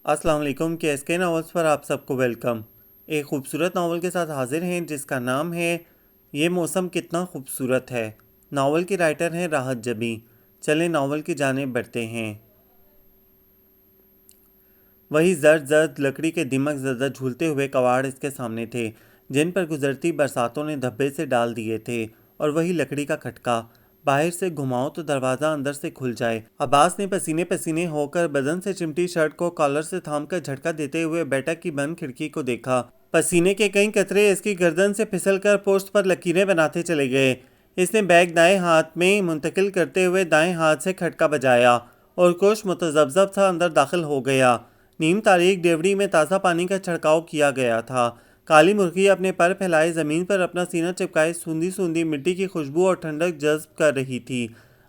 अस्सलाम वालेकुम के नावल्स पर आप सबको वेलकम। एक खूबसूरत नावल के साथ हाजिर हैं जिसका नाम है ये मौसम कितना खूबसूरत है। नावल की राइटर हैं राहत जबी। चलें नावल की जानिब बढ़ते हैं। वही जर्द जर्द लकड़ी के दिमक ज़्यादा झूलते हुए कवाड़ इसके सामने थे जिन पर गुजरती बरसातों ने धब्बे से डाल दिए थे, और वही लकड़ी का खटका, बाहर से घुमाओ तो दरवाज़ा अंदर से खुल जाए। अब्बास ने पसीने पसीने होकर बदन से चिमटी शर्ट को कॉलर से थामकर झटका देते हुए बैठक की बंद खिड़की को देखा। पसीने के कई कतरे इसकी गर्दन से फिसलकर पोस्ट पर लकीरें बनाते चले गए। इसने बैग दाएं हाथ में मुंतकिल करते हुए दाएं हाथ से खटका बजाया और कुछ मुतजब्जब सा अंदर दाखिल हो गया। नीम तारीख डेवड़ी में ताज़ा पानी का छिड़काव किया गया था। काली मुर्गी अपने पर फैलाए ज़मीन पर अपना सीना चिपकाए सूंधी सूंधी मिट्टी की खुशबू और ठंडक जज्ब कर रही थी।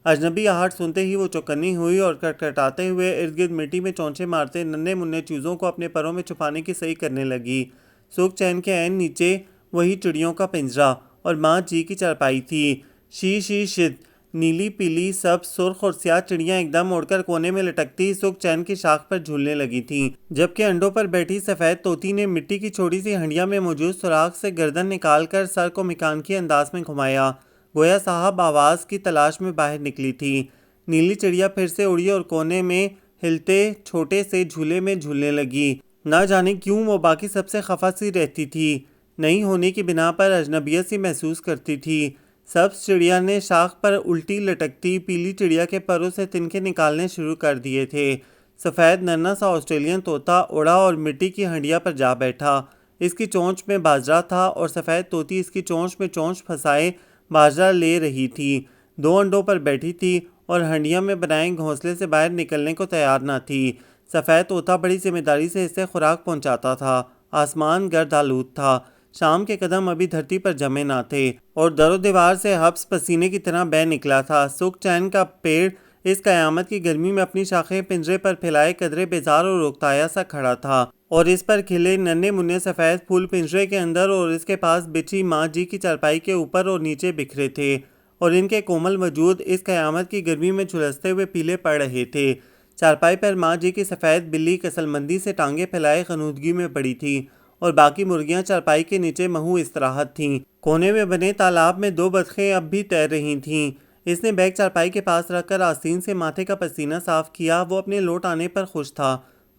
अजनबी आहट सुनते ही वो चौकन्नी हुई और कटकटाते हुए इर्द गिर्द मिट्टी में चौंचे मारते नन्हे मुन्ने चूज़ों को अपने परों में छुपाने की सही करने लगी। सुख चैन के ऐन नीचे वही चिड़ियों का पिंजरा और माँ जी की चारपाई थी। शी शी शिद नीली पीली सब सुर्ख और स्याह चिड़ियां एकदम उड़कर कोने में लटकती सुख चैन की शाख पर झूलने लगी थीं, जबकि अंडों पर बैठी सफ़ेद तोती ने मिट्टी की छोटी सी हंडिया में मौजूद सुराख से गर्दन निकालकर सर को मिकानकी अंदाज में घुमाया, गोया साहब आवाज़ की तलाश में बाहर निकली थी। नीली चिड़िया फिर से उड़ी और कोने में हिलते छोटे से झूले में झूलने लगी। न जाने क्यों वो बाकी सबसे खफा सी रहती थी, नहीं होने की बिना पर अजनबियत सी महसूस करती थी। सब्ज चिड़िया ने शाख पर उल्टी लटकती पीली चिड़िया के परों से तिनके निकालने शुरू कर दिए थे। सफ़ेद नन्हा सा ऑस्ट्रेलियन तोता उड़ा और मिट्टी की हंडिया पर जा बैठा। इसकी चोंच में बाजरा था और सफ़ेद तोती इसकी चोंच में चोंच फंसाए बाजरा ले रही थी। दो अंडों पर बैठी थी और हंडिया में बनाए घोंसले से बाहर निकलने को तैयार न थी। सफ़ेद तोता बड़ी जिम्मेदारी से इसे खुराक पहुंचाता था। आसमान गर्द आलूद था। शाम के कदम अभी धरती पर जमे ना थे और दरो दीवार से हब्स पसीने की तरह बह निकला था। सुख चैन का पेड़ इस कयामत की गर्मी में अपनी शाखें पिंजरे पर फैलाए कदरे बेजार और रुकताया सा खड़ा था, और इस पर खिले नन्हे मुन्ने सफ़ेद फूल पिंजरे के अंदर और इसके पास बिछी माँ जी की चारपाई के ऊपर और नीचे बिखरे थे, और इनके कोमल वजूद इस कयामत की गर्मी में झुलसते हुए पीले पड़ रहे थे। चारपाई पर माँ जी की सफ़ेद बिल्ली कसलमंदी से टांगे फैलाए खनूदगी में पड़ी थी और बाकी मुर्गियां चारपाई के नीचे महू इस्तराहत थीं। कोने में बने तालाब में दो बतखें अब भी तैर रही थीं। इसने बैग चारपाई के पास रखकर आस्तीन से माथे का पसीना साफ किया। वो अपने लौट आने पर खुश था,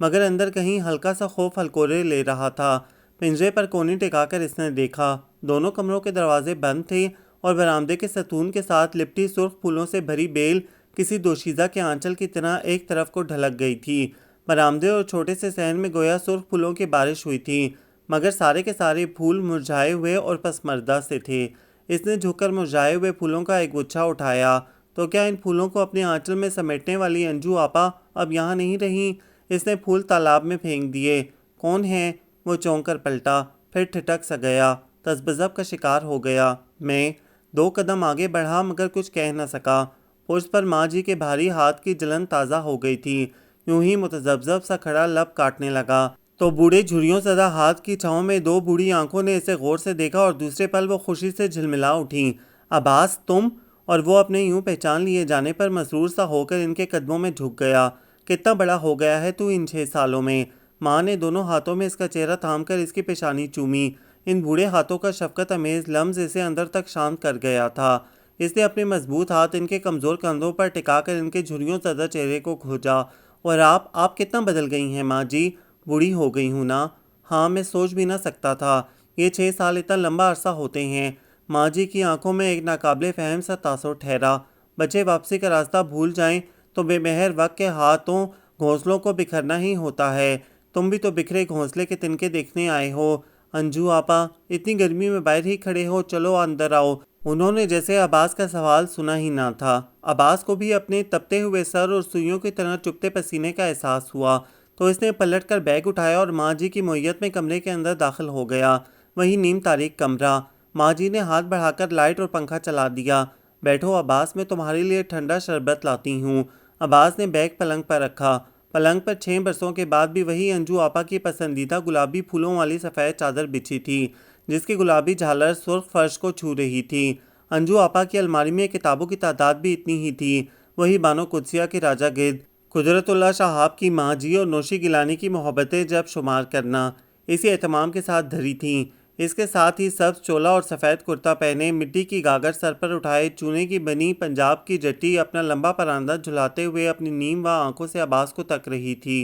मगर अंदर कहीं हल्का सा खौफ हलकोरे ले रहा था। पिंजरे पर कोनी टिकाकर इसने देखा, दोनों कमरों के दरवाजे बंद थे और बरामदे के सतून के साथ लिपटी सुर्ख फूलों से भरी बेल किसी दोशीज़ा के आंचल की तरह एक तरफ को ढलक गई थी। बरामदे और छोटे से सहन में गोया सुर्ख फूलों की बारिश हुई थी, मगर सारे के सारे फूल मुरझाए हुए और पसमर्दा से थे। इसने झुककर मुरझाए हुए फूलों का एक गुच्छा उठाया, तो क्या इन फूलों को अपने आंचल में समेटने वाली अंजू आपा अब यहाँ नहीं रही? इसने फूल तालाब में फेंक दिए। कौन है? वो चौंक कर पलटा, फिर ठिठक सा गया, तज़ब्ज़ब का शिकार हो गया। मैं दो कदम आगे बढ़ा मगर कुछ कह न सका। पुर्ज पर माँ जी के भारी हाथ की जलन ताज़ा हो गई थी। यूं ही मुतज़ब्ज़ब सा खड़ा लब काटने लगा तो बूढ़े झुर्रियों ज़दा हाथ की छाँव में दो बूढ़ी आंखों ने इसे गौर से देखा और दूसरे पल वो खुशी से झिलमिला उठी। अब्बास तुम? और वो अपने यूं पहचान लिए जाने पर मसरूर सा होकर इनके कदमों में झुक गया। कितना बड़ा हो गया है तू इन 6 सालों में। माँ ने दोनों हाथों में इसका चेहरा थाम कर इसकी पेशानी चूमी। इन बूढ़े हाथों का शफकत अमेज लम्स इसे अंदर तक शांत कर गया था। इसने अपने मजबूत हाथ इनके कमज़ोर कंधों पर टिकाकर इनके झुर्रियों ज़दा चेहरे को खोजा। और आप कितना बदल गई हैं माँ जी? बूढ़ी हो गई हूँ ना? हाँ, मैं सोच भी ना सकता था ये 6 साल इतना लंबा अरसा होते हैं। माँ जी की आंखों में एक नाकाबिले फ़हम सा तासुर ठहरा। बच्चे वापसी का रास्ता भूल जाएं तो बेमहर वक्त के हाथों घोंसलों को बिखरना ही होता है। तुम भी तो बिखरे घोंसले के तिनके देखने आए हो। अंजू आपा, इतनी गर्मी में बाहर ही खड़े हो, चलो अंदर आओ। उन्होंने जैसे अब्बास का सवाल सुना ही ना था। अब्बास को भी अपने तपते हुए सर और सुइयों की तरह चुभते पसीने का एहसास हुआ, तो इसने पलटकर बैग उठाया और माँ जी की मोयत में कमरे के अंदर दाखिल हो गया। वही नीम तारीख कमरा। माँ जी ने हाथ बढ़ाकर लाइट और पंखा चला दिया। बैठो अब्बास, मैं तुम्हारे लिए ठंडा शरबत लाती हूँ। अब्बास ने बैग पलंग पर रखा। पलंग पर 6 बरसों के बाद भी वही अंजू आपा की पसंदीदा गुलाबी फूलों वाली सफ़ेद चादर बिछी थी, जिसकी गुलाबी झालर सुर्ख फर्श को छू रही थी। अंजू आपा की अलमारी में किताबों की तादाद भी इतनी ही थी। वही बानो कुदसिया के राजा गिद्ध। कुदरतुल्लाह शहाब की माँ जी और नौशी गिलानी की मोहब्बतें जब शुमार करना इसी एहतमाम के साथ धरी थीं। इसके साथ ही सब्ज चोला और सफ़ेद कुर्ता पहने मिट्टी की गागर सर पर उठाए चूने की बनी पंजाब की जट्टी अपना लंबा परांदा झुलाते हुए अपनी नीम व आंखों से अब्बास को तक रही थी।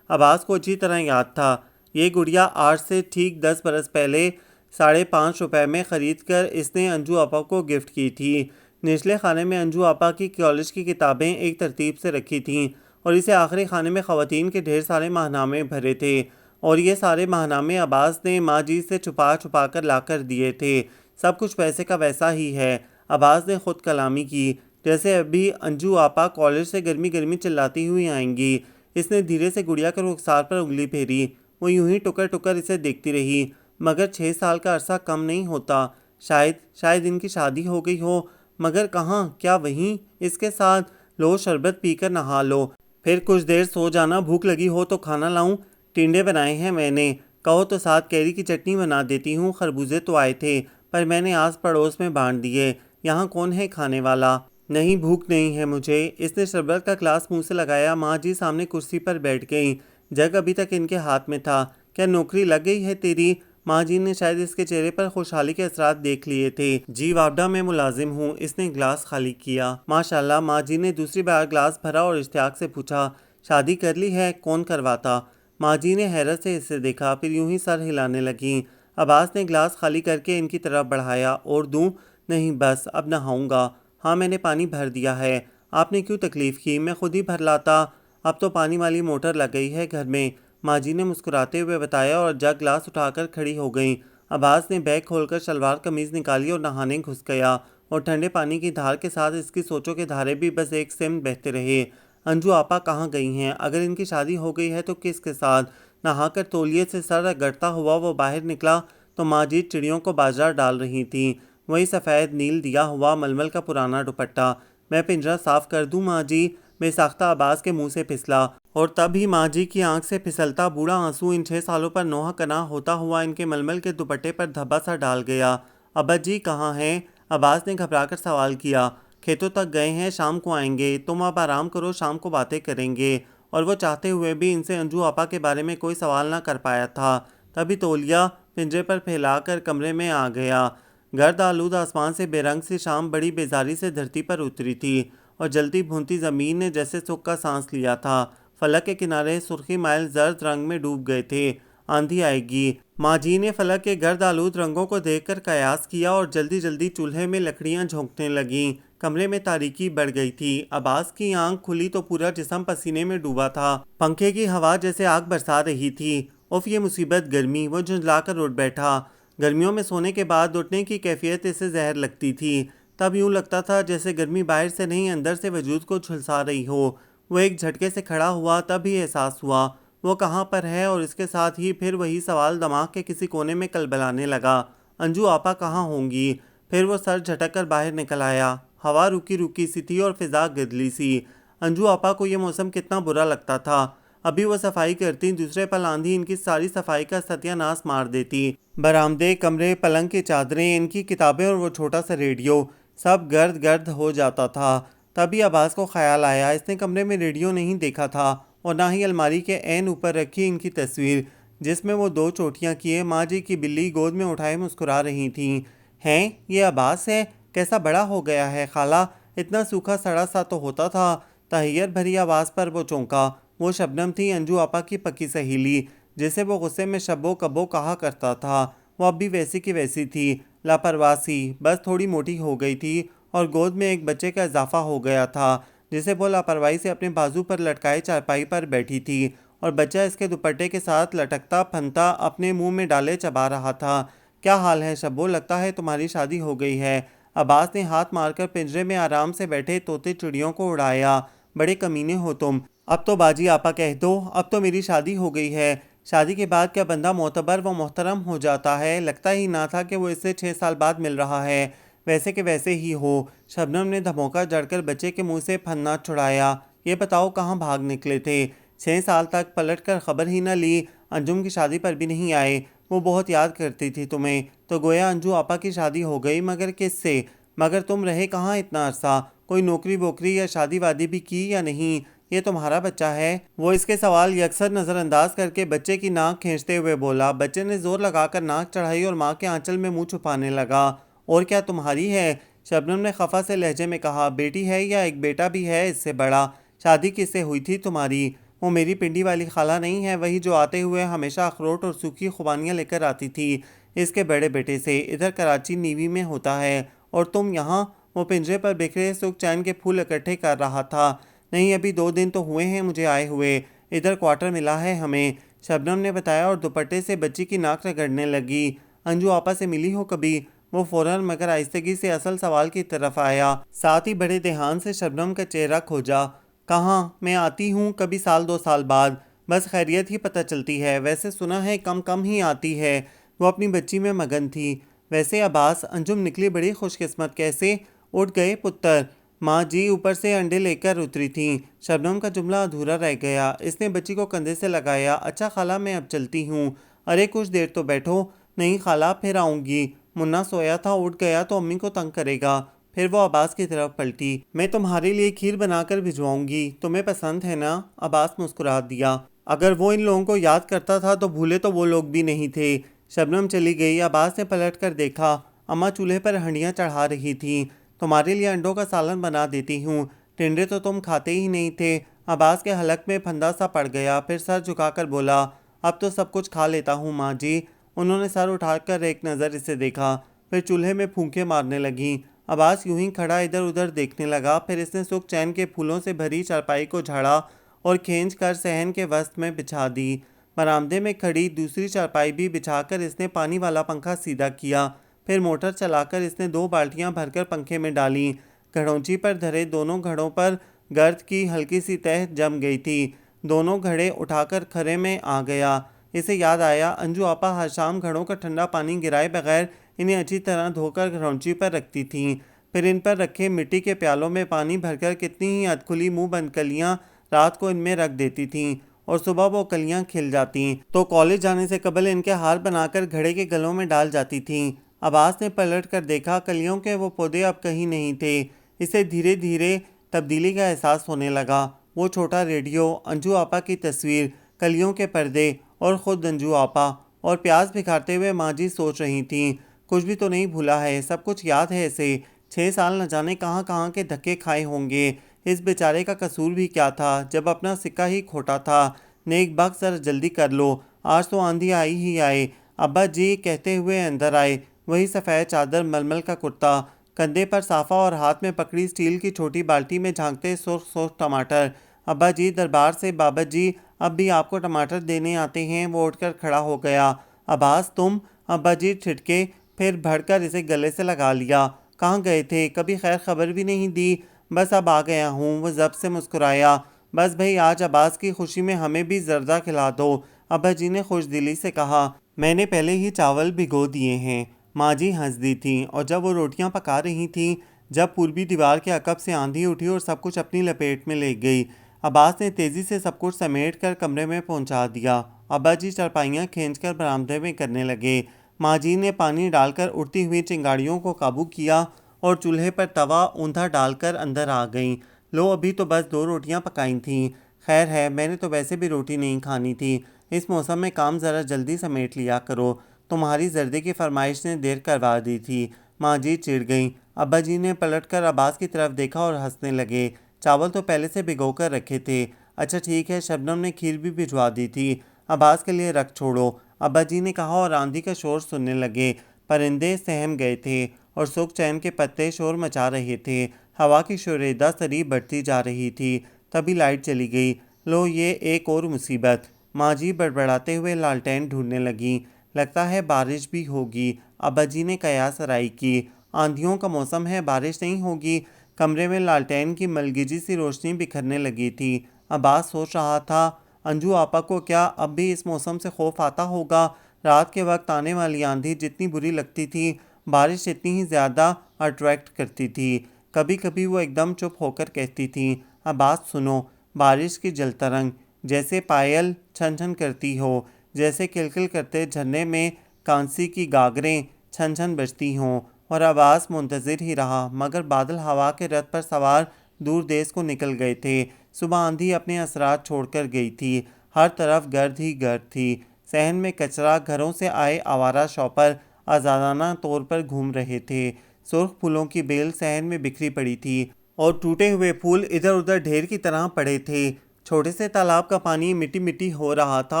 अब्बास को अच्छी तरह याद था। ये गुड़िया आज से ठीक 10 बरस पहले 5.5 रुपए में ख़रीद कर इसने अंजू आपा को गिफ्ट की थी। निचले खाने में अंजू आपा की कॉलेज की किताबें एक तरतीब से रखी थीं और इसे आखिरी खाने में ख़वातीन के ढेर सारे माहनामे भरे थे और ये सारे माहनामे अब्बास ने माँ जी से छुपा छुपा कर ला कर दिए थे। सब कुछ वैसे का वैसा ही है। अब्बास ने खुद कलामी की, जैसे अभी अंजू आपा कॉलेज से गर्मी गर्मी चिल्लाती हुई आएंगी। इसने धीरे से गुड़िया के रुखसार पर उंगली फेरी। वो यूं ही टुकर टुकर इसे देखती रही। मगर 6 साल का अरसा कम नहीं होता। शायद इनकी शादी हो गई हो, मगर कहाँ, क्या वहीं इसके साथ? लो शरबत पीकर नहा लो, फिर कुछ देर सो जाना, भूख लगी हो तो खाना लाऊं? टिंडे बनाए हैं मैंने, कहो तो साथ कैरी की चटनी बना देती हूँ। खरबूजे तो आए थे पर मैंने आस पड़ोस में बांट दिए। यहाँ कौन है खाने वाला? नहीं, भूख नहीं है मुझे। इसने शरबत का ग्लास मुंह से लगाया। माँ जी सामने कुर्सी पर बैठ गई। जग अभी तक इनके हाथ में था। क्या नौकरी लग गई है तेरी? माँ जी ने शायद इसके चेहरे पर खुशहाली के असरात देख लिए थे। जी वापडा में मुलाजिम हूँ। इसने गिलास खाली किया। माशाल्लाह। माँ जी ने दूसरी बार गिलास भरा और इश्तियाक से पूछा, शादी कर ली है? कौन करवाता? माँ जी ने हैरत से इसे देखा, फिर यूं ही सर हिलाने लगी। अब्बास ने गिलास खाली करके इनकी तरफ बढ़ाया। और दूं? नहीं, बस अब नहाऊंगा। हाँ, मैंने पानी भर दिया है। आपने क्यों तकलीफ़ की? मैं खुद ही भर लाता। अब तो पानी वाली मोटर लग गई है घर में, माँ जी ने मुस्कुराते हुए बताया और जग गिलास उठाकर खड़ी हो गई। अब्बास ने बैग खोलकर शलवार कमीज़ निकाली और नहाने घुस गया और ठंडे पानी की धार के साथ इसकी सोचों के धारे भी बस एक सिम बहते रहे। अंजू आपा कहाँ गई हैं? अगर इनकी शादी हो गई है तो किसके साथ? नहाकर तौलिए से सर रगड़ता हुआ वो बाहर निकला तो माँ जी चिड़ियों को बाजार डाल रही थीं। वही सफ़ेद नील दिया हुआ मलमल का पुराना दुपट्टा। मैं पिंजरा साफ़ कर दूँ माँ जी? बेसाख्ता अब्बास के मुंह से फिसला और तब ही माँ जी की आंख से फिसलता बूढ़ा आंसू इन 6 सालों पर नोहा कना होता हुआ इनके मलमल के दुपट्टे पर धब्बा सा डाल गया। अब्बा जी कहाँ हैं? अब्बास ने घबराकर सवाल किया। खेतों तक गए हैं, शाम को आएंगे। तुम अब आराम करो, शाम को बातें करेंगे। और वो चाहते हुए भी इनसे अंजू आपा के बारे में कोई सवाल ना कर पाया था। तभी तौलिया पिंजरे पर फैलाकर कमरे में आ गया। गर्द आलूद आसमान से बेरंग सी शाम बड़ी बेजारी से धरती पर उतरी थी और जलती भूनती ज़मीन ने जैसे सुख का सांस लिया था। फलक के किनारे सुर्खी माइल जर्द रंग में डूब गए थे। आंधी आएगी। माँ जी ने फलक के गर्द आलूद रंगों को देखकर कयास किया और जल्दी जल्दी चूल्हे में लकड़ियां झोंकने लगीं। कमरे में तारीकी बढ़ गई थी। अब्बास की आंख खुली तो पूरा जिस्म पसीने में डूबा था। पंखे की हवा जैसे आग बरसा रही थी। उफ, ये मुसीबत गर्मी। वो झुंझलाकर उठ बैठा। गर्मियों में सोने के बाद उठने की कैफियत इसे जहर लगती थी। तब यूं लगता था जैसे गर्मी बाहर से नहीं अंदर से वजूद को झुलसा रही हो। वो एक झटके से खड़ा हुआ, तब ही एहसास हुआ वो कहाँ पर है और इसके साथ ही फिर वही सवाल दिमाग के किसी कोने में कलबलाने लगा, अंजू आपा कहाँ होंगी? फिर वो सर झटक कर बाहर निकल आया। हवा रुकी रुकी सी थी और फिजा गदली सी। अंजू आपा को ये मौसम कितना बुरा लगता था। अभी वो सफाई करती, दूसरे पल आंधी इनकी सारी सफाई का सत्यानाश मार देती। बरामदे, कमरे, पलंग की चादरें, इनकी किताबें और वो छोटा सा रेडियो, सब गर्द गर्द हो जाता था। तभी अब्बास को ख्याल आया, इसने कमरे में रेडियो नहीं देखा था और ना ही अलमारी के ऐन ऊपर रखी इनकी तस्वीर, जिसमें वो 2 चोटियां किए माँ जी की बिल्ली गोद में उठाए मुस्कुरा रही थीं। हैं, ये अब्बास है? कैसा बड़ा हो गया है खाला, इतना सूखा सड़ा सा तो होता था। तहैयर भरी आवाज़ पर वो चौंका। वो शबनम थी, अंजू आपा की पक्की सहेली, जिसे वो गुस्से में शब्बो कब्बो कहा करता था। वो अब भी वैसी की वैसी थी, लापरवाह सी, बस थोड़ी मोटी हो गई थी और गोद में एक बच्चे का इजाफा हो गया था, जिसे वो लापरवाही से अपने बाजू पर लटकाए चारपाई पर बैठी थी और बच्चा इसके दुपट्टे के साथ लटकता फनता अपने मुंह में डाले चबा रहा था। क्या हाल है शब्बो, लगता है तुम्हारी शादी हो गई है। अब्बास ने हाथ मारकर पिंजरे में आराम से बैठे तोते चिड़ियों को उड़ाया। बड़े कमीने हो तुम। अब तो बाजी आपा कह दो, अब तो मेरी शादी हो गई है। शादी के बाद क्या बंदा मोतबर व मोहतरम हो जाता है? लगता ही ना था कि वो इससे 6 साल बाद मिल रहा है। वैसे के वैसे ही हो। शबनम ने धमोका जड़कर बच्चे के मुंह से फन्ना छुड़ाया। ये बताओ कहाँ भाग निकले थे? 6 साल तक पलट कर खबर ही न ली। अंजुम की शादी पर भी नहीं आए। वो बहुत याद करती थी तुम्हें। तो गोया अंजू आपा की शादी हो गई, मगर किससे? मगर तुम रहे कहाँ इतना अरसा? कोई नौकरी वोकरी या शादी वादी भी की या नहीं? ये तुम्हारा बच्चा है? वो इसके सवाल यकसर नजरअंदाज करके बच्चे की नाक खींचते हुए बोला। बच्चे ने जोर लगाकर नाक चढ़ाई और माँ के आंचल में मुंह छुपाने लगा। और क्या तुम्हारी है? शबनम ने खफा से लहजे में कहा। बेटी है या एक बेटा भी है इससे बड़ा? शादी किससे हुई थी तुम्हारी? वो मेरी पिंडी वाली खाला नहीं है, वही जो आते हुए हमेशा अखरोट और सूखी खुबानियाँ लेकर आती थी इसके बड़े बेटे से। इधर कराची नीवी में होता है और तुम यहाँ? वो पिंजरे पर बिखरे सुख चैन के फूल इकट्ठे कर रहा था। नहीं, अभी 2 दिन तो हुए हैं मुझे आए हुए। इधर क्वार्टर मिला है हमें, शबनम ने बताया और दुपट्टे से बच्ची की नाक रगड़ने लगी। अंजू आपा से मिली हो कभी? वो फौरन मगर आहिस्तगी से असल सवाल की तरफ आया। साथ ही बड़े ध्यान से शबनम का चेहरा खोजा। कहाँ? मैं आती हूँ कभी 1-2 साल बाद, बस खैरियत ही पता चलती है। वैसे सुना है कम कम ही आती है। वो अपनी बच्ची में मगन थी। वैसे अब्बास, अंजुम निकली बड़ी खुशकिस्मत। कैसे उठ गए पुत्र? माँ जी ऊपर से अंडे लेकर उतरी थीं। शबनम का जुमला अधूरा रह गया। इसने बच्ची को कंधे से लगाया। अच्छा खाला, मैं अब चलती हूँ। अरे कुछ देर तो बैठो। नहीं खाला, फिर आऊँगी। मुन्ना सोया था, उठ गया तो अम्मी को तंग करेगा। फिर वो अब्बास की तरफ पलटी। मैं तुम्हारे लिए खीर बनाकर भिजवाऊंगी, तुम्हें पसंद है ना? अब्बास मुस्कुरा दिया। अगर वो इन लोगों को याद करता था तो भूले तो वो लोग भी नहीं थे। शबनम चली गई। अब्बास ने पलट कर देखा। अम्मा चूल्हे पर हंडियाँ चढ़ा रही थीं। तुम्हारे लिए अंडों का सालन बना देती हूँ, टिंडे तो तुम खाते ही नहीं थे। अब्बास के हलक में फंदा सा पड़ गया। फिर सर झुकाकर बोला, अब तो सब कुछ खा लेता हूँ माँ जी। उन्होंने सर उठाकर एक नज़र इसे देखा, फिर चूल्हे में फूंके मारने लगी। अब्बास यूं ही खड़ा इधर उधर देखने लगा। फिर इसने सुख चैन के फूलों से भरी चारपाई को झाड़ा और खींच कर सहन के वस्त में बिछा दी। बरामदे में खड़ी दूसरी चारपाई भी बिछाकर इसने पानी वाला पंखा सीधा किया। फिर मोटर चलाकर इसने 2 बाल्टियां भरकर पंखे में डाली। घड़ोंची पर धरे दोनों घड़ों पर गर्द की हल्की सी तह जम गई थी। दोनों घड़े उठाकर खरे में आ गया। इसे याद आया, अंजू आपा हर शाम घड़ों का ठंडा पानी गिराए बगैर इन्हें अच्छी तरह धोकर घड़ोंची पर रखती थीं। फिर इन पर रखे मिट्टी के प्यालों में पानी भरकर कितनी ही अधखुली मुंह बंद कलियां रात को इनमें रख देती थीं और सुबह वो कलियां खिल जाती तो कॉलेज जाने से कबल इनके हार बनाकर घड़े के गलों में डाल जाती थीं। अब्बास ने पलट कर देखा। कलियों के वो पौधे अब कहीं नहीं थे। इसे धीरे धीरे तब्दीली का एहसास होने लगा। वो छोटा रेडियो, अंजू आपा की तस्वीर, कलियों के पर्दे और ख़ुद अंजू आपा और प्याज बिखारते हुए माँ जी सोच रही थीं। कुछ भी तो नहीं भूला है, सब कुछ याद है इसे। 6 साल न जाने कहाँ कहाँ के धक्के खाए होंगे। इस बेचारे का कसूर भी क्या था जब अपना सिक्का ही खोटा था। नेक बख्त जरा जल्दी कर लो, आज तो आंधी आई ही आए। अब्बा जी कहते हुए अंदर आए। वही सफ़ेद चादर, मलमल का कुर्ता, कंधे पर साफा और हाथ में पकड़ी स्टील की छोटी बाल्टी में झांकते सुर्ख सुर्ख टमाटर। अब्बा जी दरबार से बाबा जी अब भी आपको टमाटर देने आते हैं। वो उठकर खड़ा हो गया। अब्बास तुम? अब्बा जी छिटके, फिर भड़कर इसे गले से लगा लिया। कहाँ गए थे? कभी खैर खबर भी नहीं दी। बस अब आ गया हूँ। वो जब से मुस्कुराया। बस भाई आज अब्बास की खुशी में हमें भी जर्दा खिला दो, अब्बा जी ने खुशदिली से कहा। मैंने पहले ही चावल भिगो दिए हैं। माँ जी हंस दी थीं और जब वो रोटियां पका रही थीं, जब पूर्वी दीवार के अकब से आंधी उठी और सब कुछ अपनी लपेट में ले गई, अब्बास ने तेज़ी से सब कुछ समेट कर कमरे में पहुंचा दिया। अब्बा जी चारपाइयाँ खींचकर बरामदे में करने लगे। माँ जी ने पानी डालकर उड़ती हुई चिंगारियों को काबू किया और चूल्हे पर तवा ऊंधा डालकर अंदर आ गईं। लो, अभी तो बस 2 रोटियां पकाई थीं। खैर है, मैंने तो वैसे भी रोटी नहीं खानी थी। इस मौसम में काम ज़रा जल्दी समेट लिया करो। तुम्हारी जर्दे की फरमाइश ने देर करवा दी थी। माँ जी चिढ़ गईं। अब्बा जी ने पलटकर अब्बास की तरफ देखा और हंसने लगे। चावल तो पहले से भिगो कर रखे थे। अच्छा ठीक है, शबनम ने खीर भी भिजवा दी थी। अब्बास के लिए रख छोड़ो, अब्बा जी ने कहा और आंधी का शोर सुनने लगे। परिंदे सहम गए थे और सुख चैन के पत्ते शोर मचा रहे थे। हवा की शोरेदा सरी बढ़ती जा रही थी। तभी लाइट चली गई। लो, ये एक और मुसीबत। माँ जी बड़बड़ाते हुए लालटेन ढूंढने लगी। लगता है बारिश भी होगी, अब्बा जी ने कयास राई की। आंधियों का मौसम है, बारिश नहीं होगी। कमरे में लालटेन की मलगिजी सी रोशनी बिखरने लगी थी। अब्बास सोच रहा था, अंजू आपा को क्या अब भी इस मौसम से खौफ आता होगा? रात के वक्त आने वाली आंधी जितनी बुरी लगती थी, बारिश इतनी ही ज़्यादा अट्रैक्ट करती थी। कभी कभी वो एकदम चुप होकर कहती थी, अब्बास सुनो, बारिश की जलतरंग, जैसे पायल छन छन करती हो, जैसे किलकिल करते झरने में कांसी की गागरें छन छन बजती हों। और अब्बास मुंतज़िर ही रहा, मगर बादल हवा के रथ पर सवार दूर देश को निकल गए थे। सुबह आंधी अपने असरात छोड़कर गई थी। हर तरफ गर्द ही गर्द थी। सहन में कचरा, घरों से आए आवारा शॉपर आज़ादाना तौर पर घूम रहे थे। सुर्ख फूलों की बेल सहन में बिखरी पड़ी थी और टूटे हुए फूल इधर उधर ढेर की तरह पड़े थे। छोटे से तालाब का पानी मिट्टी मिट्टी हो रहा था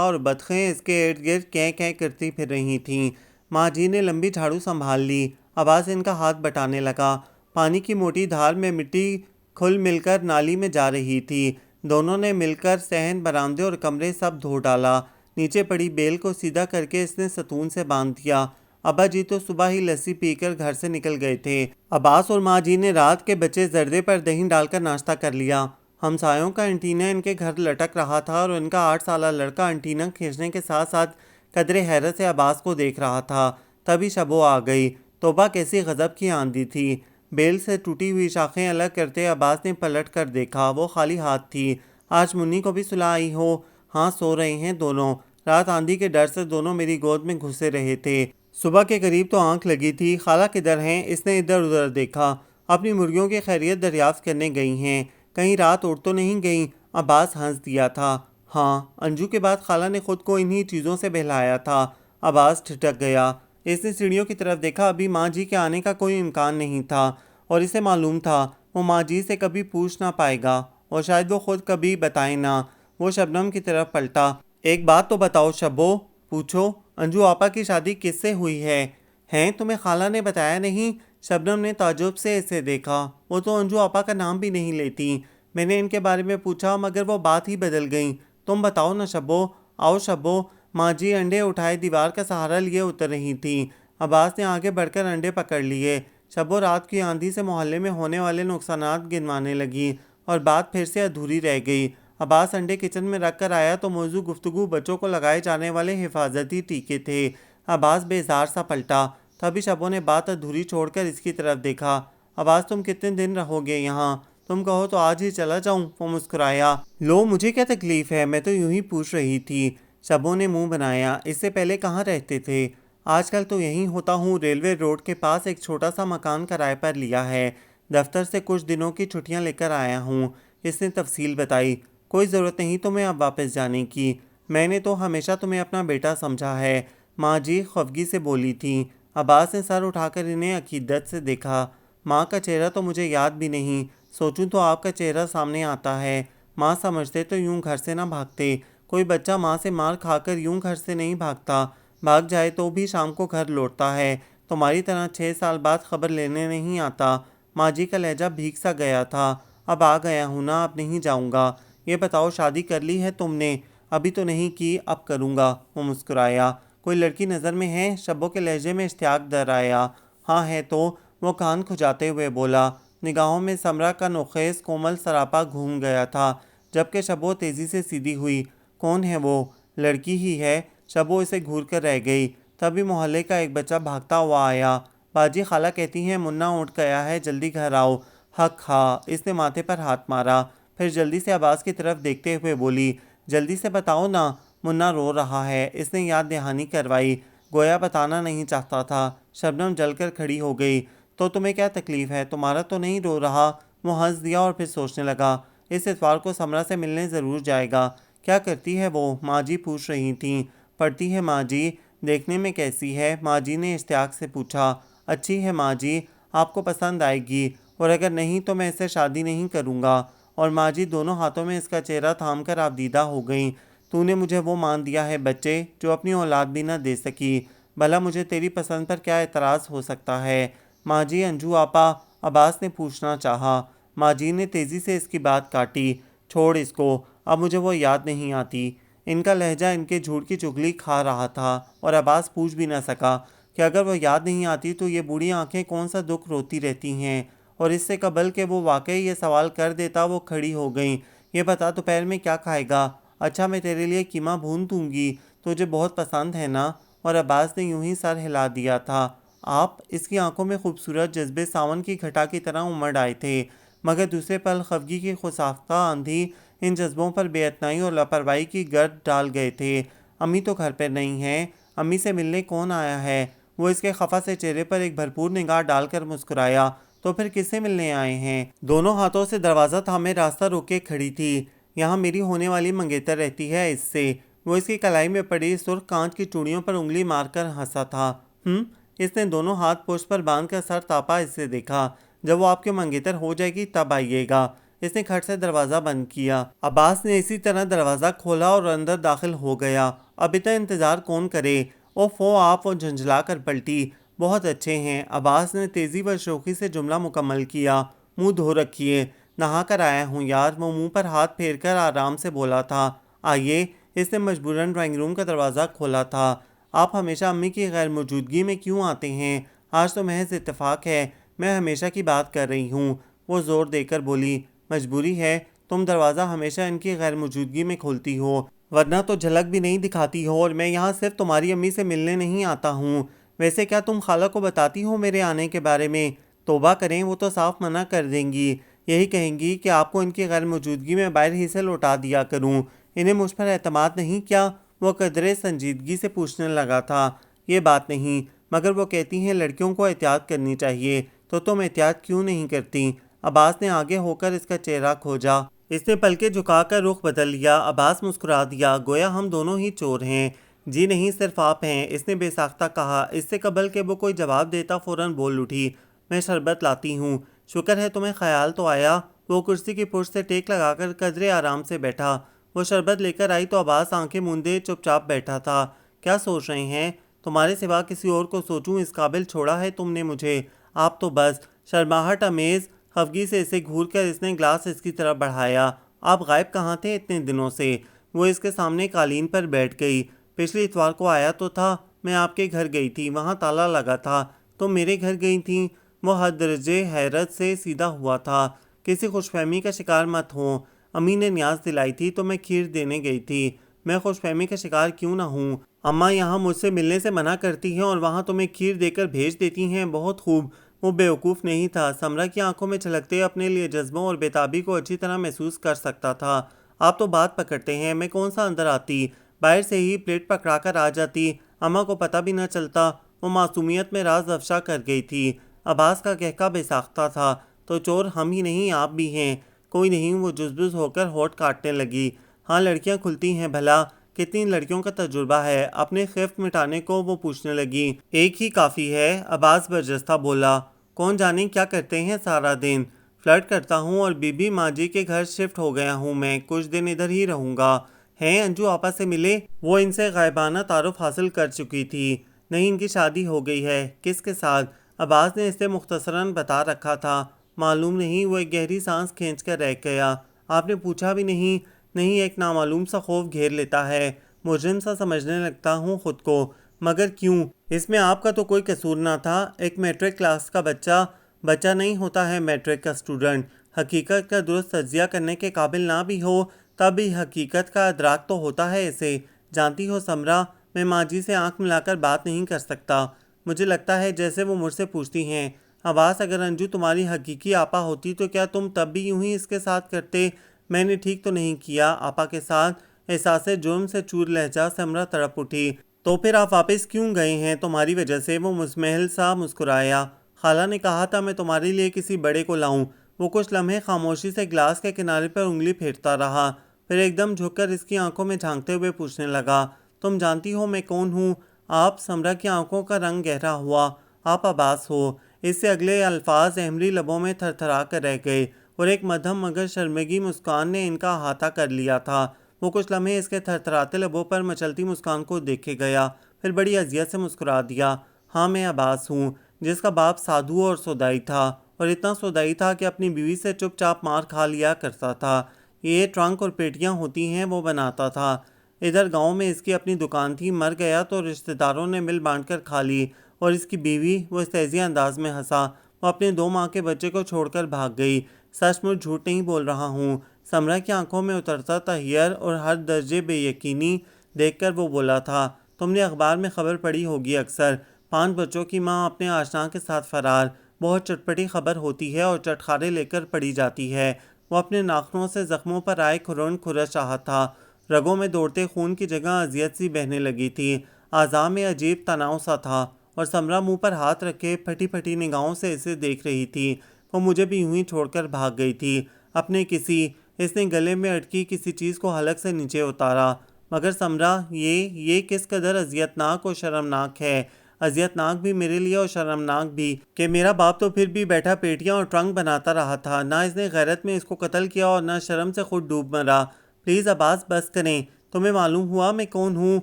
और बतखें इसके इर्द गिर्द कै कै करती फिर रही थीं। माँ जी ने लंबी झाड़ू संभाल ली। अब्बास इनका हाथ बटाने लगा। पानी की मोटी धार में मिट्टी खुल मिलकर नाली में जा रही थी। दोनों ने मिलकर सहन, बरामदे और कमरे सब धो डाला। नीचे पड़ी बेल को सीधा करके इसने सतून से बांध दिया। अब्बा जी तो सुबह ही लस्सी पीकर घर से निकल गए थे। अब्बास और माँ जी ने रात के बचे जर्दे पर दही डालकर नाश्ता कर लिया। हमसायों का एंटीना इनके घर लटक रहा था और उनका 8 साला लड़का एंटीना खींचने के साथ साथ कदरे हैरत से अब्बास को देख रहा था। तभी शबो आ गई। तोबा कैसी गजब की आंधी थी। बेल से टूटी हुई शाखें अलग करते अब्बास ने पलट कर देखा। वो खाली हाथ थी। आज मुन्नी को भी सुला आई हो? हाँ, सो रहे हैं दोनों। रात आंधी के डर से दोनों मेरी गोद में घुसे रहे थे। सुबह के करीब तो आंख लगी थी। खाला किधर हैं? इसने इधर उधर देखा। अपनी मुर्गियों की खैरियत दरियाफ्त करने गई हैं। कहीं रात उड़ तो नहीं गई? अब्बास हंस दिया था। हाँ, अंजू के बाद खाला ने खुद को इन्हीं चीज़ों से बहलाया था। अब्बास ठिठक गया। इसने सीढ़ियों की तरफ देखा। अभी माँ जी के आने का कोई इम्कान नहीं था और इसे मालूम था वो माँ जी से कभी पूछ ना पाएगा और शायद वो खुद कभी बताए ना। वो शबनम की तरफ पलटा। एक बात तो बताओ शब्बो, पूछो, अंजू आपा की शादी किससे हुई है? हैं, तुम्हें खाला ने बताया नहीं? शबनम ने ताज्जुब से इसे देखा। वो तो अंजू आपा का नाम भी नहीं लेती। मैंने इनके बारे में पूछा मगर वो बात ही बदल गई। तुम बताओ ना शब्बो। आओ शब्बो। माँ जी अंडे उठाए दीवार का सहारा लिए उतर रही थी। अब्बास ने आगे बढ़कर अंडे पकड़ लिए। शब्बो रात की आंधी से मोहल्ले में होने वाले नुकसानात गिनवाने लगी और बात फिर से अधूरी रह गई। अब्बास अंडे किचन में रख कर आया तो मौजू गुफ्तगू बच्चों को लगाए जाने वाले हिफाजती टीके थे। अब्बास बेजार सा पलटा। तभी शब्बो ने बात अधूरी छोड़कर इसकी तरफ देखा। अब्बास, तुम कितने दिन रहोगे यहाँ? तुम कहो तो आज ही चला जाऊं? वो मुस्कुराया। लो, मुझे क्या तकलीफ है? मैं तो यूं ही पूछ रही थी। शब्बो ने मुंह बनाया। इससे पहले कहाँ रहते थे? आजकल तो यहीं होता हूँ। रेलवे रोड के पास एक छोटा सा मकान किराए पर लिया है। दफ्तर से कुछ दिनों की छुट्टियाँ लेकर आया हूँ। इसने तफसील बताई। कोई ज़रूरत नहीं तुम्हें अब वापस जाने की। मैंने तो हमेशा तुम्हें अपना बेटा समझा है। माँ जी खफगी से बोली थी। अब्बास ने सर उठाकर इन्हें अकीदत से देखा। माँ का चेहरा तो मुझे याद भी नहीं। सोचूं तो आपका चेहरा सामने आता है। माँ समझते तो यूं घर से ना भागते। कोई बच्चा माँ से मार खाकर यूं घर से नहीं भागता। भाग जाए तो भी शाम को घर लौटता है। तुम्हारी तरह 6 साल बाद खबर लेने नहीं आता। माँ जी का लहजा भीग सा गया था। अब आ गया हूँ ना, अब नहीं जाऊँगा। ये बताओ, शादी कर ली है तुमने? अभी तो नहीं की, अब करूँगा। वो मुस्कुराया। कोई लड़की नज़र में है? शब्बों के लहजे में इश्तियाक दर आया। हाँ है तो। वो कान खुजाते हुए बोला। निगाहों में समरा का नोखेस कोमल सरापा घूम गया था जबकि शब्बो तेज़ी से सीधी हुई। कौन है वो? लड़की ही है। शब्बो इसे घूर कर रह गई। तभी मोहल्ले का एक बच्चा भागता हुआ आया। बाजी खाला कहती हैं मुन्ना उठ गया है, जल्दी घर आओ। हक हा। इसने माथे पर हाथ मारा। फिर जल्दी से अब्बास की तरफ देखते हुए बोली, जल्दी से बताओ ना, मुन्ना रो रहा है। इसने याद दहानी करवाई। गोया बताना नहीं चाहता था। शबनम जलकर खड़ी हो गई। तो तुम्हें क्या तकलीफ़ है? तुम्हारा तो नहीं रो रहा। वो हंस दिया और फिर सोचने लगा। इस इतवार को समरा से मिलने ज़रूर जाएगा। क्या करती है वो? माँ जी पूछ रही थीं। पढ़ती है माँ जी। देखने में कैसी है? माँ जी ने इश्तियाक से पूछा। अच्छी है माँ जी, आपको पसंद आएगी और अगर नहीं तो मैं इससे शादी नहीं करूँगा। और माँ जी दोनों हाथों में इसका चेहरा थाम कर आबदीदा हो गईं। तूने मुझे वो मान दिया है बच्चे जो अपनी औलाद भी ना दे सकी। भला मुझे तेरी पसंद पर क्या एतराज़ हो सकता है? माँ जी, अंजू आपा? अब्बास ने पूछना चाहा। माँ जी ने तेज़ी से इसकी बात काटी। छोड़ इसको, अब मुझे वो याद नहीं आती। इनका लहजा इनके झूठ की चुगली खा रहा था और अब्बास पूछ भी ना सका कि अगर वो याद नहीं आती तो ये बूढ़ी आंखें कौन सा दुख रोती रहती हैं। और इससे कबल के वो वाकई ये सवाल कर देता वो खड़ी हो गई। ये बता दोपहर में क्या खाएगा? अच्छा, मैं तेरे लिए कीमा भून दूंगी, तुझे बहुत पसंद है ना? और अब्बास ने यूं ही सर हिला दिया था। आप? इसकी आंखों में खूबसूरत जज्बे सावन की घटा की तरह उमड़ आए थे मगर दूसरे पल खफगी की खुशाफ्ता आंधी इन जज्बों पर बेअतनाई और लापरवाही की गर्द डाल गए थे। अम्मी तो घर पर नहीं हैं। अम्मी से मिलने कौन आया है? वो इसके खफा से चेहरे पर एक भरपूर निगाह डालकर मुस्कुराया। तो फिर किससे मिलने आए हैं? दोनों हाथों से दरवाज़ा थामे रास्ता रोके खड़ी थी। यहाँ मेरी होने वाली मंगेतर रहती है इससे। वो इसकी कलाई में पड़ी सुर्ख कांच की चूड़ियों पर उंगली मारकर हंसा था। इसने दोनों हाथ पुष्प पर बांधकर सर तापा इससे देखा। जब वो आपके मंगेतर हो जाएगी तब आइएगा। इसने खट से दरवाज़ा बंद किया। अब्बास ने इसी तरह दरवाज़ा खोला और अंदर दाखिल हो गया। अब इतना इंतज़ार कौन करे? ओफ़ो, आप, वो झंझला कर पलटी। बहुत अच्छे हैं। अब्बास ने तेज़ी व शौक़ी से जुमला मुकम्मल किया। मुंह धो रखिए। नहा कर आया हूँ यार, वो मुंह पर हाथ फेर कर आराम से बोला था। आइए। इसने मजबूरन ड्राइंग रूम का दरवाज़ा खोला था। आप हमेशा अम्मी की गैर मौजूदगी में क्यों आते हैं? आज तो महज इत्तेफाक है। मैं हमेशा की बात कर रही हूँ। वो ज़ोर देकर बोली। मजबूरी है। तुम दरवाज़ा हमेशा इनकी गैर मौजूदगी में खोलती हो, वरना तो झलक भी नहीं दिखाती हो। और मैं यहाँ सिर्फ तुम्हारी अम्मी से मिलने नहीं आता हूँ। वैसे क्या तुम खाला को बताती हो मेरे आने के बारे में? तौबा करें, वो तो साफ मना कर देंगी। यही कहेंगी कि आपको इनकी गैर मौजूदगी में बाहर ही से लौटा दिया करूं। इन्हें मुझ पर एतमाद नहीं क्या? वो कदरे संजीदगी से पूछने लगा था। ये बात नहीं, मगर वो कहती हैं लड़कियों को एहतियात करनी चाहिए, तो तुम एहतियात क्यों नहीं करती? अब्बास ने आगे होकर इसका चेहरा खोजा। इसने पलके झुकाकर रुख बदल लिया। अब्बास मुस्कुरा दिया, गोया हम दोनों ही चोर हैं। जी नहीं, सिर्फ आप हैं, इसने बेसाख्ता कहा। इससे कबल के वो कोई जवाब देता फ़ौरन बोल उठी। मैं शरबत लाती हूँ। शुक्र है तुम्हें ख्याल तो आया। वो कुर्सी की पुर्श से टेक लगाकर कदरे आराम से बैठा। वो शरबत लेकर आई तो अब्बास आंखें मूंदे चुपचाप बैठा था। क्या सोच रहे हैं? तुम्हारे सिवा किसी और को सोचूं इस काबिल छोड़ा है तुमने मुझे। आप तो बस। शर्माहट अमेज खफगी से इसे घूर कर इसने ग्लास इसकी तरफ बढ़ाया। आप गायब कहाँ थे इतने दिनों से? वो इसके सामने कालीन पर बैठ गई। पिछले इतवार को आया तो था। मैं आपके घर गई थी, वहाँ ताला लगा था। तुम मेरे घर गई थी? वो हद दर्जे हैरत से सीधा हुआ था। किसी खुशफहमी का शिकार मत हो। अम्मी ने न्याज दिलाई थी तो मैं खीर देने गई थी। मैं खुशफहमी का शिकार क्यों ना हूँ? अम्मा यहाँ मुझसे मिलने से मना करती हैं और वहाँ तुम्हें खीर देकर भेज देती हैं। बहुत खूब। वो बेवकूफ़ नहीं था। समरा की आंखों में छलकते अपने लिए जज्बों और बेताबी को अच्छी तरह महसूस कर सकता था। आप तो बात पकड़ते हैं। मैं कौन सा अंदर आती? बाहर से ही प्लेट पकड़ा कर आ जाती। अम्मा को पता भी न चलता। वो मासूमियत में राज अफशा कर गई थी। अब्बास का कहका बेसाख्ता था। तो चोर हम ही नहीं, आप भी हैं। कोई नहीं, वो जुज़बुज़ होकर होठ काटने लगी। हाँ, लड़कियां खुलती हैं भला। कितनी लड़कियों का तजुर्बा है? अपने खिफ्त मिटाने को वो पूछने लगी। एक ही काफ़ी है, अब्बास बरजस्ता बोला। कौन जाने क्या करते हैं सारा दिन? फ्लर्ट करता हूँ और बीबी माँ जी के घर शिफ्ट हो गया हूँ। मैं कुछ दिन इधर ही रहूँगा। हैं अंजू आपा से मिले? वो इनसे गायबाना तारुफ हासिल कर चुकी थी। नहीं, इनकी शादी हो गई है। किसके साथ? अब्बास ने इसे मुख्तसरन बता रखा था। मालूम नहीं। वो एक गहरी सांस खींच कर रह गया। आपने पूछा भी नहीं? नहीं, एक नामालूम सा खौफ घेर लेता है। मुजरिम सा समझने लगता हूँ खुद को। मगर क्यों? इसमें आपका तो कोई कसूर ना था। एक मैट्रिक क्लास का बच्चा नहीं होता है मैट्रिक का स्टूडेंट। हकीकत का दुरुस्त तज्जिया करने के काबिल ना भी हो तब भी हकीकत का अदराक तो होता है इसे। जानती हो समरा, मैं माँ जी से आंख मिलाकर बात नहीं कर सकता। मुझे लगता है जैसे वो मुझसे पूछती हैं। अब्बास, अगर अंजू तुम्हारी हकीकी आपा होती तो क्या तुम तब भी यूं ही इसके साथ करते? मैंने ठीक तो नहीं किया आपा के साथ? एहसास जुर्म से चूर लहजा समरा तड़प उठी। तो फिर आप वापस क्यों गए हैं? तुम्हारी वजह से। वो मुजमहल सा मुस्कुराया। खाला ने कहा था मैं तुम्हारे लिए किसी बड़े को लाऊं। वो कुछ लम्हे खामोशी से ग्लास के किनारे पर उंगली फेरता रहा। फिर एकदम झुककर इसकी आंखों में झांकते हुए पूछने लगा, तुम जानती हो मैं कौन हूँ? आप? समरा की आंखों का रंग गहरा हुआ। आप अब्बास हो। इससे अगले अल्फाज अहमरी लबों में थरथरा कर रह गए और एक मध्यम मगर शर्मिगी मुस्कान ने इनका अहाता कर लिया था। वो कुछ लम्हे इसके थरथराते लबों पर मचलती मुस्कान को देखे गया, फिर बड़ी अजियत से मुस्कुरा दिया। हाँ, मैं अब्बास हूँ, जिसका बाप साधु और सौदाई था, और इतना सौदाई था कि अपनी बीवी से चुपचाप मार खा लिया करता था। ये ट्रंक और पेटियां होती हैं वो बनाता था। इधर गांव में इसकी अपनी दुकान थी। मर गया तो रिश्तेदारों ने मिल बांट कर खा ली। और इसकी बीवी? वो इस तेजिया अंदाज में हंसा। वो अपने 2 माह के बच्चे को छोड़कर भाग गई। सचमुच झूठ नहीं बोल रहा हूँ। समरा की आंखों में उतरता तहियर और हर दर्जे बेयकीनी देखकर वो बोला था, तुमने अखबार में खबर पढ़ी होगी अक्सर। 5 बच्चों की माँ अपने आशना के साथ फरार। बहुत चटपटी खबर होती है और चटखारे लेकर पड़ी जाती है। वो अपने नाखूनों से जख्मों पर आए खुरन खुरच रहा था। रगों में दौड़ते खून की जगह अजियत सी बहने लगी थी। आज़ा में अजीब तनाव सा था और समरा मुंह पर हाथ रखे फटी फटी निगाहों से इसे देख रही थी। वो मुझे भी यूं ही छोड़कर भाग गई थी अपने किसी। इसने गले में अटकी किसी चीज़ को हलक से नीचे उतारा। मगर समरा, ये किस कदर अजियतनाक और शर्मनाक है। अजियतनाक भी मेरे लिए और शर्मनाक भी कि मेरा बाप तो फिर भी बैठा पेटियां और ट्रंक बनाता रहा था। ना इसने गैरत में इसको कत्ल किया और ना शर्म से खुद डूब मरा। प्लीज़ अब्बास बस करें। तुम्हें मालूम हुआ मैं कौन हूँ?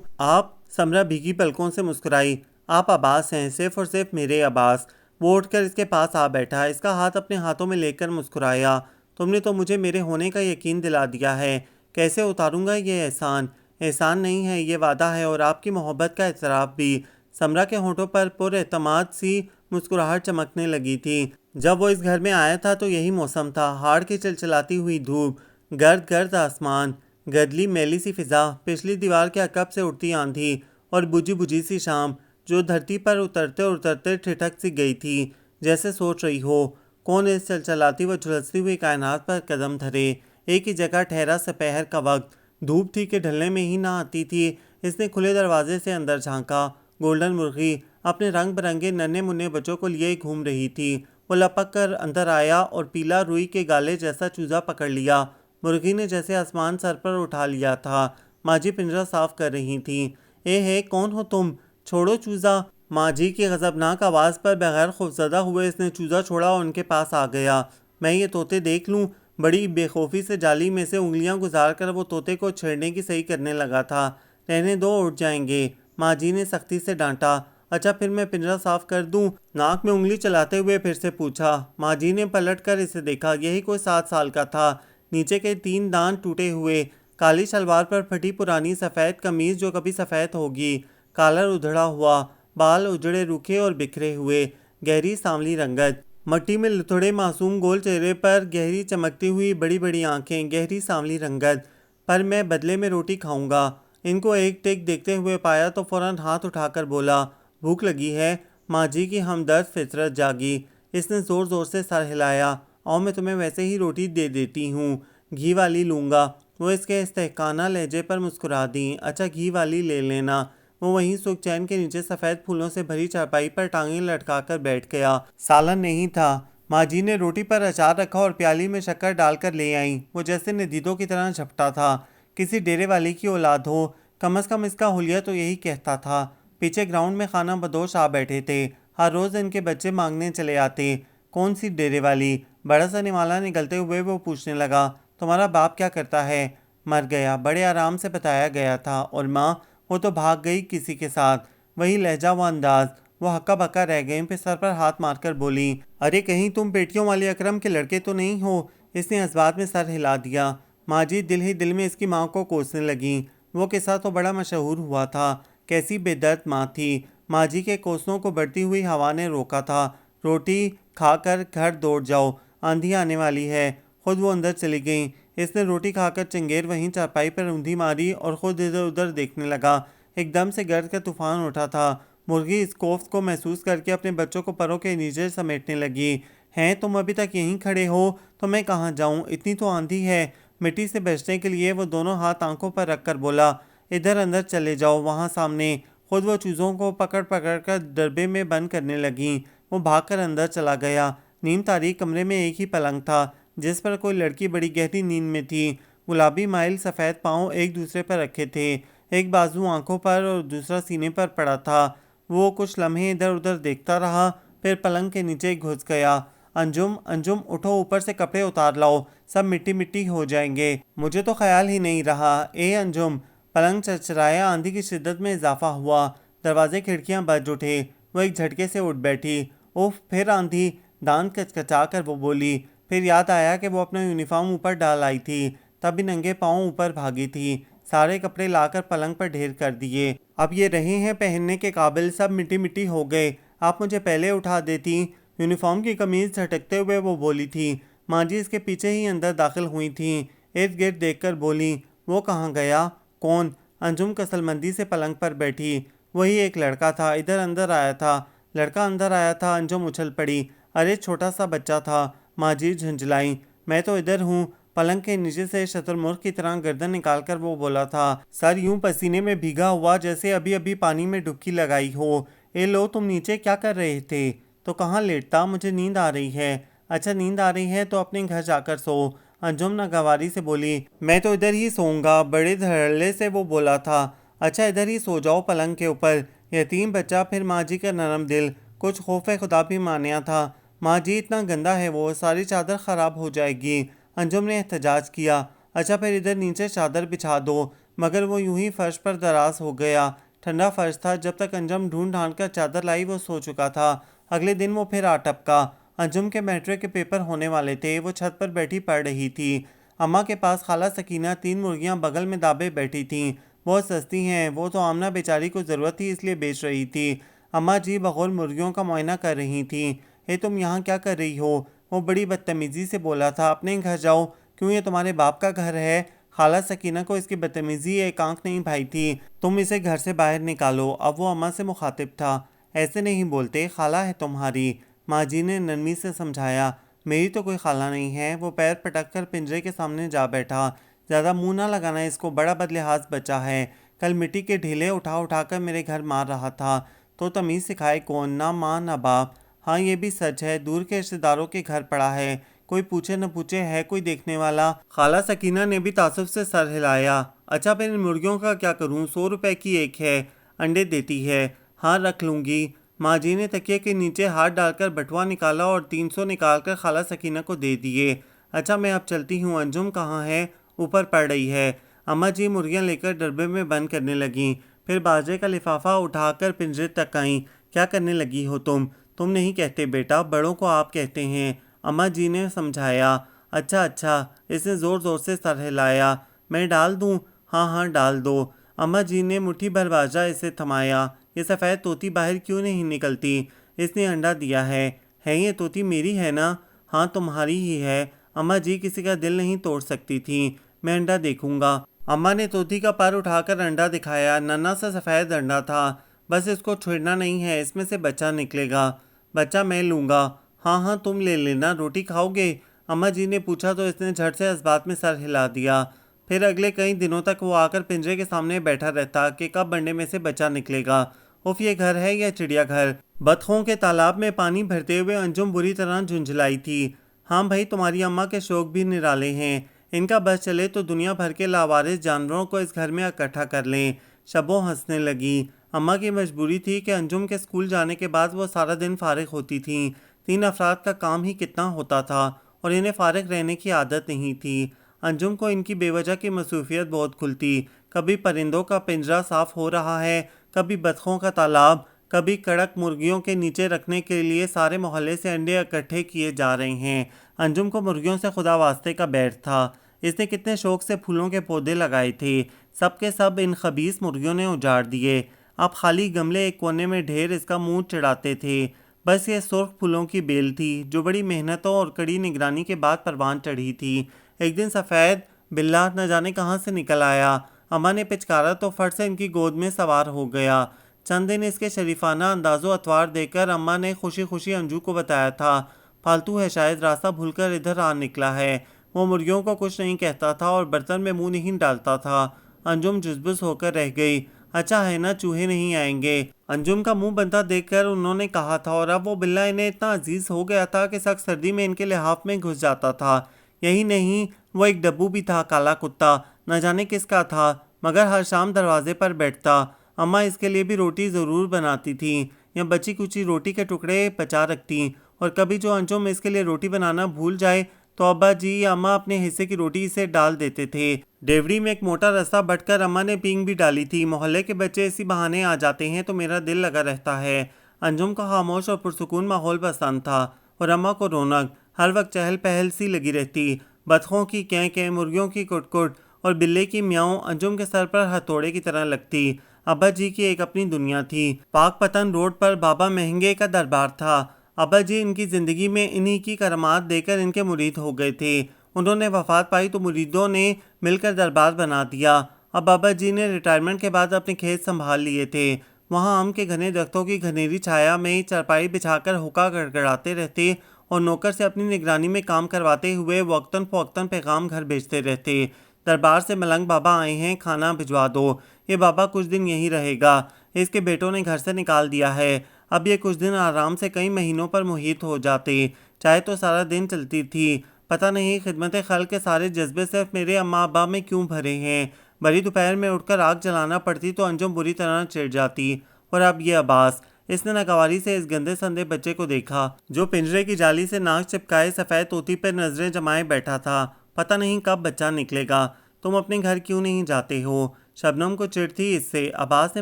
आप। समरा भीगी पलकों से मुस्कुराई। आप अब्बास हैं, सिर्फ और सिर्फ मेरे अब्बास। वो उठकर इसके पास आ बैठा, इसका हाथ अपने हाथों में लेकर मुस्कुराया। तुमने तो मुझे मेरे होने का यकीन दिला दिया है। कैसे उतारूंगा ये एहसान? एहसान नहीं है, ये वादा है, और आपकी मोहब्बत का एतराफ़ भी। समरा के होठों पर पुरएतमाद सी मुस्कुराहट चमकने लगी थी। जब वो इस घर में आया था तो यही मौसम था। हाड़ की चलचलाती हुई धूप, गर्द गर्द आसमान, गदली मैली सी फिजा, पिछली दीवार के अकब से उठती आंधी और बुझी बुझी सी शाम जो धरती पर उतरते उतरते ठिठक सी गई थी, जैसे सोच रही हो कौन इस चलचलाती व झुलसती हुई कायनात पर कदम धरे। एक ही जगह ठहरा सपहर का वक्त, धूप थी कि ढलने में ही ना आती थी। इसने खुले दरवाजे से अंदर झांका। गोल्डन मुर्गी अपने रंग बिरंगे नन्हे मुन्ने बच्चों को लिए घूम रही थी। वो लपक कर अंदर आया और पीला रुई के गाले जैसा चूजा पकड़ लिया। मुर्गी ने जैसे आसमान सर पर उठा लिया था। माजी पिंजरा साफ कर रही थी। ए है, कौन हो तुम? छोड़ो चूजा। माजी की गजबनाक आवाज़ पर बगैर खौफजदा हुए इसने चूजा छोड़ा और उनके पास आ गया। मैं ये तोते देख लूं? बड़ी बेखौफी से जाली में से उंगलियां गुजार कर वो तोते को छेड़ने की सही करने लगा था। रहने दो, उठ जाएंगे, माजी ने सख्ती से डांटा। अच्छा, फिर मैं पिंजरा साफ कर दूं? नाक में उंगली चलाते हुए फिर से पूछा। माजी ने पलट कर इसे देखा। यही कोई 7 साल का था। नीचे के 3 दांत टूटे हुए, काली शलवार पर फटी पुरानी सफ़ेद कमीज जो कभी सफ़ेद होगी, कॉलर उधड़ा हुआ, बाल उजड़े रूखे और बिखरे हुए, गहरी सांवली रंगत, मट्टी में लुथड़े मासूम गोल चेहरे पर गहरी चमकती हुई बड़ी बड़ी आंखें, गहरी सांवली रंगत। पर मैं बदले में रोटी खाऊंगा। इनको एक टेक देखते हुए पाया तो फौरन हाथ उठाकर बोला, भूख लगी है? माजी की हमदर्द फितरत जागी। इसने ज़ोर ज़ोर से सर हिलाया। और मैं तुम्हें वैसे ही रोटी दे देती हूँ, घी वाली लूँगा। वो इसके इस्तेहकाना लहजे पर मुस्कुरा दी। अच्छा, घी वाली ले लेना। वो वहीं सुखचैन के नीचे सफ़ेद फूलों से भरी चारपाई पर टांगें लटकाकर बैठ गया। सालन नहीं था। माजी ने रोटी पर अचार रखा और प्याली में शक्कर डालकर ले आई। वो जैसे नदीदों की तरह झपटा था। किसी डेरे वाले की औलाद हो, कम से कम इसका हुलिया तो यही कहता था। पीछे ग्राउंड में खाना बदोश आ बैठे थे। हर रोज़ इनके बच्चे मांगने चले आते। कौन सी डेरे वाली? बड़ा सा निवाला निकलते हुए वो पूछने लगा। तुम्हारा बाप क्या करता है? मर गया, बड़े आराम से बताया गया था। और माँ? वो तो भाग गई किसी के साथ। वही लहजा व अंदाज। वो हक्का बक्का रह गई, फिर सर पर हाथ मारकर बोली, अरे कहीं तुम पेटियों वाले अकरम के लड़के तो नहीं हो? इसने जज्बात में सर हिला दिया। माजी दिल ही दिल में इसकी माँ को कोसने लगी। वो किस्सा तो बड़ा मशहूर हुआ था। कैसी बेदर्द माँ थी। माजी के कोसों को बढ़ती हुई हवा ने रोका था। रोटी खाकर घर दौड़ जाओ, आंधी आने वाली है। खुद वो अंदर चली गई। इसने रोटी खाकर चंगेर वहीं चारपाई पर ऊंधी मारी और खुद इधर उधर देखने लगा। एकदम से गर्द का तूफान उठा था। मुर्गी इस कोफ्त को महसूस करके अपने बच्चों को परों के नीचे समेटने लगी। हैं तुम अभी तक यहीं खड़े हो? तो मैं कहाँ जाऊँ, इतनी तो आंधी है। मिट्टी से बचने के लिए वो दोनों हाथ आंखों पर रखकर बोला, इधर अंदर चले जाओ, वहाँ सामने। खुद वो चूज़ों को पकड़ पकड़ कर डब्बे में बंद करने लगी। वो भागकर अंदर चला गया। नीम तारीख कमरे में एक ही पलंग था जिस पर कोई लड़की बड़ी गहरी नींद में थी। गुलाबी माइल सफ़ेद पाँव एक दूसरे पर रखे थे। एक बाजू आंखों पर और दूसरा सीने पर पड़ा था। वो कुछ लम्हे इधर उधर देखता रहा, फिर पलंग के नीचे घुस गया। अंजुम, अंजुम उठो, ऊपर से कपड़े उतार लाओ, सब मिट्टी मिट्टी हो जाएंगे। मुझे तो ख्याल ही नहीं रहा। ए अंजुम। पलंग चरचराया। आंधी की शिद्दत में इजाफा हुआ। दरवाजे खिड़कियां बज उठे। वो एक झटके से उठ बैठी। उफ, फिर आंधी। दांत कचकचा कर वो बोली। फिर याद आया कि वो अपना यूनिफॉर्म ऊपर डाल आई थी, तभी नंगे पाँव ऊपर भागी थी। सारे कपड़े लाकर पलंग पर ढेर कर दिए। अब ये रहे हैं पहनने के काबिल, सब मिट्टी मिट्टी हो गए। आप मुझे पहले उठा देती। यूनिफॉर्म की कमीज झटकते हुए वो बोली थी। माँ जी इसके पीछे ही अंदर दाखिल हुई थी। इर्द गिर्द देखकर बोली, वो कहाँ गया? कौन? अंजुम कसलमंदी से पलंग पर बैठी। वही एक लड़का था, इधर अंदर आया था। लड़का अंदर आया था। अंजुम उछल पड़ी। अरे छोटा सा बच्चा था। माजी झुंझलाई। मैं तो इधर हूँ। पलंग के नीचे से शतुरमुर्ग की तरह गर्दन निकालकर वो बोला था, सर यूं पसीने में भीगा हुआ जैसे अभी अभी पानी में डुबकी लगाई हो। ए लो, तुम नीचे क्या कर रहे थे? तो कहाँ लेटता, मुझे नींद आ रही है। अच्छा नींद आ रही है तो अपने घर जाकर सो। अंजुम नागवारी से बोली, मैं तो इधर ही सोऊंगा, बड़े धड़ल्ले से वो बोला था। अच्छा इधर ही सो जाओ पलंग के ऊपर। यतीम बच्चा, फिर माँ जी का नरम दिल, कुछ खौफ खुदा भी मानिया था। माँ जी इतना गंदा है वो, सारी चादर खराब हो जाएगी। अंजुम ने एहतजाज किया। अच्छा फिर इधर नीचे चादर बिछा दो। मगर वो यूं ही फर्श पर दराज हो गया। ठंडा फर्श था। जब तक अंजुम ढूंढ ढांड कर चादर लाई वो सो चुका था। अगले दिन वो फिर आ टपका। अंजुम के मैट्रिक के पेपर होने वाले थे। वो छत पर बैठी पढ़ रही थी। अम्मा के पास खाला सकीना 3 मुर्गियां बगल में दाबे बैठी थीं। बहुत सस्ती हैं, वो तो आमना बेचारी को ज़रूरत थी इसलिए बेच रही थी। अम्मा जी बगौर मुर्गियों का मुआयना कर रही थीं। ये तुम यहाँ क्या कर रही हो? वो बड़ी बदतमीज़ी से बोला था। अपने घर जाओ। क्यों, ये तुम्हारे बाप का घर है? खाला सकीना को इसकी बदतमीज़ी एक आंख नहीं भाई थी। तुम इसे घर से बाहर निकालो। अब वो अम्मा से मुखातिब था। ऐसे नहीं बोलते, खाला है तुम्हारी। माँ जी ने नरमी से समझाया। मेरी तो कोई खाला नहीं है। वो पैर पटक कर पिंजरे के सामने जा बैठा। ज़्यादा मुंह ना लगाना, इसको बड़ा बदलिहाज बच्चा है। कल मिट्टी के ढीले उठा उठा कर मेरे घर मार रहा था। तो तमीज़ सिखाए कौन? ना माँ ना बाप। हाँ ये भी सच है, दूर के रिश्तेदारों के घर पड़ा है। कोई पूछे न पूछे, है कोई देखने वाला? खाला सकीना ने भी तासुब से सर हिलाया। अच्छा फिर इन मुर्गियों का क्या करूं? 100 रुपए की एक है, अंडे देती है। हाँ रख लूंगी। माँ जी ने तकिए के नीचे हाथ डालकर बटुआ निकाला और 300 निकालकर खाला सकीना को दे दिए। अच्छा मैं अब चलती हूँ। अंजुम कहाँ है? ऊपर पड़ रही है। अम्मा जी मुर्गियाँ लेकर डब्बे में बंद करने लगीं। फिर बाजरे का लिफाफा उठाकर पिंजरे तक आईं। क्या करने लगी हो तुम? तुम नहीं कहते बेटा, बड़ों को आप कहते हैं, अम्मा जी ने समझाया। अच्छा अच्छा। इसने ज़ोर ज़ोर से सर हिलाया। मैं डाल दूँ? हाँ हाँ डाल दो। अम्मा जी ने मुट्ठी भर बाजरा इसे थमाया। ये सफ़ेद तोती बाहर क्यों नहीं निकलती? इसने अंडा दिया है ये तोती मेरी है ना? हाँ तुम्हारी ही है। अम्मा जी किसी का दिल नहीं तोड़ सकती थी। मैं अंडा देखूंगा। अम्मा ने तोती का पर उठाकर अंडा दिखाया। नन्हा सा सफ़ेद अंडा था। बस इसको छेड़ना नहीं है, इसमें से बच्चा निकलेगा। बच्चा मैं लूँगा। हाँ हाँ तुम ले लेना। रोटी खाओगे? अम्मा जी ने पूछा तो इसने झट से इस बात में सर हिला दिया। फिर अगले कई दिनों तक वो आकर पिंजरे के सामने बैठा रहता कि कब अंडे में से बच्चा निकलेगा। उफ, ये घर है या चिड़ियाघर? बतखों के तालाब में पानी भरते हुए अंजुम बुरी तरह झुंझलाई थी। हाँ भाई, तुम्हारी अम्मा के शौक भी निराले हैं। इनका बस चले तो दुनिया भर के लावारिस जानवरों को इस घर में इकट्ठा कर लें। शबो हंसने लगी। अम्मा की मजबूरी थी कि अंजुम के स्कूल जाने के बाद वो सारा दिन फारिग होती थीं। 3 अफराद का काम ही कितना होता था और इन्हें फारिग रहने की आदत नहीं थी। अंजुम को इनकी बेवजह की मसरूफियत बहुत खुलती। कभी परिंदों का पिंजरा साफ हो रहा है, कभी बतखों का तालाब, कभी कड़क मुर्गियों के नीचे रखने के लिए सारे मोहल्ले से अंडे इकट्ठे किए जा रहे हैं। अंजुम को मुर्गियों से खुदा वास्ते का बैर था। इसने कितने शौक से फूलों के पौधे लगाए थे, सब के सब इन खबीस मुर्गियों ने उजाड़ दिए। अब खाली गमले एक कोने में ढेर इसका मुंह चढ़ाते थे। बस ये सुर्ख फूलों की बेल थी जो बड़ी मेहनतों और कड़ी निगरानी के बाद परवान चढ़ी थी। एक दिन सफ़ेद बिल्ला न जाने कहाँ से निकल आया। अम्मा ने पिचकारा तो फट से इनकी गोद में सवार हो गया। चंद दिन इसके शरीफाना अंदाज़ो अतवार देखकर अम्मा ने खुशी खुशी अंजू को बताया था। फालतू है, शायद रास्ता भूलकर इधर आ निकला है। वो मुर्गियों को कुछ नहीं कहता था और बर्तन में मुंह नहीं डालता था। अंजुम जुज़बुज़ होकर रह गई। अच्छा है ना, चूहे नहीं आएंगे। अंजुम का मुंह बनता देखकर उन्होंने कहा था, और अब वो बिल्ला इन्हें इतना अजीज हो गया था कि सख्त सर्दी में इनके लिहाफ में घुस जाता था। यही नहीं, वो एक डब्बू भी था, काला कुत्ता, न जाने किसका था, मगर हर शाम दरवाजे पर बैठता। अम्मा इसके लिए भी रोटी ज़रूर बनाती थी या बची कुची रोटी के टुकड़े बचा रखती। और कभी जो अंजुम इसके लिए रोटी बनाना भूल जाए तो अब्बा जी या अम्मा अपने हिस्से की रोटी इसे डाल देते थे। डेवड़ी में एक मोटा रास्ता बटकर अम्मा ने पींग भी डाली थी। मोहल्ले के बच्चे इसी बहाने आ जाते हैं तो मेरा दिल लगा रहता है। अंजुम का खामोश और पुरसुकून माहौल पसंद था और अम्मा को रौनक, हर वक्त चहल पहल सी लगी रहती। बतखों की कै कै, मुर्गियों की कुटकुट और बिल्ले की म्याऊं अंजुम के सर पर हथौड़े की तरह लगती। अब्बा जी की एक अपनी दुनिया थी। पाक पतन रोड पर बाबा महंगे का दरबार था। अब्बा जी इनकी ज़िंदगी में इन्हीं की करामात देकर इनके मुरीद हो गए थे। उन्होंने वफात पाई तो मुरीदों ने मिलकर दरबार बना दिया। अब बाबा जी ने रिटायरमेंट के बाद अपने खेत संभाल लिए थे। वहाँ आम के घने दरख्तों की घनेरी छाया में चारपाई बिछाकर हुक्का गड़गड़ाते रहते और नौकर से अपनी निगरानी में काम करवाते हुए वक्तन फ़वक्तन पैगाम घर भेजते रहते। दरबार से मलंग बाबा आए हैं, खाना भिजवा दो। ये बाबा कुछ दिन यहीं रहेगा। इसके बेटों ने घर से निकाल दिया है। अब ये कुछ दिन आराम से कई महीनों पर मुहित हो जाते। चाय तो सारा दिन चलती थी। पता नहीं खिदमत खल के सारे जज्बे सिर्फ मेरे अम्मा अब्बा में क्यों भरे हैं। भरी दोपहर में उठकर आग जलाना पड़ती तो अंजुम बुरी तरह चिढ़ जाती। और अब ये अब्बास। इसने नागवारी से इस गंदे संदे बच्चे को देखा जो पिंजरे की जाली से नाक चिपकाए सफ़ेद तोती पर नजरें जमाए बैठा था। पता नहीं कब बच्चा निकलेगा। तुम अपने घर क्यों नहीं जाते हो? शबनम को चिढ़ थी इससे। अब्बास ने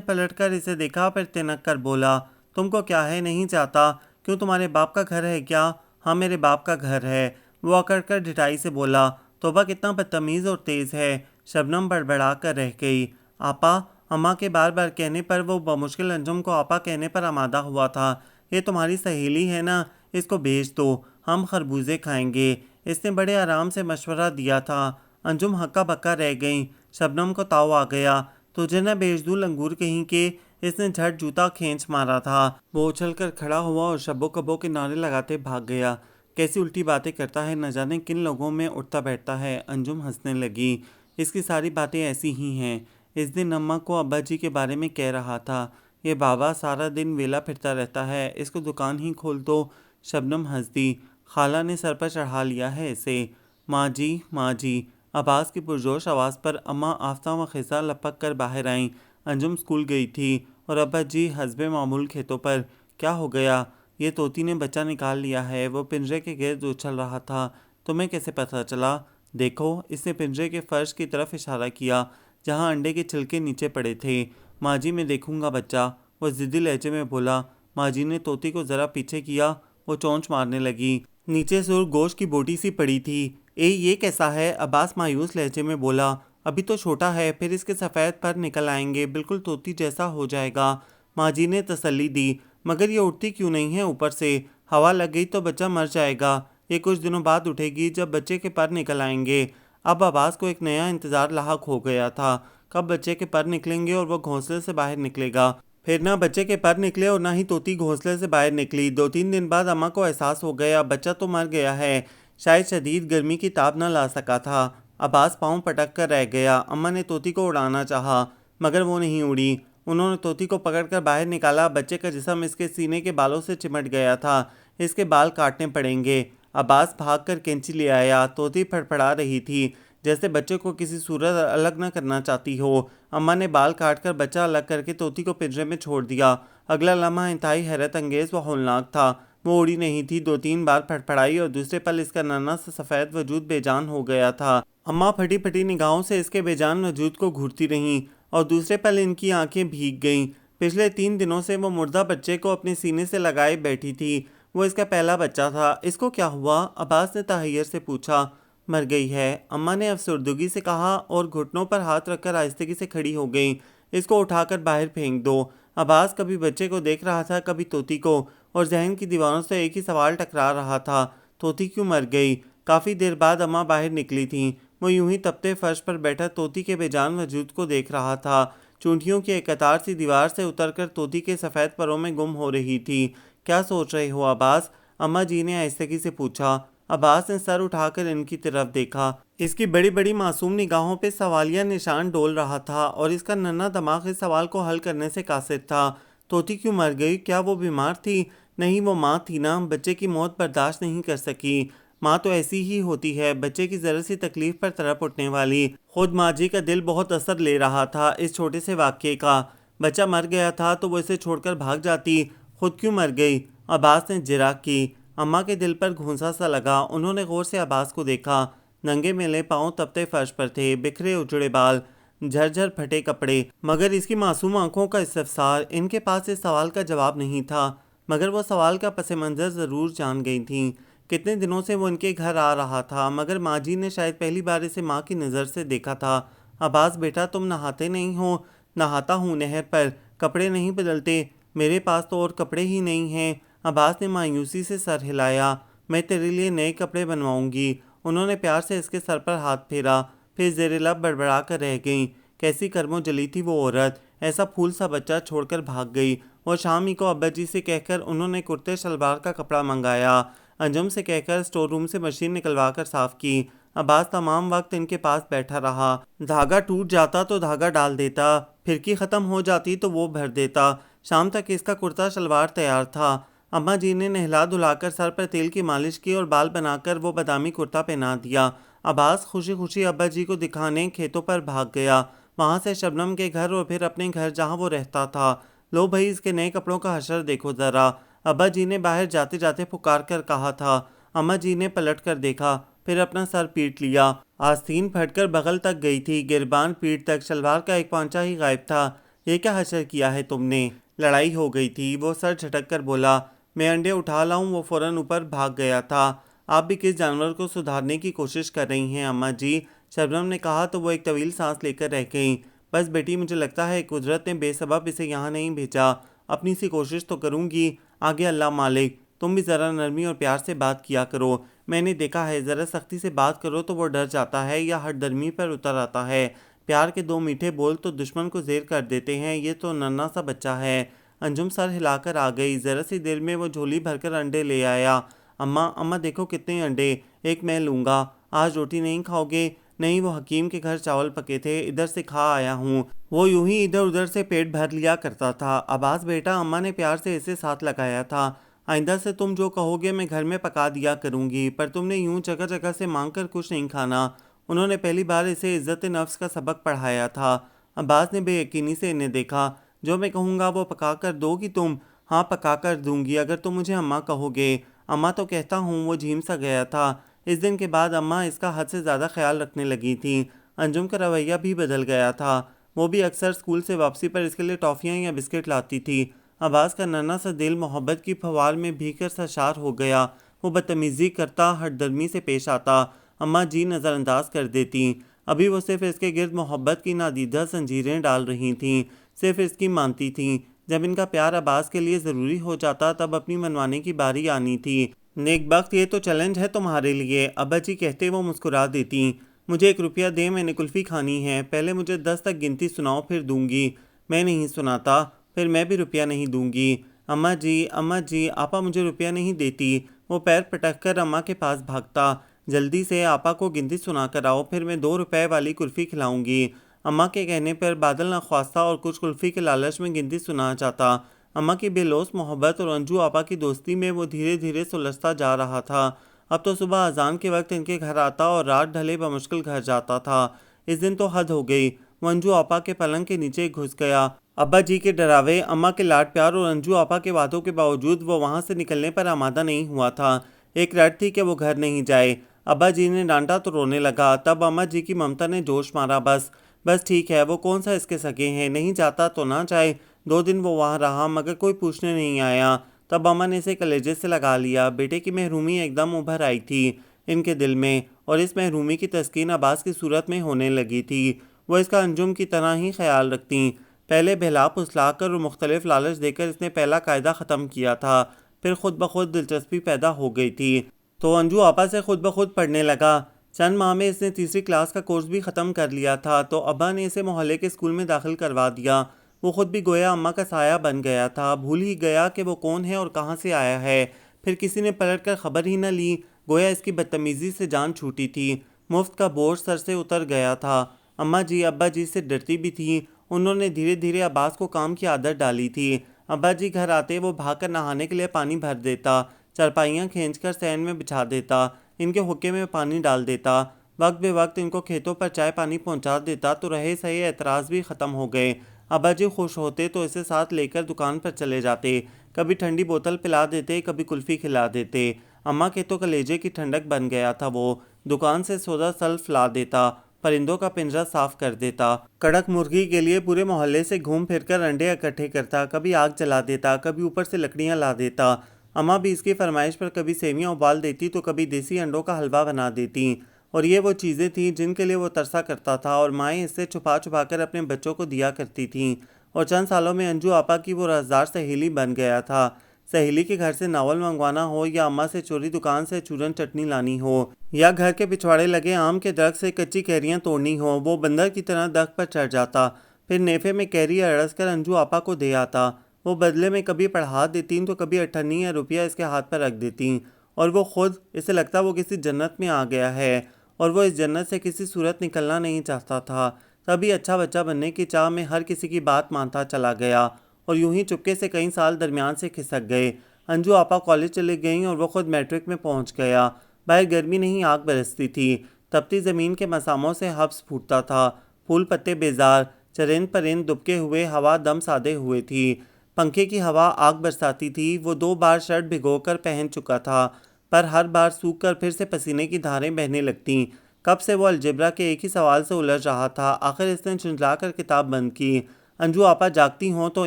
पलटकर इसे देखा फिर तिनक कर बोला, तुमको क्या है, नहीं जाता? क्यों, तुम्हारे बाप का घर है क्या? हाँ, मेरे बाप का घर है। वो अकड़ कर ढिठाई से बोला। तोबा, कितना बदतमीज़ और तेज़ है। शबनम बड़बड़ा कर रह गई। आपा, अम्मा के बार बार कहने पर वो बमुश्किल अंजुम को आपा कहने पर आमादा हुआ था। ये तुम्हारी सहेली है ना, इसको भेज दो, हम खरबूजे खाएंगे। इसने बड़े आराम से मशवरा दिया था। अंजुम हक्का बक्का रह गई। शबनम को ताव आ गया। तुझे न भेज दूँ लंगूर कहीं के। इसने झट जूता खींच मारा था। वो उछल कर खड़ा हुआ और शब्बो कब्बो के नारे लगाते भाग गया। कैसी उल्टी बातें करता है, न जाने किन लोगों में उठता बैठता है। अंजुम हंसने लगी। इसकी सारी बातें ऐसी ही हैं। इस दिन अम्मा को अब्बा जी के बारे में कह रहा था। ये बाबा सारा दिन वेला फिरता रहता है, इसको दुकान ही खोल दो। शबनम हंस दी। खाला ने सर पर चढ़ा लिया है इसे। माँ जी, माँ जी। अब्बास की पुरजोश आवाज़ पर अम्मा आफ्ता व खिसा लपक कर बाहर आईं। अंजुम स्कूल गई थी और अब्बा जी हस्बे मामूल खेतों पर। क्या हो गया? ये तोती ने बच्चा निकाल लिया है। वो पिंजरे के गिर्द उछल रहा था। तुम्हें कैसे पता चला? देखो, इसने पिंजरे के फर्श की तरफ इशारा किया जहाँ अंडे के छिलके नीचे पड़े थे। माँ जी, मैं देखूंगा बच्चा, वो जिद्दी लहजे में बोला। माँ जी ने तोती को ज़रा पीछे किया। वो चोंच मारने लगी। नीचे सुर गोश्त की बोटी सी पड़ी थी। ये कैसा है? अब्बास मायूस लहजे में बोला। अभी तो छोटा है, फिर इसके सफ़ेद पर निकल आएंगे, बिल्कुल तोती जैसा हो जाएगा। माँ जी ने तसल्ली दी। मगर ये उठती क्यों नहीं है ऊपर से? हवा लग गई तो बच्चा मर जाएगा। ये कुछ दिनों बाद उठेगी जब बच्चे के पर निकल आएंगे। अब अब्बास को एक नया इंतज़ार लाहक हो गया था। कब बच्चे के पर निकलेंगे और वो घोंसले से बाहर निकलेगा। फिर ना बच्चे के पर निकले और ना ही तोती घोंसले से बाहर निकली। 2-3 दिन बाद अम्मा को एहसास हो गया बच्चा तो मर गया है। शायद शदीद गर्मी की ताप न ला सका था। अब्बास पाँव पटक कर रह गया। अम्मा ने तोती को उड़ाना चाहा मगर वो नहीं उड़ी। उन्होंने तोती को पकड़कर बाहर निकाला। बच्चे का जिस्म इसके सीने के बालों से चिमट गया था। इसके बाल काटने पड़ेंगे। अब्बास भागकर कैंची ले आया। तोती फड़फड़ा रही थी जैसे बच्चे को किसी सूरत अलग न करना चाहती हो। अम्मा ने बाल काटकर बच्चा अलग करके तोती को पिंजरे में छोड़ दिया। अगला लम्हा इंतहाई हैरत अंगेज व हौलनाक था। वो उड़ी नहीं थी। 2-3 बार फड़फड़ाई और दूसरे पल इसका नन्हा सा सफ़ेद वजूद बेजान हो गया था। अम्मा फटी फटी निगाहों से इसके बेजान वजूद को घूरती रहीं और दूसरे पल इनकी आंखें भीग गईं। पिछले 3 दिनों से वो मुर्दा बच्चे को अपने सीने से लगाए बैठी थी। वो इसका पहला बच्चा था। इसको क्या हुआ? अब्बास ने तहैयर से पूछा। मर गई है, अम्मा ने अफसरदगी से कहा और घुटनों पर हाथ रखकर आहिस्तगी से खड़ी हो गई। इसको उठाकर बाहर फेंक दो। अब्बास कभी बच्चे को देख रहा था, कभी तोती को, और जहन की दीवारों से एक ही सवाल टकरा रहा था, तोती क्यों मर गई? काफ़ी देर बाद अम्मा बाहर निकली थीं। वो यूं ही तपते फर्श पर बैठा तोती के बेजान वजूद को देख रहा था। चूंटियों की एक कतार सी दीवार से उतरकर तोती के सफ़ेद परों में गुम हो रही थी। क्या सोच रहे हो अब्बास? अम्मा जी ने आहिस्तगी से पूछा। अब्बास ने सर उठाकर इनकी तरफ देखा। इसकी बड़ी बड़ी मासूम निगाहों पे सवालिया निशान डोल रहा था और इसका नन्हा दिमाग इस सवाल को हल करने से कासिर था। तोती क्यों मर गई? क्या वो बीमार थी? नहीं, वो माँ थी ना। बच्चे की मौत बर्दाश्त नहीं कर सकी। माँ तो ऐसी ही होती है, बच्चे की ज़रा सी तकलीफ पर तड़प उठने वाली। खुद माँ जी का दिल बहुत असर ले रहा था इस छोटे से वाक़ये का। बच्चा मर गया था तो वो इसे छोड़कर भाग जाती। खुद क्यों मर गई? अब्बास ने जिरा की। अम्मा के दिल पर घूंसा सा लगा। उन्होंने गौर से अब्बास को देखा। नंगे मेले पाँव तपते फर्श पर थे, बिखरे उजड़े बाल, झरझर फटे कपड़े। मगर इसकी मासूम आंखों का इस्तफसार। इनके पास इस सवाल का जवाब नहीं था, मगर वो सवाल का पस मंज़र ज़रूर जान गई थीं। कितने दिनों से वो इनके घर आ रहा था, मगर माँ जी ने शायद पहली बार इसे माँ की नज़र से देखा था। अब्बास बेटा, तुम नहाते नहीं हो? नहाता हूँ नहर पर। कपड़े नहीं बदलते? मेरे पास तो और कपड़े ही नहीं हैं। अब्बास ने मायूसी से सर हिलाया। मैं तेरे लिए नए कपड़े बनवाऊंगी। उन्होंने प्यार से इसके सर पर हाथ फेरा, फिर ज़ेरे लब बड़बड़ा कर रह गईं। कैसी कर्मों जली थी वो औरत, ऐसा फूल सा बच्चा छोड़कर भाग गई। और शाम ही को अब्बा जी से कहकर उन्होंने कुर्ते शलवार का कपड़ा मंगाया। अंजुम से कहकर स्टोर रूम से मशीन निकलवा कर साफ़ की। अब्बास तमाम वक्त इनके पास बैठा रहा। धागा टूट जाता तो धागा डाल देता, फिरकी ख़त्म हो जाती तो वो भर देता। शाम तक इसका कुर्ता शलवार तैयार था। अम्मा जी ने नहला धुलाकर सर पर तेल की मालिश की और बाल बनाकर वो बादामी कुर्ता पहना दिया। अब्बास खुशी खुशी अब्बा जी को दिखाने खेतों पर भाग गया, वहां से शबनम के घर और फिर अपने घर जहां वो रहता था। लो भाई, इसके नए कपड़ों का हशर देखो जरा, अब्बा जी ने बाहर जाते जाते पुकार कर कहा था। अम्मा जी ने पलट कर देखा, फिर अपना सर पीट लिया। आस्तीन फटकर बगल तक गई थी, गिरबान पीठ तक, शलवार का एक पांचा ही गायब था। ये क्या हशर किया है तुमने? लड़ाई हो गई थी, वो सर झटक कर बोला। मैं अंडे उठा लाऊं? वो फौरन ऊपर भाग गया था। आप भी किस जानवर को सुधारने की कोशिश कर रही हैं अम्मा जी? शबनम ने कहा तो वो एक तवील सांस लेकर रह गई। बस बेटी, मुझे लगता है कुदरत ने बेसबब इसे यहाँ नहीं भेजा। अपनी सी कोशिश तो करूँगी, आगे अल्लाह मालिक। तुम भी ज़रा नरमी और प्यार से बात किया करो। मैंने देखा है, ज़रा सख्ती से बात करो तो वो डर जाता है या हठधर्मी पर उतर आता है। प्यार के दो मीठे बोल तो दुश्मन को ज़ेर कर देते हैं। ये तो नन्हा सा बच्चा है। अंजुम सर हिलाकर आ गई। ज़रा सी देर में वो झोली भरकर अंडे ले आया। अम्मा अम्मा देखो कितने अंडे, एक मैं लूँगा। आज रोटी नहीं खाओगे? नहीं, वो हकीम के घर चावल पके थे, इधर से खा आया हूँ। वो यूं ही इधर उधर से पेट भर लिया करता था। अब्बास बेटा, अम्मा ने प्यार से इसे साथ लगाया था। आइंदा से तुम जो कहोगे मैं घर में पका दिया करूँगी, पर तुमने यूं जगह जगह से मांग कर कुछ नहीं खाना। उन्होंने पहली बार इसे इज्जत नफ्स का सबक पढ़ाया था। अब्बास ने बेयकीनी से इन्हें देखा। जो मैं कहूँगा वो पका कर दोगी तुम? हाँ, पका कर दूंगी अगर तुम मुझे अम्मा कहोगे। अम्मा तो कहता हूँ। वो झीम सा गया था। इस दिन के बाद अम्मा इसका हद से ज़्यादा ख्याल रखने लगी थी। अंजुम का रवैया भी बदल गया था। वो भी अक्सर स्कूल से वापसी पर इसके लिए टॉफ़ियाँ या बिस्किट लाती थी। अब्बास का नन्हा सा दिल मोहब्बत की फवार में भीकर सा शार हो गया। वो बदतमीज़ी करता, हठधर्मी से पेश आता, अम्मा जी नज़रअंदाज कर देती। अभी वो सिर्फ इसके गिर्द मोहब्बत की नादीदा जंजीरें डाल रही थीं, सिर्फ इसकी मानती थीं। जब इनका प्यार अब्बास के लिए ज़रूरी हो जाता तब अपनी मनवाने की बारी आनी थी। नेकबख्त, ये तो चैलेंज है तुम्हारे लिए, अब्बा जी कहते वो मुस्कुरा देती। मुझे 1 रुपया दे, मैंने कुल्फ़ी खानी है। पहले मुझे 10 तक गिनती सुनाओ, फिर दूंगी। मैं नहीं सुनाता, फिर मैं भी रुपया नहीं दूंगी। अम्मा जी, आपा मुझे रुपया नहीं देती। वो पैर पटक कर अम्मा के पास भागता। जल्दी से आपा को गिनती सुना कर आओ, फिर मैं 2 रुपए वाली कुल्फ़ी खिलाऊंगी। अम्मा के कहने पर बादल नख्वास्ता और कुछ कुल्फ़ी के लालच में गिनती सुना जाता। अम्मा की बेलौस मोहब्बत और अंजू आपा की दोस्ती में वो धीरे धीरे सुलझता जा रहा था। अब तो सुबह अजान के वक्त इनके घर आता और रात ढले बमुश्किल घर जाता था। इस दिन तो हद हो गई। वो अंजू आपा के पलंग के नीचे घुस गया। अब्बा जी के डरावे, अम्मा के लाड प्यार और अंजू आपा के वादों के बावजूद वो वहाँ से निकलने पर आमादा नहीं हुआ था। एक रट थी कि वो घर नहीं जाए। अब्बा जी ने डांटा तो रोने लगा। तब अम्मा जी की ममता ने जोश मारा। बस बस ठीक है, वो कौन सा इसके सगे हैं, नहीं जाता तो ना जाए। 2 दिन वो वहाँ रहा मगर कोई पूछने नहीं आया। तब अम्मा ने इसे कलेजे से लगा लिया। बेटे की महरूमी एकदम उभर आई थी इनके दिल में, और इस महरूमी की तस्कीन अब्बास की सूरत में होने लगी थी। वो इसका अंजुम की तरह ही ख्याल रखती। पहले बहला फुसला कर और मुख्तलिफ लालच देकर इसने पहला कायदा ख़त्म किया था, फिर खुद ब खुद दिलचस्पी पैदा हो गई थी तो अंजू आपा से खुद ब खुद पढ़ने लगा। चंद माह में इसने तीसरी क्लास का कोर्स भी ख़त्म कर लिया था तो अब्बा ने इसे मोहल्ले के स्कूल में दाखिल करवा दिया। वो खुद भी गोया अम्मा का साया बन गया था, भूल ही गया कि वो कौन है और कहाँ से आया है। फिर किसी ने पलट कर खबर ही न ली, गोया इसकी बदतमीज़ी से जान छूटी थी। मुफ्त का बोझ सर से उतर गया था। अम्मा जी अब्बा जी से डरती भी थी। उन्होंने धीरे धीरे अब्बास को काम की आदत डाली थी। अब्बा जी घर आते वो भागकर नहाने के लिए पानी भर देता, चारपाइयाँ खींचकर सैन में बिछा देता, इनके हुक्के में पानी डाल देता, वक्त बे वक्त इनको खेतों पर चाय पानी पहुंचा देता तो रहे सही एतराज़ भी ख़त्म हो गए। अब्बा जी खुश होते तो इसे साथ लेकर दुकान पर चले जाते, कभी ठंडी बोतल पिला देते, कभी कुल्फ़ी खिला देते। अम्मा के तो कलेजे की ठंडक बन गया था वो। दुकान से सौदा सल्फ ला देता, परिंदों का पिंजरा साफ कर देता, कड़क मुर्गी के लिए पूरे मोहल्ले से घूम फिर कर अंडे इकट्ठे करता, कभी आग जला देता, कभी ऊपर से लकड़ियाँ ला देता। अम्मा भी इसकी फरमाइश पर कभी सेवियाँ उबाल देती तो कभी देसी अंडों का हलवा बना देती। और ये वो चीज़ें थीं जिनके लिए वो तरसा करता था और माएँ इससे छुपा छुपा कर अपने बच्चों को दिया करती थीं। और चंद सालों में अंजू आपा की वो राजदार सहेली बन गया था। सहेली के घर से नावल मंगवाना हो या अम्मा से चोरी दुकान से चूरन चटनी लानी हो या घर के पिछवाड़े लगे आम के दरख्त से कच्ची कैरियाँ तोड़नी हो, वो बंदर की तरह दरख्त पर चढ़ जाता, फिर नेफे में कैरी अड़स कर अंजू आपा को दे आता। वो बदले में कभी पढ़ा देती तो कभी अठन्नी या रुपया इसके हाथ पर रख देती, और वो खुद, इसे लगता वो किसी जन्नत में आ गया है और वो इस जन्नत से किसी सूरत निकलना नहीं चाहता था। तभी अच्छा बच्चा बनने की चाह में हर किसी की बात मानता चला गया और यूं ही चुपके से कई साल दरमियान से खिसक गए। अंजू आपा कॉलेज चले गईं और वो खुद मैट्रिक में पहुंच गया। बाहर गर्मी नहीं आग बरसती थी। तपती ज़मीन के मसामों से हब्स फूटता था। फूल पत्ते बेजार, चरिंद परिंद दुबके हुए, हवा दम साधे हुए थी। पंखे की हवा आग बरसाती थी। वो 2 बार शर्ट भिगोकर पहन चुका था, पर हर बार सूख कर फिर से पसीने की धारें बहने लगतीं। कब से वो अलजेब्रा के एक ही सवाल से उलझ रहा था। आखिर इसने झुंझलाकर किताब बंद की। अंजू आपा जागती हों तो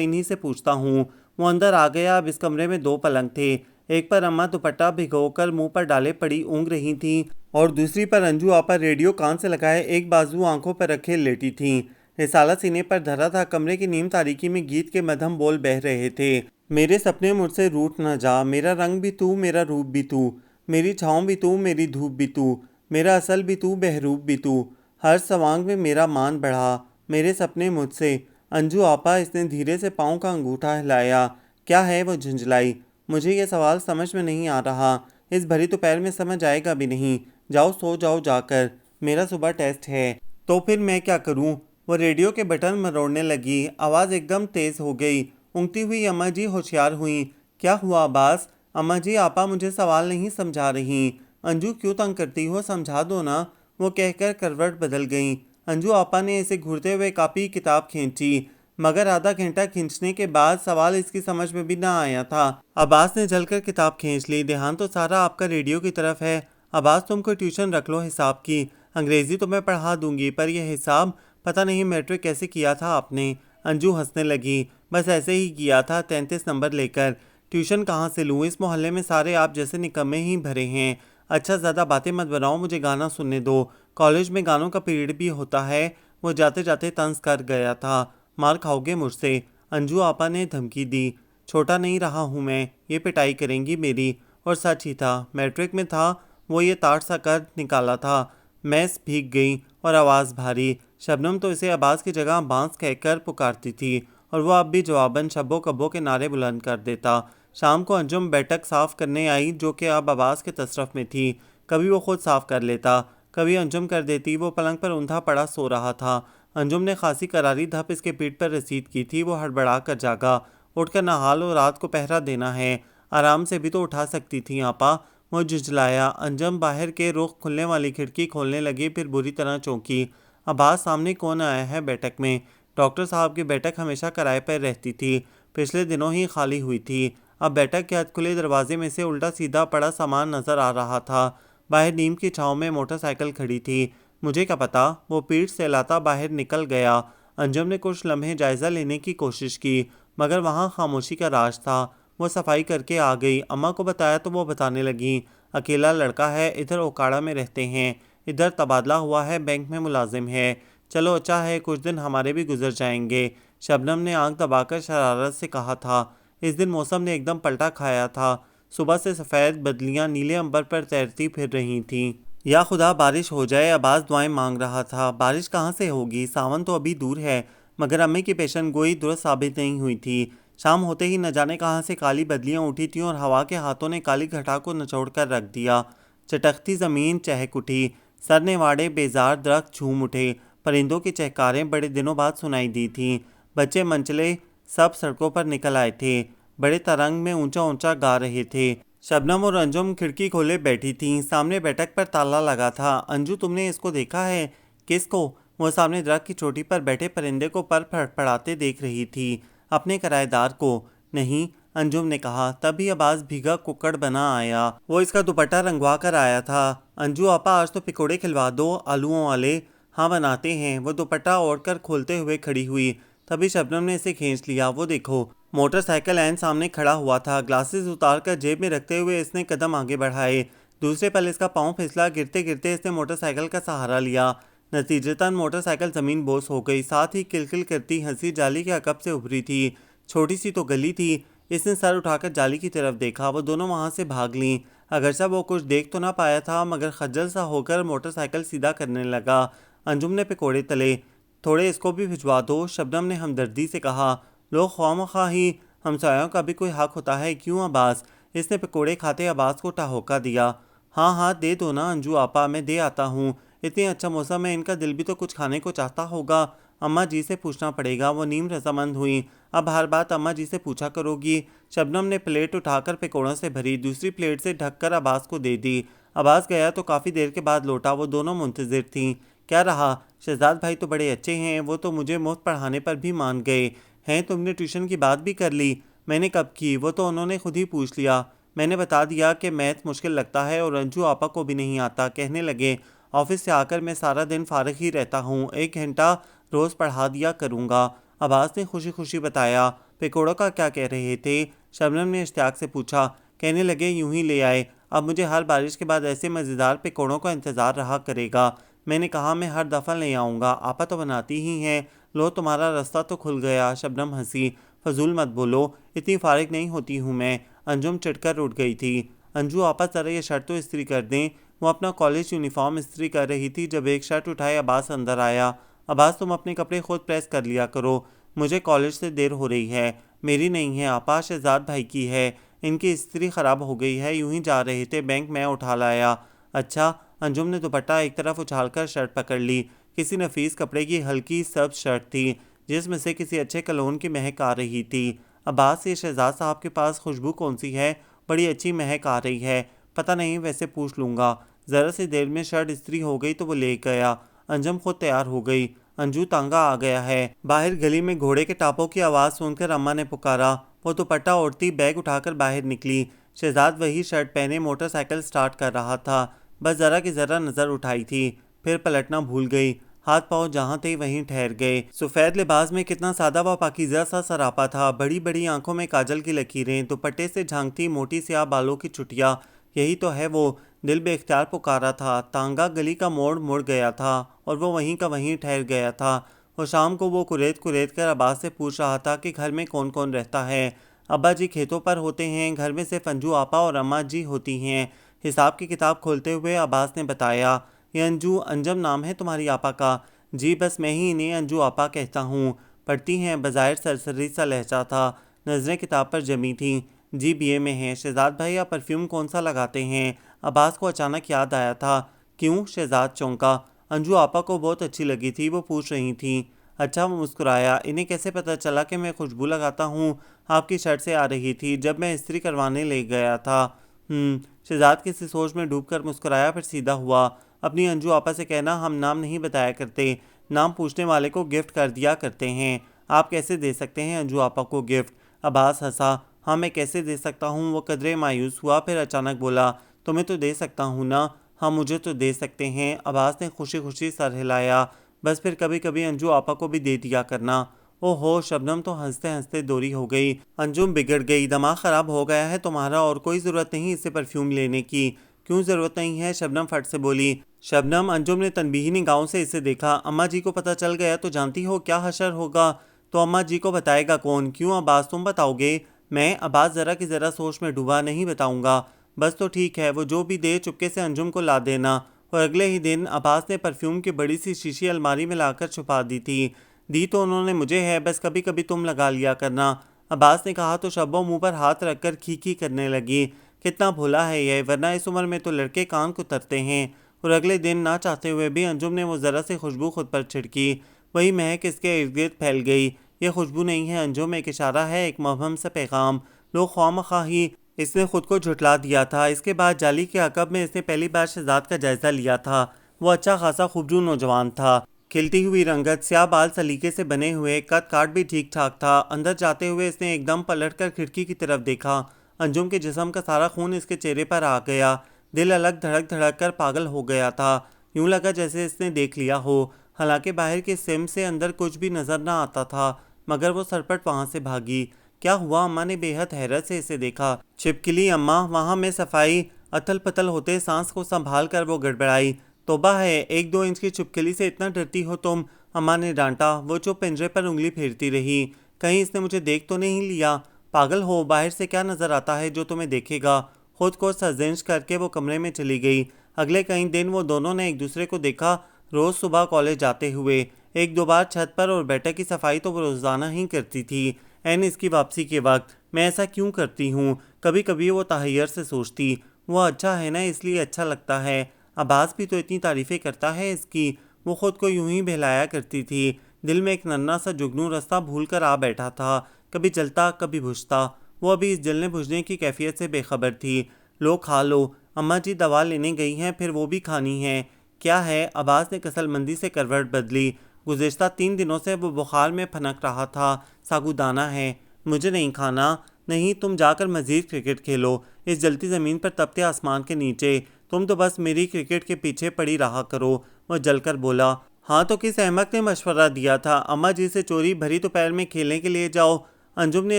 इन्हीं से पूछता हूँ। वो अंदर आ गया। अब इस कमरे में 2 पलंग थे। एक पर अम्मा दुपट्टा भिगोकर मुंह पर डाले पड़ी ऊँग रही थीं और दूसरी पर अंजू आपा रेडियो कान से लगाए एक बाजू आंखों पर रखे लेटी थीं। रिसाला सीने पर धरा था। कमरे की नीम तारीकी में गीत के मध्यम बोल बह रहे थे। मेरे सपने मुझसे रूठ न जा, मेरा रंग भी तू, मेरा रूप भी तू, मेरी छाँव भी तू, मेरी धूप भी तू, मेरा असल भी तू, बहरूप भी तू, हर सवांग में मेरा मान बढ़ा, मेरे सपने मुझसे। अंजू आपा, इसने धीरे से पाँव का अंगूठा हिलाया। क्या है? वो झुंझलाई। मुझे ये सवाल समझ में नहीं आ रहा। इस भरी दोपहर में समझ आएगा भी नहीं। जाओ सो जाओ जाकर, मेरा सुबह टेस्ट है। तो फिर मैं क्या करूं? वो रेडियो के बटन मरोड़ने लगी। आवाज़ एकदम तेज़ हो गई। ऊँगती हुई अम्मा जी होशियार हुईं। क्या हुआ अब्बास? अम्मा जी, आपा मुझे सवाल नहीं समझा रही। अंजू, क्यों तंग करती हो, समझा दो ना। वो कहकर करवट बदल गईं। अंजू आपा ने इसे घूरते हुए कापी किताब खींची, मगर आधा घंटा खींचने के बाद सवाल इसकी समझ में भी ना आया था। अब्बास ने जलकर किताब खींच ली। ध्यान तो सारा आपका रेडियो की तरफ है। अब्बास, तुमको ट्यूशन रख लो हिसाब की। अंग्रेज़ी तो मैं पढ़ा दूंगी, पर यह हिसाब पता नहीं मैट्रिक कैसे किया था आपने। अंजू हंसने लगी। बस ऐसे ही किया था, 33 नंबर लेकर। ट्यूशन कहाँ से लूँ? इस मोहल्ले में सारे आप जैसे निकम्मे ही भरे हैं। अच्छा, ज़्यादा बातें मत बनाओ, मुझे गाना सुनने दो। कॉलेज में गानों का पीरियड भी होता है। वो जाते जाते तंज कर गया था। मार खाओगे मुझसे, अंजू आपा ने धमकी दी। छोटा नहीं रहा हूँ मैं, ये पिटाई करेंगी मेरी। और सच ही था, मैट्रिक में था वो ये ताड़ सा कर निकाला था। मैस भीग गई और आवाज़ भारी। शबनम तो इसे अब्बास की जगह बांस कहकर पुकारती थी और वह अब भी जवाबन शब्बो कब्बो के नारे बुलंद कर देता। शाम को अंजुम बैठक साफ करने आई, जो कि अब अब्बास के तसरफ में थी। कभी वो खुद साफ कर लेता, कभी अंजुम कर देती। वो पलंग पर ऊंधा पड़ा सो रहा था। अंजुम ने खासी करारी धप इसके पीठ पर रसीद की थी। वो हड़बड़ा कर जागा। उठकर नहा लो, रात को पहरा देना है। आराम से भी तो उठा सकती थी आपा। वो झुंझलाया। अंजुम बाहर के रुख खुलने वाली खिड़की खोलने लगी, फिर बुरी तरह चौंकी। अब्बास, सामने कौन आया है बैठक में? डॉक्टर साहब की बैठक हमेशा किराए पर रहती थी, पिछले दिनों ही खाली हुई थी। अब बैठक के खुले दरवाजे में से उल्टा सीधा पड़ा सामान नजर आ रहा था। बाहर नीम की छांव में मोटरसाइकिल खड़ी थी। मुझे क्या पता, वो पीठ से लाता बाहर निकल गया। अंजुम ने कुछ लम्हे जायज़ा लेने की कोशिश की, मगर वहाँ खामोशी का राज था। वो सफाई करके आ गई। अम्मा को बताया तो वो बताने लगी, अकेला लड़का है, इधर ओकाड़ा में रहते हैं, इधर तबादला हुआ है, बैंक में मुलाजिम है। चलो अच्छा है, कुछ दिन हमारे भी गुजर जाएंगे। शबनम ने आंख दबाकर शरारत से कहा था। इस दिन मौसम ने एकदम पलटा खाया था। सुबह से सफ़ेद बदलियां नीले अंबर पर तैरती फिर रही थीं। या खुदा बारिश हो जाए, अब्बास दुआएं मांग रहा था। बारिश कहाँ से होगी, सावन तो अभी दूर है। मगर अम्मी की पेशन गोई दुरुस्त साबित नहीं हुई थी। शाम होते ही न जाने कहाँ से काली बदलियां उठी थीं और हवा के हाथों ने काली घटा को निचोड़ कर रख दिया। चटकती ज़मीन चहक उठी। सरने वाड़े बेजार दरख्त झूम उठे। परिंदों की चहकारें बड़े दिनों बाद सुनाई दी थीं। बच्चे मंचले सब सड़कों पर निकल आए थे। बड़े तरंग में ऊंचा ऊंचा गा रहे थे। शबनम और अंजुम खिड़की खोले बैठी थीं। सामने बैठक पर ताला लगा था। अंजू, तुमने इसको देखा है? किसको? वो सामने दरख्त की चोटी पर बैठे परिंदे को पर फड़फड़ाते देख रही थी। अपने किराएदार को। नहीं, अंजुम ने कहा। तभी आवाज भीगा कुक्कड़ बना आया। वो इसका दुपट्टा रंगवा कर आया था। अंजू आपा, आज तो पकौड़े खिलवा दो, आलूओं वाले। हाँ, बनाते हैं। वो दुपट्टा ओढ़कर खोलते हुए खड़ी हुई। तभी शबनम ने इसे खींच लिया। वो देखो, मोटरसाइकिल ऐन सामने खड़ा हुआ था। ग्लासेस उतारकर जेब में रखते हुए इसने कदम आगे बढ़ाए। दूसरे पल इसका पांव फिसला। गिरते गिरते इसने मोटरसाइकिल का सहारा लिया। नतीजतन मोटरसाइकिल जमीन बोस हो गई। साथ ही किलकिल करती हंसी जाली के अकब से उभरी थी। छोटी सी तो गली थी। इसने सर उठाकर जाली की तरफ देखा। वो दोनों वहां से भाग लीं। अगरचा वो कुछ देख तो ना पाया था, मगर खज्जल सा होकर मोटरसाइकिल सीधा करने लगा। अंजुम ने पकौड़े तले। थोड़े इसको भी भिजवा दो, शबनम ने हमदर्दी से कहा। लोग ख्वामख्वाह ही, हमसायों का भी कोई हक होता है, क्यों अब्बास? इसने पकौड़े खाते अब्बास को टहोका दिया। हाँ हाँ, दे दो ना अंजू आपा, मैं दे आता हूँ। इतनी अच्छा मौसम है, इनका दिल भी तो कुछ खाने को चाहता होगा। अम्मा जी से पूछना पड़ेगा। वो नीम रजामंद हुई। अब हर बात अम्मा जी से पूछा करोगी। शबनम ने प्लेट उठाकर पकौड़ों से भरी दूसरी प्लेट से ढककर अब्बास को दे दी। अब्बास गया तो काफ़ी देर के बाद लौटा। वो दोनों मुंतजिर थीं। क्या रहा? शहजाद भाई तो बड़े अच्छे हैं, वो तो मुझे मुफ्त पढ़ाने पर भी मान गए हैं। तुमने ट्यूशन की बात भी कर ली? मैंने कब की, वो तो उन्होंने खुद ही पूछ लिया। मैंने बता दिया कि मैथ मुश्किल लगता है और अंजू आपा को भी नहीं आता। कहने लगे ऑफिस से आकर मैं सारा दिन फारिग ही रहता हूँ, 1 घंटा रोज़ पढ़ा दिया करूँगा। अब्बास ने खुशी खुशी बताया। पकौड़ों का क्या कह रहे थे? शबनम ने इश्तियाक से पूछा। कहने लगे यूं ही ले आए, अब मुझे हर बारिश के बाद ऐसे मज़ेदार पकौड़ों का इंतज़ार रहा करेगा। मैंने कहा मैं हर दफ़ा ले आऊँगा, आपा तो बनाती ही हैं। लो तुम्हारा रास्ता तो खुल गया। शबनम हंसी। फजूल मत बोलो, इतनी फारिग नहीं होती हूँ मैं। अंजुम चिढ़कर उठ गई थी। अंजू आपा ज़रा ये शर्ट तो इस्त्री कर दें। वो अपना कॉलेज यूनिफॉर्म इस्त्री कर रही थी जब एक शर्ट उठाए अब्बास अंदर आया। अब्बास तुम अपने कपड़े खुद प्रेस कर लिया करो, मुझे कॉलेज से देर हो रही है। मेरी नहीं है आपा, शहजाद भाई की है। इनकी इस्त्री ख़राब हो गई है, यूं ही जा रहे थे बैंक, मैं उठा लाया। अच्छा। अंजुम ने दुपट्टा एक तरफ उछालकर शर्ट पकड़ ली। किसी नफीस कपड़े की हल्की सब्ज शर्ट थी जिसमें से किसी अच्छे कलोन की महक आ रही थी। अब्बास, ये शहजाद साहब के पास खुशबू कौन सी है? बड़ी अच्छी महक आ रही है। पता नहीं, वैसे पूछ लूँगा। ज़रा सी देर में शर्ट इस्त्री हो गई तो वो ले गया। अंजुम खुद तैयार हो गई। अंजू तांगा आ गया है। बाहर गली में घोड़े के टापों की आवाज़ सुनकर अम्मा ने पुकारा। वो दुपट्टा ओढ़ती बैग उठाकर बाहर निकली। शहजाद वही शर्ट पहने मोटरसाइकिल स्टार्ट कर रहा था। बस ज़रा की ज़रा नज़र उठाई थी, फिर पलटना भूल गई। हाथ पाँव जहाँ थे वहीं ठहर गए। सफ़ेद लिबास में कितना सादा व पाकीज़ा सा सरापा था। बड़ी बड़ी आंखों में काजल की लकीरें, दुपट्टे से झांकती मोटी स्याह बालों की चुटिया। यही तो है वो। दिल बेख्तियार पुकारा था। तांगा गली का मोड़ मुड़ गया था और वो वहीं का वहीं ठहर गया था। और शाम को वो कुरेद कुरेद कर अब्बास से पूछ रहा था कि घर में कौन कौन रहता है। अब्बा जी खेतों पर होते हैं, घर में सिर्फ अंजू आपा और अम्मा जी होती हैं। हिसाब की किताब खोलते हुए अब्बास ने बताया। ये अंजू, अंजम नाम है तुम्हारी आपा का? जी, बस मैं ही इन्हें अंजू आपा कहता हूँ। पढ़ती हैं? बज़ाहिर सरसरी सा लहजा था। नज़रें किताब पर जमी थीं। जी, बीए में हैं। शहजाद भाई आप परफ्यूम कौन सा लगाते हैं? अब्बास को अचानक याद आया था। क्यों? शहजाद चौंका। अंजू आपा को बहुत अच्छी लगी थी, वो पूछ रही थी। अच्छा, वो मुस्कुराया। इन्हें कैसे पता चला कि मैं खुशबू लगाता हूँ? आपकी शर्ट से आ रही थी जब मैं इस्त्री करवाने ले गया था। शहजाद किसी सोच में डूबकर मुस्कुराया, फिर सीधा हुआ। अपनी अंजू आपा से कहना हम नाम नहीं बताया करते, नाम पूछने वाले को गिफ्ट कर दिया करते हैं। आप कैसे दे सकते हैं अंजू आपा को गिफ्ट? अब्बास हंसा। हाँ, मैं कैसे दे सकता हूँ? वो कदरे मायूस हुआ, फिर अचानक बोला। तुम्हें तो दे सकता हूँ ना? हाँ, मुझे तो दे सकते हैं। अब्बास ने खुशी खुशी सर हिलाया। बस फिर कभी कभी अंजू आपा को भी दे दिया करना। ओहो, शबनम तो हंसते हंसते दोरी हो गई। अंजुम बिगड़ गई। दिमाग ख़राब हो गया है तुम्हारा, और कोई ज़रूरत नहीं इससे परफ्यूम लेने की। क्यों ज़रूरत नहीं है? शबनम फट से बोली। शबनम, अंजुम ने तनबीही निगाहों से इसे देखा। अम्मा जी को पता चल गया तो जानती हो क्या हशर होगा। तो अम्मा जी को बताएगा कौन? क्यों अब्बास, तुम बताओगे? मैं? अब्बास ज़रा की ज़रा सोच में डूबा। नहीं बताऊंगा। बस तो ठीक है, वो जो भी दे चुपके से अंजुम को ला देना। और अगले ही दिन अब्बास ने परफ्यूम की बड़ी सी शीशी अलमारी में लाकर छुपा दी थी। दी तो उन्होंने मुझे है, बस कभी कभी तुम लगा लिया करना। अब्बास ने कहा तो शब्बो मुंह पर हाथ रखकर खी करने लगी। कितना भोला है यह, वरना इस उम्र में तो लड़के कान कुतरते हैं। और अगले दिन ना चाहते हुए भी अंजुम ने वो ज़रा सी खुशबू खुद पर छिड़की। वही महक इसके इर्द गिर्द फैल गई। ये खुशबू नहीं है अंजुम, एक इशारा है, एक मबहम सा पैगाम। लोग ख्वामखा ही इसने खुद को झुटला दिया था। इसके बाद जाली के अकब में इसने पहली बार शहजाद का जायज़ा लिया था। वो अच्छा खासा खूबरू नौजवान था। खिलती हुई रंगत, स्याह बाल सलीके से बने हुए, कद काट भी ठीक ठाक था। अंदर जाते हुए इसने एकदम पलटकर खिड़की की तरफ देखा। अंजुम के जिस्म का सारा खून इसके चेहरे पर आ गया। दिल अलग धड़क धड़क कर पागल हो गया था। यूं लगा जैसे इसने देख लिया हो। हालांकि बाहर के सिम से अंदर कुछ भी नजर न आता था, मगर वो सरपट वहां से भागी। क्या हुआ? अम्मा ने बेहद हैरत से इसे देखा। छिपकली अम्मा, वहां में सफाई। अथल पथल होते सांस को संभाल कर वो गड़बड़ाई। तोबा है, 1-2 इंच की छिपकली से इतना डरती हो तुम? अम्मा ने डांटा। वो चुप पिंजरे पर उंगली फेरती रही। कहीं इसने मुझे देख तो नहीं लिया? पागल हो, बाहर से क्या नजर आता है जो तुम्हें देखेगा? खुद को सर्जिश करके वो कमरे में चली गई। अगले कई दिन वो दोनों ने एक दूसरे को देखा, रोज सुबह कॉलेज जाते हुए। 1-2 बार छत पर और बैठक की सफाई तो वो रोजाना ही करती थी। एन इसकी वापसी के वक्त। मैं ऐसा क्यों करती हूँ? कभी कभी वो तहैयर से सोचती। वो अच्छा है ना, इसलिए अच्छा लगता है। अब्बास भी तो इतनी तारीफ़ें करता है इसकी। वो ख़ुद को यूं ही बहलाया करती थी। दिल में एक नन्हा सा जुगनू रास्ता भूल कर आ बैठा था। कभी जलता कभी बुझता। वो अभी इस जलने बुझने की कैफियत से बेखबर थी। लो खा लो, अम्मा जी दवा लेने गई हैं, फिर वो भी खानी है। क्या है? अब्बास ने कसलमंदी से करवट बदली। गुज़िश्ता 3 दिनों से वो बुखार में फनक रहा था। सागुदाना है। मुझे नहीं खाना। नहीं, तुम जाकर मज़ीद क्रिकेट खेलो, इस जलती ज़मीन पर तपते आसमान के नीचे। तुम तो बस मेरी क्रिकेट के पीछे पड़ी रहा करो। वह जलकर बोला। हाँ तो किस अहमक ने मशवरा दिया था अम्मा जी से चोरी भरी दोपहर में खेलने के लिए जाओ? अंजुम ने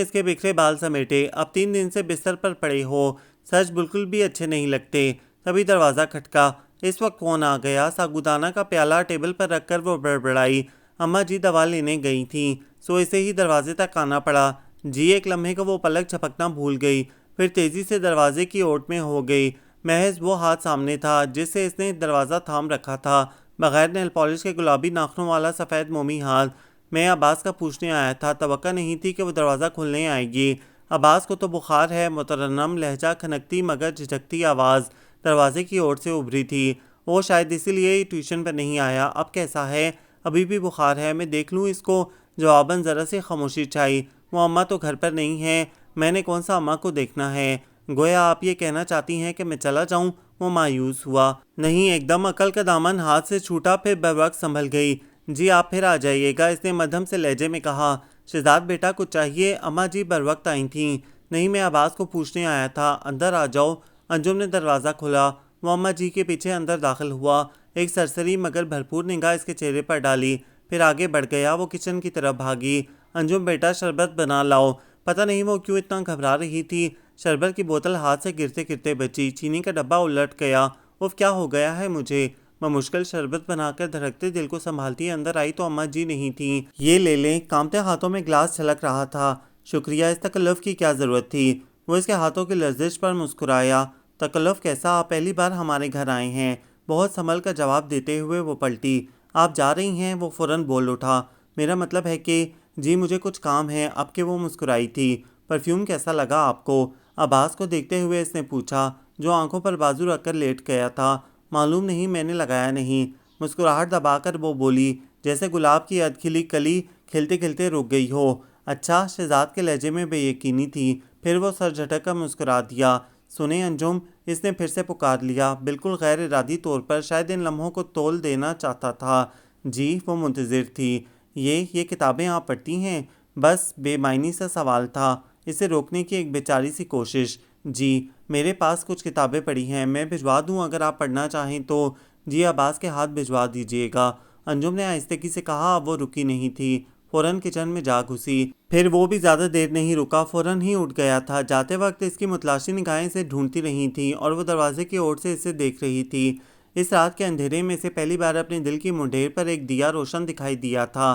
इसके बिखरे बाल समेटे। अब 3 दिन से बिस्तर पर पड़े हो, सच बिल्कुल भी अच्छे नहीं लगते। तभी दरवाज़ा खटका। इस वक्त कौन आ गया? सागुदाना का प्याला टेबल पर रखकर वो बड़बड़ाई। अम्मा जी दवा लेने गई थी, सो इसे ही दरवाजे तक आना पड़ा। जी एक लम्हे को वो पलक झपकना भूल गई, फिर तेज़ी से दरवाजे की ओट में हो गई। महज वो हाथ सामने था जिससे इसने दरवाज़ा थाम रखा था, बगैर नेल पॉलिश के गुलाबी नाखनों वाला सफ़ेद मोमी हाथ। मैं अब्बास का पूछने आया था, तवक्का नहीं थी कि वो दरवाज़ा खोलने आएगी। अब्बास को तो बुखार है। मुतरन्नम लहजा, खनकती मगर झिझकती आवाज़ दरवाजे की ओर से उभरी थी। वो शायद इसीलिए ही ट्यूशन पर नहीं आया। अब कैसा है? अभी भी बुखार है, मैं देख लूँ इसको? जवाबन ज़रा सी खामोशी छाई। वो अम्मा तो घर पर नहीं है। मैंने कौन सा अम्मा को देखना है? गोया आप ये कहना चाहती हैं कि मैं चला जाऊं? वो मायूस हुआ। नहीं, एकदम अकल का दामन हाथ से छूटा, फिर बर्वक्त संभल गई। जी आप फिर आ जाइएगा, इसने मध्यम से लहजे में कहा। शहजाद बेटा कुछ चाहिए? अम्मा जी बर्वक्त आई थीं। नहीं, मैं आवाज़ को पूछने आया था, अंदर आ जाओ। अंजुम ने दरवाज़ा खोला। वो अम्मा जी के पीछे अंदर दाखिल हुआ। एक सरसरी मगर भरपूर निगाह इसके चेहरे पर डाली, फिर आगे बढ़ गया। वो किचन की तरफ भागी। अंजुम बेटा शरबत बना लाओ। पता नहीं वो क्यों इतना घबरा रही थी। शरबत की बोतल हाथ से गिरते गिरते बची। चीनी का डब्बा उलट गया। उफ, क्या हो गया है मुझे? मैं मुश्किल शरबत बनाकर धड़कते दिल को संभालती अंदर आई तो अम्मा जी नहीं थी। ये ले लें। कांपते हाथों में गिलास छलक रहा था। शुक्रिया, इस तकल्लुफ़ की क्या ज़रूरत थी? वो इसके हाथों की लर्जिश पर मुस्कुराया। तकल्लुफ़ कैसा? आप पहली बार हमारे घर आए हैं। बहुत संभल कर जवाब देते हुए वो पलटी। आप जा रही हैं? वो फ़ौरन बोल उठा। मेरा मतलब है कि जी मुझे कुछ काम है। अब के वो मुस्कुराई थी। परफ्यूम कैसा लगा आपको? अब्बास को देखते हुए इसने पूछा, जो आंखों पर बाजू रखकर लेट गया था। मालूम नहीं, मैंने लगाया नहीं। मुस्कुराहट दबाकर वो बोली, जैसे गुलाब की अधखिली कली खिलते खिलते रुक गई हो। अच्छा? शहजाद के लहजे में बेयकीनी थी। फिर वो सर झटक कर मुस्कुरा दिया। सुने अंजुम, इसने फिर से पुकार लिया, बिल्कुल गैर इरादी तौर पर, शायद इन लम्हों को तोल देना चाहता था। जी वो मुंतज़िर थी। ये किताबें आप पढ़ती हैं? बस बेमायनी सा सवाल था, इसे रोकने की एक बेचारी सी कोशिश। जी मेरे पास कुछ किताबें पड़ी हैं, मैं भिजवा दूं अगर आप पढ़ना चाहें तो। जी अब्बास के हाथ भिजवा दीजिएगा, अंजुम ने आहिस्तगी से कहा। अब वो रुकी नहीं थी, फ़ौरन किचन में जा घुसी। फिर वो भी ज़्यादा देर नहीं रुका, फ़ौरन ही उठ गया था। जाते वक्त इसकी मुतलाशी निगाहें इसे ढूंढती रही थीं और वो दरवाजे की ओर से इसे देख रही थी। इस रात के अंधेरे में इसे पहली बार अपने दिल की मुंडेर पर एक दिया रोशन दिखाई दिया था।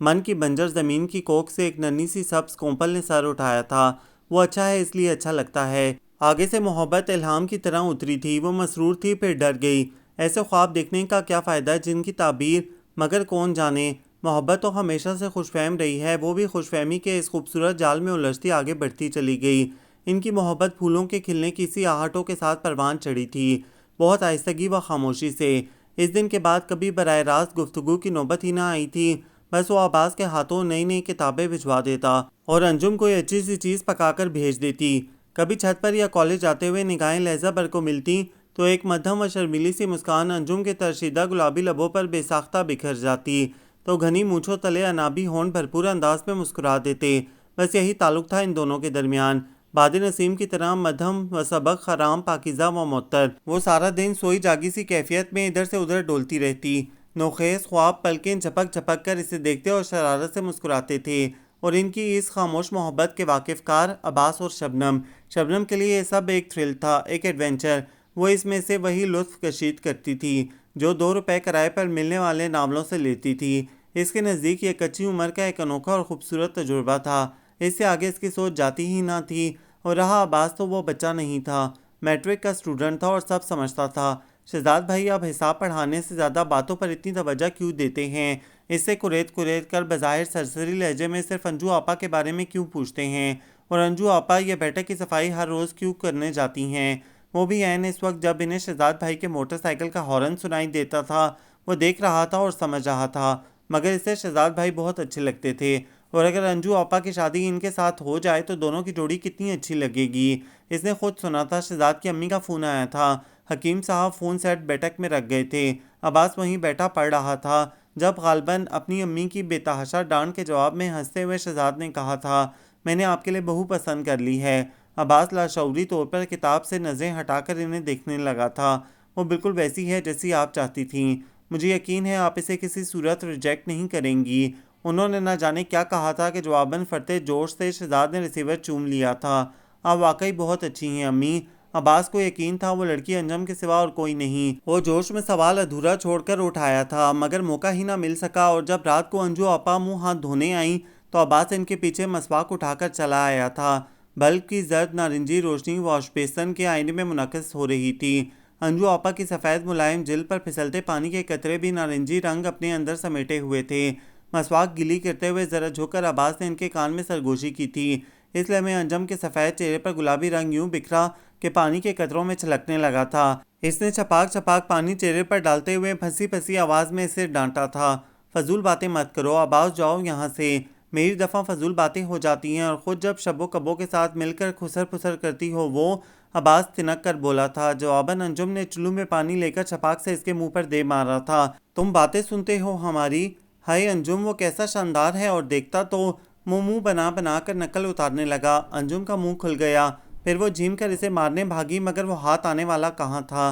मन की बंजर ज़मीन की कोख से एक नन्ही सी सब्ज़ कोंपल ने सर उठाया था। वो अच्छा है इसलिए अच्छा लगता है। आगे से मोहब्बत इल्हाम की तरह उतरी थी। वो मसरूर थी, फिर डर गई। ऐसे ख्वाब देखने का क्या फ़ायदा जिनकी ताबीर मगर कौन जाने। मोहब्बत तो हमेशा से खुशफहम रही है। वो भी खुशफहमी के इस खूबसूरत जाल में उलझती आगे बढ़ती चली गई। इनकी मोहब्बत फूलों के खिलने की सी आहटों के साथ परवान चढ़ी थी, बहुत आहिस्तगी व खामोशी से। इस दिन के बाद कभी बराह रास्त गुफ्तगू की नौबत ही ना आई थी। बस वो अब्बास के हाथों नई नई किताबें भिजवा देता और अंजुम कोई अच्छी सी चीज़ पकाकर भेज देती। कभी छत पर या कॉलेज जाते हुए निगाहें लहजा भर को मिलती तो एक मध्यम व शर्मीली सी मुस्कान अंजुम के तरशीदा गुलाबी लबों पर बेसाख्ता बिखर जाती, तो घनी मूछों तले अनाबी होंठ भरपूर अंदाज में मुस्कुरा देते। बस यही ताल्लुक था इन दोनों के दरमियान, बाद नसीम की तरह मध्यम व सबक खराम, पाकिज़ा व मुअत्तर। वो सारा दिन सोई जागी सी कैफियत में इधर से उधर डोलती रहती। नोखेस ख्वाब पलकें झपक झपक कर इसे देखते और शरारत से मुस्कुराते थे। और इनकी इस खामोश मोहब्बत के वाकिफ़कार अब्बास और शबनम। शबनम के लिए ये सब एक थ्रिल था, एक एडवेंचर। वो इसमें से वही लुत्फ़ कशीद करती थी जो 2 रुपए किराए पर मिलने वाले नावलों से लेती थी। इसके नज़दीक ये कच्ची उम्र का एक अनोखा और ख़ूबसूरत तजुर्बा था। इससे आगे इसकी सोच जाती ही ना थी। और रहा अब्बास, तो वो बच्चा नहीं था, मैट्रिक का स्टूडेंट था और सब समझता था। शहजाद भाई आप हिसाब पढ़ाने से ज़्यादा बातों पर इतनी तवज्जो क्यों देते हैं? इससे कुरेद कुरेद कर बज़ाहिर सरसरी लहजे में सिर्फ अंजू आपा के बारे में क्यों पूछते हैं? और अंजू आपा ये बैठक की सफाई हर रोज़ क्यों करने जाती हैं? वो भी ऐन इस वक्त जब इन्हें शहजाद भाई के मोटरसाइकिल का हॉर्न सुनाई देता था। वो देख रहा था और समझ रहा था, मगर इससे शहजाद भाई बहुत अच्छे लगते थे और अगर अंजू आपा की शादी इनके साथ हो जाए तो दोनों की जोड़ी कितनी अच्छी लगेगी। इसने खुद सुना था, शहजाद की अम्मी का फ़ोन आया था। हकीम साहब फ़ोन सेट बैठक में रख गए थे। अब्बास वहीं बैठा पढ़ रहा था जब गालबन अपनी अम्मी की बेतहाशा डांट के जवाब में हंसते हुए शहजाद ने कहा था, मैंने आपके लिए बहू पसंद कर ली है। अब्बास लाशऊरी तौर पर किताब से नज़रें हटाकर इन्हें देखने लगा था। वो बिल्कुल वैसी है जैसी आप चाहती थीं। मुझे यकीन है आप इसे किसी सूरत रिजेक्ट नहीं करेंगी। उन्होंने न जाने क्या कहा था कि जवाबन फटते जोश से शहजाद ने रिसीवर चूम लिया था। आप वाकई बहुत अच्छी हैं अम्मी। अब्बास को यकीन था वो लड़की अंजम के सिवा और कोई नहीं। वो जोश में सवाल अधूरा छोड़कर उठाया था, मगर मौका ही ना मिल सका। और जब रात को अंजू आपा मुंह हाथ धोने आई तो अब्बास इनके पीछे मसवाक उठाकर चला आया था। बल्ब की जर्द नारंगी रोशनी वॉश बेसन के आईने में मुनक्किस हो रही थी। अंजू आपा की सफ़ेद मुलायम जिल्द पर फिसलते पानी के कतरे भी नारंगी रंग अपने अंदर समेटे हुए थे। मसवाक गिली करते हुए ज़रा झुककर अब्बास ने इनके कान में सरगोशी की थी। इसलिए मैं अंजम के सफ़ेद चेहरे पर गुलाबी रंग यूं बिखरा कि पानी के कतरों में छलकने लगा था। इसने छपाक छपाक पानी चेहरे पर डालते हुए फंसी फंसी आवाज़ में इसे डांटा था, फजूल बातें मत करो, अब्बास जाओ यहाँ से। मेरी दफ़ा फजूल बातें हो जाती हैं और ख़ुद जब शब्बो कब्बो के साथ मिलकर खुसर फुसर करती हो वो। अब्बास तिनक कर बोला था। जवाबन अंजुम ने चुल्लू में पानी लेकर छपाक से इसके मुंह पर दे मारा था। तुम बातें सुनते हो हमारी? हाय अंजुम, वो कैसा शानदार है। और देखता तो मुंह बना बना कर नकल उतारने लगा। अंजुम का मुंह खुल गया। फिर वो झीम कर इसे मारने भागी, मगर वो हाथ आने वाला कहाँ था।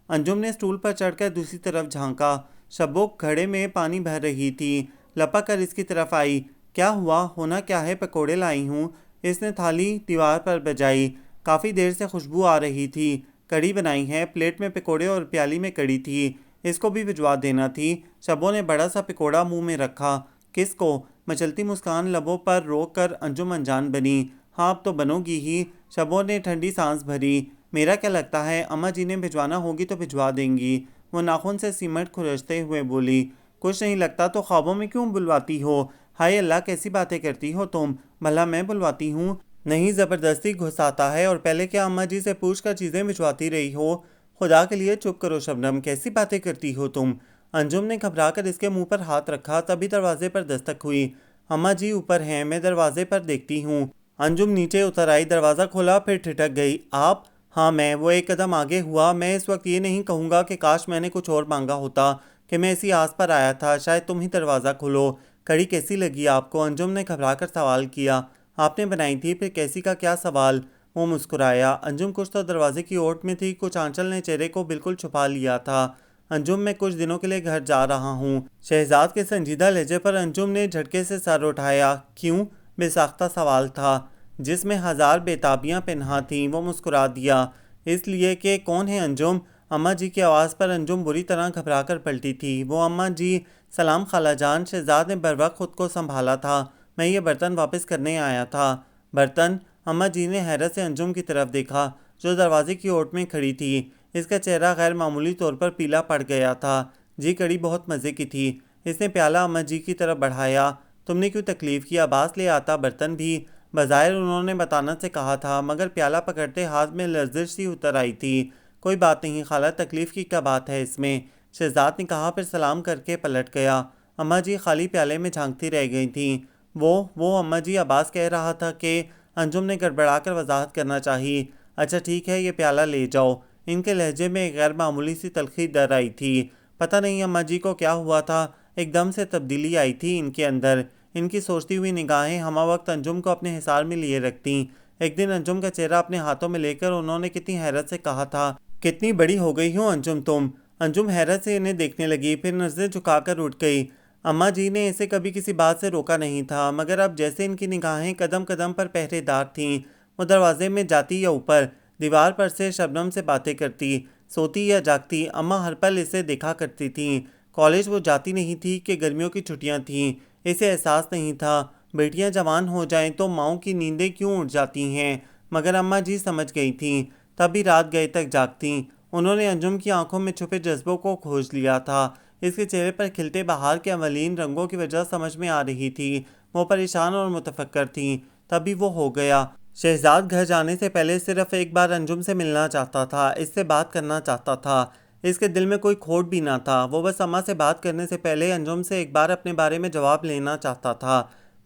अंजुम ने स्टूल पर चढ़कर दूसरी तरफ झांका। शब्बो घड़े में पानी भर रही थी। लपक कर इसकी तरफ आई। क्या हुआ? होना क्या है? पकोड़े लाई हूँ। इसने थाली दीवार पर बजाई। काफ़ी देर से खुशबू आ रही थी। कड़ी बनाई है। प्लेट में पकोड़े और प्याली में कड़ी थी। इसको भी भिजवा देना थी। शब्बो ने बड़ा सा पकोड़ा मुंह में रखा। किसको? मचलती मुस्कान लबों पर रोक कर अंजुम अनजान बनी। हाँ, अब तो बनोगी ही। शब्बो ने ठंडी सांस भरी। मेरा क्या लगता है, अम्मा जी ने भिजवाना होगी तो भिजवा देंगी। वो नाखून से सीमेंट खुरचते हुए बोली। कुछ नहीं लगता तो ख्वाबों में क्यों बुलवाती हो? हाय अल्लाह, कैसी बातें करती हो तुम। भला मैं बुलवाती हूँ? नहीं, ज़बरदस्ती घुसाता है। और पहले क्या अम्मा जी से पूछ कर चीज़ें भिजवाती रही हो? खुदा के लिए चुप करो शबनम, कैसी बातें करती हो तुम। अंजुम ने घबराकर इसके मुंह पर हाथ रखा। तभी दरवाजे पर दस्तक हुई। अम्मा जी ऊपर हैं, मैं दरवाजे पर देखती हूँ। अंजुम नीचे उतर आई। दरवाज़ा खोला, फिर ठिठक गई। आप? हाँ मैं। वो एक कदम आगे हुआ। मैं इस वक्त ये नहीं कहूँगा कि काश मैंने कुछ और मांगा होता, कि मैं इसी आस पर आया था शायद तुम ही दरवाज़ा खोलो। कड़ी कैसी लगी आपको? अंजुम ने घबराकर सवाल किया। आपने बनाई थी? फिर कैसी का क्या सवाल। वो मुस्कुराया। अंजुम कुछ तो दरवाजे की ओट में थी, कुछ आंचल ने चेहरे को बिल्कुल छुपा लिया था। अंजुम, मैं कुछ दिनों के लिए घर जा रहा हूँ। शहजाद के संजीदा लहजे पर अंजुम ने झटके से सर उठाया। क्यों? बेसाख्ता सवाल था जिसमें हजार बेताबियां पिन्हा थीं। वो मुस्कुरा दिया। इसलिए कि कौन है अंजुम? अम्मा जी की आवाज़ पर अंजुम बुरी तरह घबरा कर पलटी थी। वो अम्मा जी। सलाम खाला जान। शहजाद ने बर्वक्त खुद को संभाला था। मैं ये बर्तन वापस करने आया था। बर्तन? अम्मा जी ने हैरत से अंजुम की तरफ देखा जो दरवाजे की ओट में खड़ी थी। इसका चेहरा गैर मामूली तौर पर पीला पड़ गया था। जी, कड़ी बहुत मज़े की थी। इसने प्याला अम्मा जी की तरफ बढ़ाया। तुमने क्यों तकलीफ़ की? अब्बास ले आता बर्तन भी। बज़ाहिर उन्होंने बताना से कहा था, मगर प्याला पकड़ते हाथ में लर्जिश सी उतर आई थी। कोई बात नहीं खाला, तकलीफ़ की क्या बात है इसमें, शहजाद ने कहा। फिर सलाम करके पलट गया। अम्मा जी खाली प्याले में झांकती रह गई थीं। वो अम्मा जी, अब्बास कह रहा था कि अंजुम ने गड़बड़ाकर वजाहत करना चाहिए। अच्छा ठीक है, ये प्याला ले जाओ। इनके लहजे में एक गैर मामूली सी तलखी दर आई थी। पता नहीं अम्मा जी को क्या हुआ था, एकदम से तब्दीली आई थी इनके अंदर। इनकी सोचती हुई निगाहें हमा वक्त अंजुम को अपने हिसार में लिए रखती। एक दिन अंजुम का चेहरा अपने हाथों में लेकर उन्होंने कितनी हैरत से कहा था, कितनी बड़ी हो गई हो अंजुम तुम। अंजुम हैरत से इन्हें देखने लगी, फिर नजरें झुकाकर उठ गई। अम्मा जी ने इसे कभी किसी बात से रोका नहीं था, मगर अब जैसे इनकी निगाहें कदम कदम पर पहरेदार थीं। वो दरवाजे में जाती या ऊपर दीवार पर से शबनम से बातें करती, सोती या जागती, अम्मा हर पल इसे देखा करती थीं। कॉलेज वो जाती नहीं थी कि गर्मियों की छुट्टियां थीं। इसे एहसास नहीं था बेटियां जवान हो जाएं तो माओं की नींदें क्यों उड़ जाती हैं, मगर अम्मा जी समझ गई थीं। तभी रात गए तक जागती। उन्होंने अंजुम की आंखों में छुपे जज्बों को खोज लिया था। इसके चेहरे पर खिलते बहार के अवलीन रंगों की वजह समझ में आ रही थी। वो परेशान और मुतफक्कर थी। तभी वो हो गया। शहजाद घर जाने से पहले सिर्फ एक बार अंजुम से मिलना चाहता था, इससे बात करना चाहता था। इसके दिल में कोई खोट भी ना था। वो बस अम्मा से बात करने से पहले अंजुम से एक बार अपने बारे में जवाब लेना चाहता था।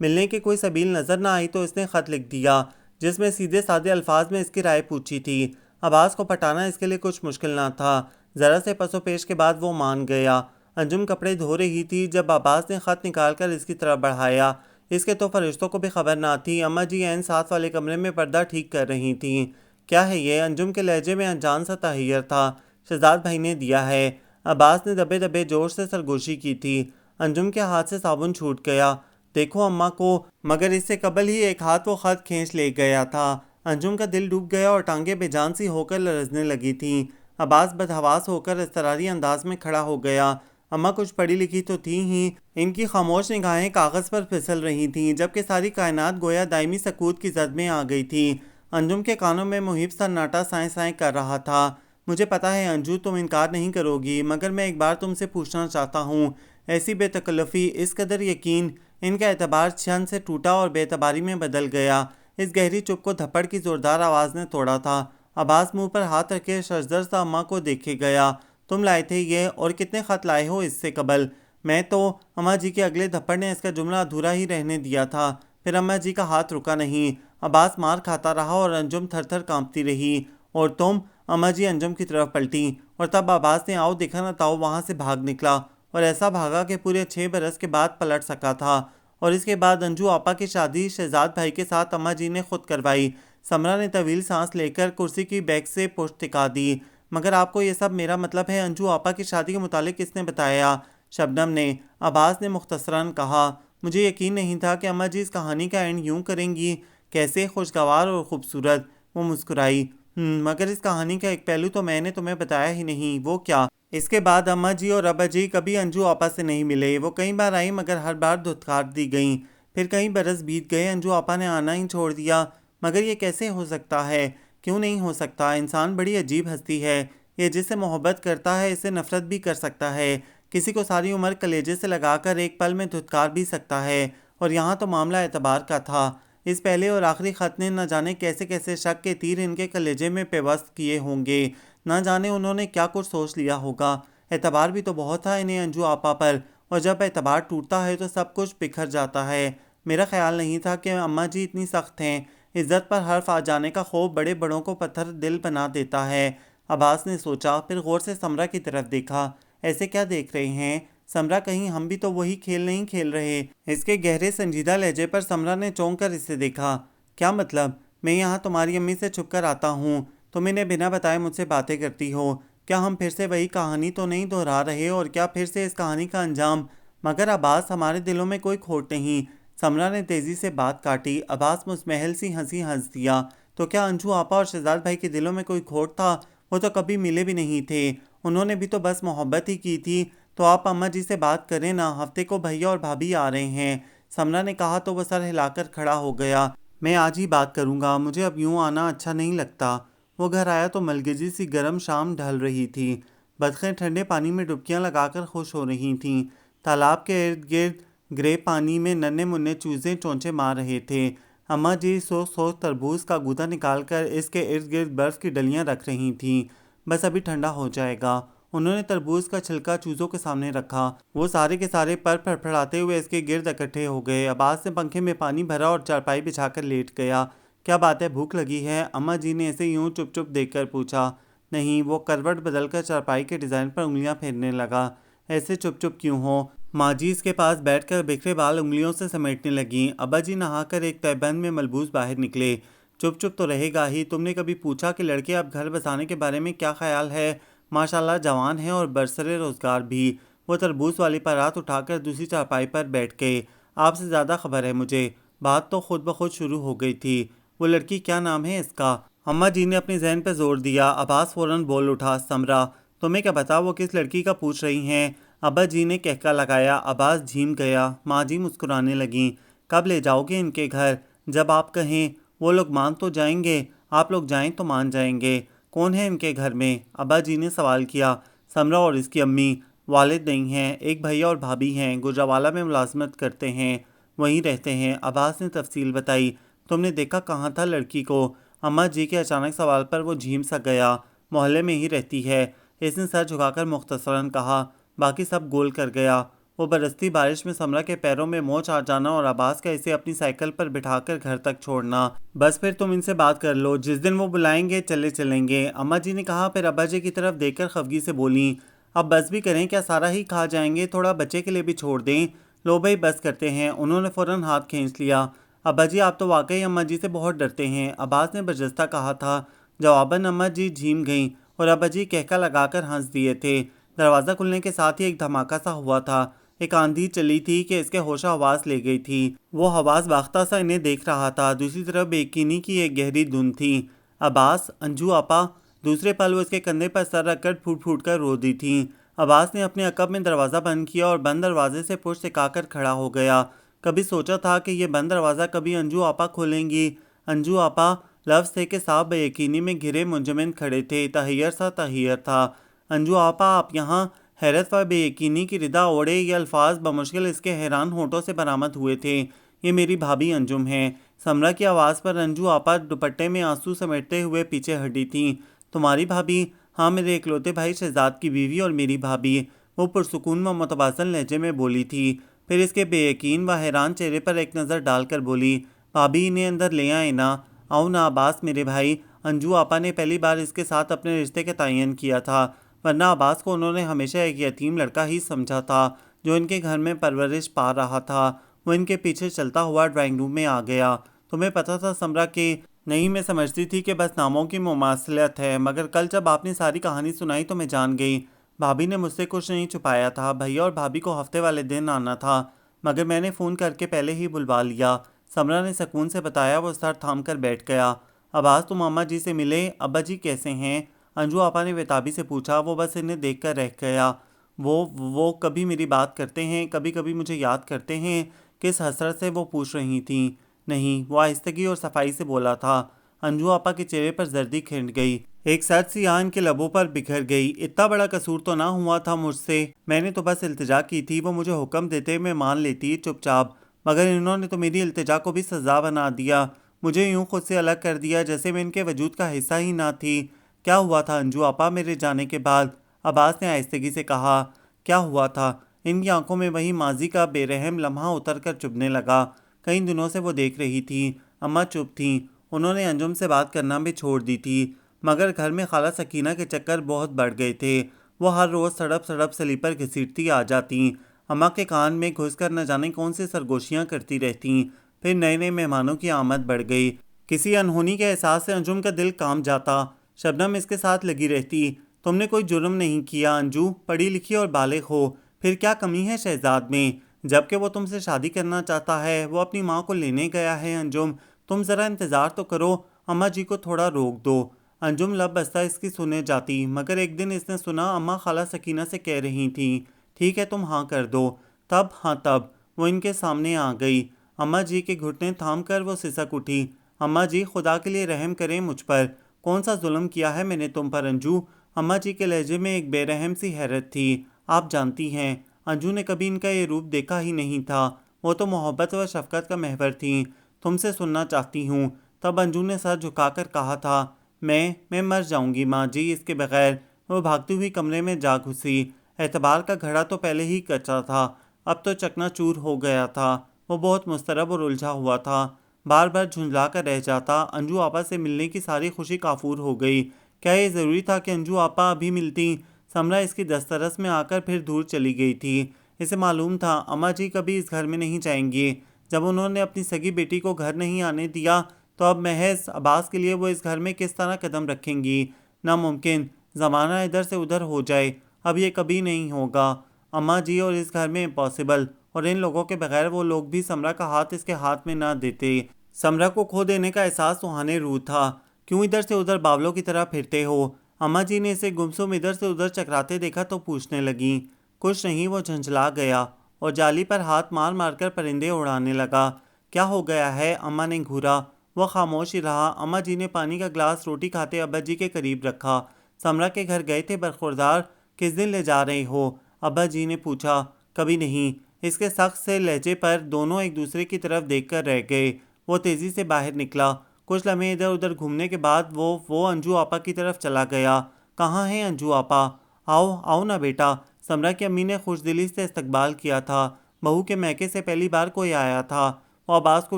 मिलने की कोई सबील नज़र ना आई तो इसने ख़त लिख दिया जिसमें सीधे साधे अल्फाज में इसकी राय पूछी थी। अब्बास को पटाना इसके लिए कुछ मुश्किल ना था। ज़रा से पसोपेश के बाद वो मान गया। अंजुम कपड़े धो रही थी जब अब्बास ने ख़त निकाल कर इसकी तरफ बढ़ाया। इसके तो फरिश्तों को भी खबर ना थी। अम्मा जी एन साथ वाले कमरे में पर्दा ठीक कर रही थी। क्या है ये? अंजुम के लहजे में अनजान सा तहैयर था। शहजाद भाई ने दिया है। अब्बास ने दबे दबे जोर से सरगोशी की थी। अंजुम के हाथ से साबुन छूट गया। देखो अम्मा को। मगर इससे कबल ही एक हाथ वो खत खींच ले गया था। अंजुम का दिल डूब गया और टांगे बेजान सी होकर लरजने लगी थी। अब्बास बदहवास होकर इस्तरारी अंदाज में खड़ा हो गया। अम्मा कुछ पढ़ी लिखी तो थी ही, इनकी खामोश निगाहें कागज़ पर फिसल रही थीं, जबकि सारी कायनात गोया दायमी सकूत की जद में आ गई थी। अंजुम के कानों में मुहिब सन्नाटा साएं साएं कर रहा था। मुझे पता है अंजू, तुम इनकार नहीं करोगी, मगर मैं एक बार तुमसे पूछना चाहता हूँ। ऐसी बेतकल्लफ़ी, इस कदर यकीन। इनका एतबार क्षण से टूटा और बेतबारी में बदल गया। इस गहरी चुप को धप्पड़ की ज़ोरदार आवाज़ ने तोड़ा था। अब्बास मुंह पर हाथ रखे शजदर सा अम्मा को देखे गया। तुम लाए थे ये, और कितने ख़त लाए हो इससे कबल? मैं तो। अम्मा जी के अगले धप्पड़ ने इसका जुमला अधूरा ही रहने दिया था। फिर अम्मा जी का हाथ रुका नहीं। अब्बास मार खाता रहा और अंजुम थर थर कांपती रही। और तुम? अम्मा जी अंजुम की तरफ पलटी और तब अब्बास ने आओ देखा न ताओ वहाँ से भाग निकला, और ऐसा भागा कि पूरे 6 बरस के बाद पलट सका था। और इसके बाद अंजू आपा की शादी शहजाद भाई के साथ अम्मा जी ने खुद करवाई। समरा ने तवील सांस लेकर कुर्सी की बैक से पुश्त टिका दी। मगर आपको ये सब मेरा मतलब है अंजू आपा की शादी के मुतालिक किसने बताया? शबनम ने। अब्बास ने मुख्तसरन कहा। मुझे यकीन नहीं था कि अम्मा जी इस कहानी का एंड यूं करेंगी। कैसे खुशगवार और ख़ूबसूरत। वो मुस्कुराई। मगर इस कहानी का एक पहलू तो मैंने तुम्हें बताया ही नहीं। वो क्या? इसके बाद अम्मा जी और अब्बा जी कभी अंजू आपा से नहीं मिले। वो कई बार आई मगर हर बार धुतकार दी गईं। फिर कई बरस बीत गए, अंजू आपा ने आना ही छोड़ दिया। मगर ये कैसे हो सकता है? क्यों नहीं हो सकता? इंसान बड़ी अजीब हस्ती है। ये जिससे मोहब्बत करता है इससे नफरत भी कर सकता है। किसी को सारी उम्र कलेजे से लगाकर एक पल में धुतकार भी सकता है। और यहाँ तो मामला एतबार का था। इस पहले और आखिरी ख़त ने न जाने कैसे कैसे शक के तीर इनके कलेजे में पेवस्त किए होंगे। न जाने उन्होंने क्या कुछ सोच लिया होगा। एतबार भी तो बहुत था इन्हें अंजू आपा पर, और जब एतबार टूटता है तो सब कुछ बिखर जाता है। मेरा ख्याल नहीं था कि अम्मा जी इतनी सख्त हैं। इज्जत पर हर्फ आ जाने का खौफ बड़े बड़ों को पत्थर दिल बना देता है। अब्बास ने सोचा, फिर गौर से समरा की तरफ देखा। ऐसे क्या देख रहे हैं? समरा, कहीं हम भी तो वही खेल नहीं खेल रहे? इसके गहरे संजीदा लहजे पर समरा ने चौंक कर इसे देखा। क्या मतलब? मैं यहाँ तुम्हारी अम्मी से छुप कर आता हूँ, तुम इन्हें बिना बताए मुझसे बातें करती हो। क्या हम फिर से वही कहानी तो नहीं दोहरा रहे? और क्या फिर से इस कहानी का अंजाम? मगर अब्बास, हमारे दिलों में कोई खोट नहीं। समरा ने तेजी से बात काटी। अब्बास मुस्महल सी हंसी हंस दिया। तो क्या अंजू आपा और शहजाद भाई के दिलों में कोई खोट था? वो तो कभी मिले भी नहीं थे। उन्होंने भी तो बस मोहब्बत ही की थी। तो आप अम्मा जी से बात करें ना, हफ्ते को भैया और भाभी आ रहे हैं। समरा ने कहा तो वह सर हिलाकर खड़ा हो गया। मैं आज ही बात करूंगा, मुझे अब यूं आना अच्छा नहीं लगता। वो घर आया तो मलगजी सी गर्म शाम ढल रही थी। बतखें ठंडे पानी में डुबकियां लगाकर खुश हो रही थीं। तालाब के इर्द गिर्द ग्रे पानी में नन्हे मुन्ने चूजे चोंचे मार रहे थे। अम्मा जी सोच सोच तरबूज का गूदा निकालकर इसके इर्द गिर्द बर्फ़ की डलियां रख रही थीं। बस अभी ठंडा हो जाएगा। उन्होंने तरबूज का छिलका चूजों के सामने रखा। वो सारे के सारे पर फड़फड़ाते हुए इसके गिर्द इकट्ठे हो गए। अब्बास ने पंखे में पानी भरा और चारपाई बिछाकर लेट गया। क्या बात है, भूख लगी है? अम्मा जी ने इसे यूं चुप चुप देखकर पूछा। नहीं। वो करवट बदलकर चारपाई के डिज़ाइन पर उंगलियां फेरने लगा। ऐसे चुप चुप क्यों हो? माँ जी इसके पास बैठकर बिखरे बाल उंगलियों से समेटने लगीं। अब्बा जी नहाकर एक तहबंद में मलबूस बाहर निकले। चुप चुप तो रहेगा ही। तुमने कभी पूछा कि लड़के अब घर बसाने के बारे में क्या ख्याल है? माशाल्लाह जवान है और बरसरे रोजगार भी। वो तरबूज वाली पर हाथ उठाकर दूसरी चारपाई पर बैठ गए। आपसे ज़्यादा खबर है मुझे। बात तो खुद ब खुद शुरू हो गई थी। वो लड़की, क्या नाम है इसका? अम्मा जी ने अपने जहन पर जोर दिया। अब्बास फौरन बोल उठा। समरा। तुम्हें क्या पता वो किस लड़की का पूछ रही हैं? अब्बा जी ने कहका लगाया। अब्बास झीम गया। माँ जी मुस्कुराने लगीं। कब ले जाओगे इनके घर? जब आप कहें। वो लोग मान तो जाएंगे। आप लोग जाएं तो मान जाएंगे। कौन है इनके घर में? अब्बा जी ने सवाल किया। समरा और इसकी अम्मी। वालिद नहीं हैं, एक भैया और भाभी हैं, गुजरावाला में मुलाजमत करते हैं, वहीं रहते हैं। अब्बास ने तफसील बताई। तुमने देखा कहाँ था लड़की को? अम्मा जी के अचानक सवाल पर वो झीम सा गया। मोहल्ले में ही रहती है। इसने सर झुकाकर मुख्तसरन कहा। बाकी सब गोल कर गया। वो बरसती बारिश में समरा के पैरों में मोच आ जाना और अब्बास का इसे अपनी साइकिल पर बिठाकर घर तक छोड़ना। बस फिर तुम इनसे बात कर लो, जिस दिन वो बुलाएंगे चले चलेंगे, अम्मा जी ने कहा। फिर अब्बा जी की तरफ देखकर खफगी से बोली, अब बस भी करें, क्या सारा ही खा जाएंगे? थोड़ा बच्चे के लिए भी छोड़ दें। लो भाई बस करते हैं। उन्होंने फौरन हाथ खींच लिया। अब्बा जी आप तो वाकई अम्मा जी से बहुत डरते हैं, अब्बास ने बरजस्ता कहा था। जवाबन अम्मा जी झीम गईं और अब्बा जी कहका लगाकर हंस दिए थे। दरवाज़ा खुलने के साथ ही एक धमाका सा हुआ था। एक आंधी चली थी कि इसके होश हवास ले गई थी। वो हवास बाख्ता सा इन्हें देख रहा था। दूसरी तरफ बेयकीनी की एक गहरी धुंध थी। अब्बास, अंजू आपा। दूसरे पल वो इसके कंधे पर सर रखकर फूट फूट कर रो दी थी। अब्बास ने अपने अकब में दरवाज़ा बंद किया और बंद दरवाजे से पुश सिकाकर खड़ा हो गया। कभी सोचा था कि ये बंद दरवाज़ा कभी अंजू आपा खोलेंगी? अंजू आपा लफ्ज़ थे कि साहब बेयकीनी में घिरे मुंजमन खड़े थे। तहैयर सा तहैयर था। अंजू आपा आप यहाँ? हैरत व बेयकीनी की रिदा ओढ़े ये अल्फाज बमुश्किल इसके हैरान होठों से बरामद हुए थे। ये मेरी भाभी अंजुम है। समरा की आवाज़ पर अंजू आपा दुपट्टे में आंसू समेटते हुए पीछे हटी थी। तुम्हारी भाभी? हाँ, मेरे इकलौते भाई शहजाद की बीवी और मेरी भाभी, वो पुरसुकून व मुतवाज़न लहजे में बोली थी। फिर इसके बेयकीन व हैरान चेहरे पर एक नज़र डालकर बोली, भाभी इन्हें अंदर ले आए ना। आओ ना अब्बास मेरे भाई। अंजू आपा ने पहली बार इसके साथ अपने रिश्ते का तयन किया था, वरना अब्बास को उन्होंने हमेशा एक यतीम लड़का ही समझा था जो इनके घर में परवरिश पा रहा था। वो इनके पीछे चलता हुआ ड्राइंग रूम में आ गया। तुम्हें पता था समरा के? नहीं, मैं समझती थी कि बस नामों की मुमासलत है, मगर कल जब आपने सारी कहानी सुनाई तो मैं जान गई। भाभी ने मुझसे कुछ नहीं छुपाया था। भैया और भाभी को हफ्ते वाले दिन आना था, मगर मैंने फ़ोन करके पहले ही बुलवा लिया। समरा ने सुकून से बताया। वो सर थाम कर बैठ गया। अब्बास तुम अम्मा जी से मिले? अब्बा जी कैसे हैं? अंजू आपा ने बेताबी से पूछा। वो बस इन्हें देखकर रह गया। वो कभी मेरी बात करते हैं, कभी कभी मुझे याद करते हैं? किस हसरत से वो पूछ रही थी। नहीं, वो आहिस्तगी और सफाई से बोला था। अंजू आपा के चेहरे पर जर्दी खिंड गई। एक सर्द सी आन के लबों पर बिखर गई। इतना बड़ा कसूर तो ना हुआ था मुझसे। मैंने तो बस इल्तिजा की थी, वो मुझे हुक्म देते मैं मान लेती चुपचाप, मगर इन्होंने तो मेरी इल्तिजा को भी सजा बना दिया। मुझे यूं खुद से अलग कर दिया जैसे मैं इनके वजूद का हिस्सा ही ना थी। क्या हुआ था अंजू आपा मेरे जाने के बाद? अब्बास ने आहिस्तगी से कहा। क्या हुआ था? इनकी आंखों में वही माजी का बेरहम लम्हा उतर कर चुभने लगा। कई दिनों से वो देख रही थी। अम्मा चुप थीं। उन्होंने अंजुम से बात करना भी छोड़ दी थी, मगर घर में खाला सकीना के चक्कर बहुत बढ़ गए थे। वो हर रोज़ सड़प सड़प स्लीपर घसीटती आ जाती। अम्मा के कान में घुसकर न जाने कौन सी सरगोशियाँ करती रहती। फिर नए नए मेहमानों की आमद बढ़ गई। किसी अनहोनी के एहसास से अंजुम का दिल काम जाता। शबनम इसके साथ लगी रहती। तुमने कोई जुर्म नहीं किया अंजू, पढ़ी लिखी और बालिग हो, फिर क्या कमी है शहजाद में? जबकि वो तुमसे शादी करना चाहता है, वो अपनी माँ को लेने गया है। अंजुम तुम ज़रा इंतज़ार तो करो, अम्मा जी को थोड़ा रोक दो। अंजुम लब बस्ता इसकी सुने जाती, मगर एक दिन इसने सुना अम्मा खाला सकीना से कह रही थी, ठीक है तुम हाँ कर दो। तब हाँ तब वो इनके सामने आ गई। अम्मा जी के घुटने थाम कर वो सिसक उठी। अम्मा जी खुदा के लिए रहम करें मुझ पर, कौन सा जुल्म किया है मैंने तुम पर अंजू? अम्मा जी के लहजे में एक बेरहम सी हैरत थी। आप जानती हैं अंजू ने कभी इनका ये रूप देखा ही नहीं था। वो तो मोहब्बत व शफकत का महवर थी। तुमसे सुनना चाहती हूँ। तब अंजू ने सर झुकाकर कहा था, मैं मर जाऊंगी माँ जी इसके बगैर। वो भागती हुई कमरे में जा घुसी। एतबार का घड़ा तो पहले ही कच्चा था, अब तो चकनाचूर हो गया था। वो बहुत मुस्तरब और उलझा हुआ था। बार बार झुंझला कर रह जाता। अंजू आपा से मिलने की सारी खुशी काफूर हो गई। क्या ये ज़रूरी था कि अंजू आपा अभी मिलती? समरा इसकी दस्तरस में आकर फिर दूर चली गई थी। इसे मालूम था अम्मा जी कभी इस घर में नहीं जाएंगी। जब उन्होंने अपनी सगी बेटी को घर नहीं आने दिया, तो अब महज अब्बास के लिए वो इस घर में किस तरह कदम रखेंगी? नामुमकिन। ज़माना इधर से उधर हो जाए, अब ये कभी नहीं होगा। अम्मा जी और इस घर में इम्पॉसिबल। और इन लोगों के बगैर वो लोग भी समरा का हाथ इसके हाथ में ना देते। समरा को खो देने का एहसास सुहाने रूह था। क्यों इधर से उधर बावलों की तरह फिरते हो? अम्मा जी ने इसे गुमसुम इधर से उधर चकराते देखा तो पूछने लगी। कुछ नहीं, वो झंझला गया और जाली पर हाथ मार मार कर परिंदे उड़ाने लगा। क्या हो गया है? अम्मा ने घूरा। वह खामोश ही रहा। अम्मा जी ने पानी का गिलास रोटी खाते अब्बा जी के करीब रखा। समरा के घर गए थे बरखुरदार, किस दिन ले जा रहे हो? अब्बा जी ने पूछा। कभी नहीं। इसके सख्त से लहजे पर दोनों एक दूसरे की तरफ देखकर रह गए। वो तेज़ी से बाहर निकला। कुछ लम्हे इधर उधर घूमने के बाद वो अंजू आपा की तरफ चला गया। कहाँ है अंजू आपा? आओ आओ ना बेटा। समरा की अम्मी ने खुशदिली से इस्तकबाल किया था। बहू के मैके से पहली बार कोई आया था। वो अब्बास को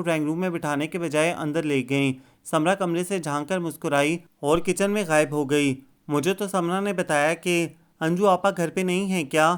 ड्राइंग रूम में बिठाने के बजाय अंदर ले गई। समरा कमरे से झांक कर मुस्कुराई और किचन में गायब हो गई। मुझे तो समरा ने बताया कि अंजू आपा घर पे नहीं है क्या?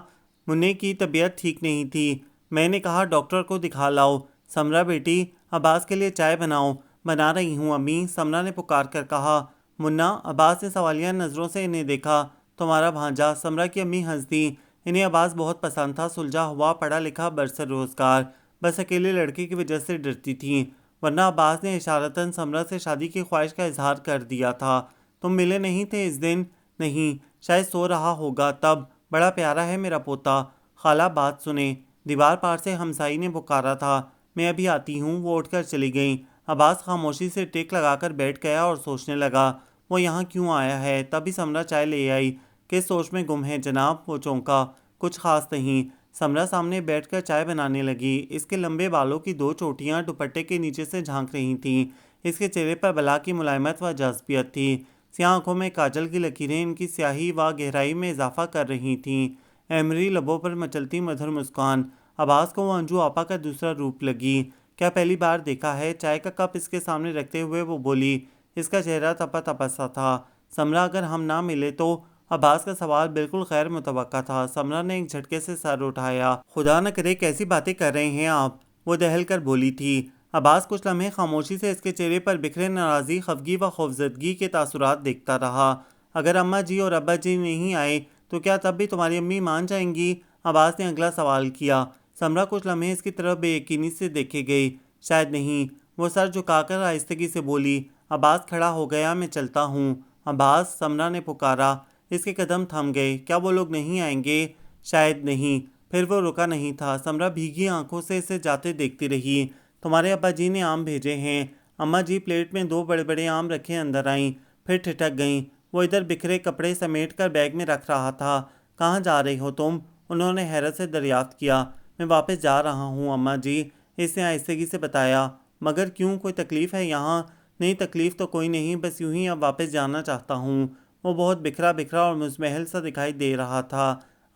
मुन्ने की तबीयत ठीक नहीं थी। मैंने कहा डॉक्टर को दिखा लाओ। समरा बेटी, अब्बास के लिए चाय बनाओ। बना रही हूँ अम्मी, समरा ने पुकार कर कहा। मुन्ना, अब्बास ने सवालिया नज़रों से इन्हें देखा। तुम्हारा भांजा, समरा की अम्मी हंस दी। इन्हें अब्बास बहुत पसंद था, सुलझा हुआ, पढ़ा लिखा, बरसर रोजगार। बस अकेले लड़के की वजह से डरती थी, वरना अब्बास ने इशारतन समरा से शादी की ख्वाहिश का इजहार कर दिया था। तुम मिले नहीं थे इस दिन? नहीं, शायद सो रहा होगा तब। बड़ा प्यारा है मेरा पोता। खाला बात सुने, दीवार पार से हमसाई ने पुकारा था। मैं अभी आती हूँ। वो उठकर चली गई। अब्बास खामोशी से टेक लगाकर बैठ गया और सोचने लगा, वो यहाँ क्यों आया है? तभी समरा चाय ले आई। किस सोच में गुम है जनाब? वो चौंका। कुछ खास नहीं। समरा सामने बैठकर चाय बनाने लगी। इसके लंबे बालों की दो चोटियां दुपट्टे के नीचे से झांक रही थीं। इसके चेहरे पर बला की मुलायमत व जज्बियत थी। सियाह आंखों में काजल की लकीरें इनकी स्याही व गहराई में इजाफा कर रही थीं। एमरी लबों पर मचलती मधुर मुस्कान। अब्बास को वो अंजू आपा का दूसरा रूप लगी। क्या पहली बार देखा है? चाय का कप इसके सामने रखते हुए वो बोली। इसका चेहरा तपा तपा सा था। समरा, अगर हम ना मिले तो? अब्बास का सवाल बिल्कुल गैर मुतवक्का था। समरा ने एक झटके से सर उठाया। खुदा न करे, कैसी बातें कर रहे हैं आप? वो दहल कर बोली थी। अब्बास कुछ लम्हे खामोशी से इसके चेहरे पर बिखरे नाराज़ी, खफगी व खौफजदगी के तासुरात देखता रहा। अगर अम्मा जी और अब्बा जी नहीं आए तो क्या तब भी तुम्हारी अम्मी मान जाएंगी? अब्बास ने अगला सवाल किया। समरा कुछ लम्हे इसकी तरफ बेयकीनी से देखे गई। शायद नहीं। वो सर झुकाकर आहिस्तगी से बोली। अब्बास खड़ा हो गया। मैं चलता हूँ। अब्बास, समरा ने पुकारा। इसके कदम थम गए। क्या वो लोग नहीं आएंगे? शायद नहीं। फिर वो रुका नहीं था। समरा भीगी आंखों से इसे जाते देखती रही। तुम्हारे अब्बा जी ने आम भेजे हैं। अम्मा जी प्लेट में दो बड़े बड़े आम रखे अंदर आईं, फिर ठिठक गईं। वो इधर बिखरे कपड़े समेट कर बैग में रख रहा था। कहाँ जा रही हो तुम? उन्होंने हैरत से दरियाफ्त किया। मैं वापस जा रहा हूँ अम्मा जी, इसने आहिस्तगी से बताया। मगर क्यों, कोई तकलीफ़ है यहाँ? नहीं, तकलीफ़ तो कोई नहीं, बस यूं ही अब वापस जाना चाहता हूँ। वो बहुत बिखरा बिखरा और मुजमहल सा दिखाई दे रहा था।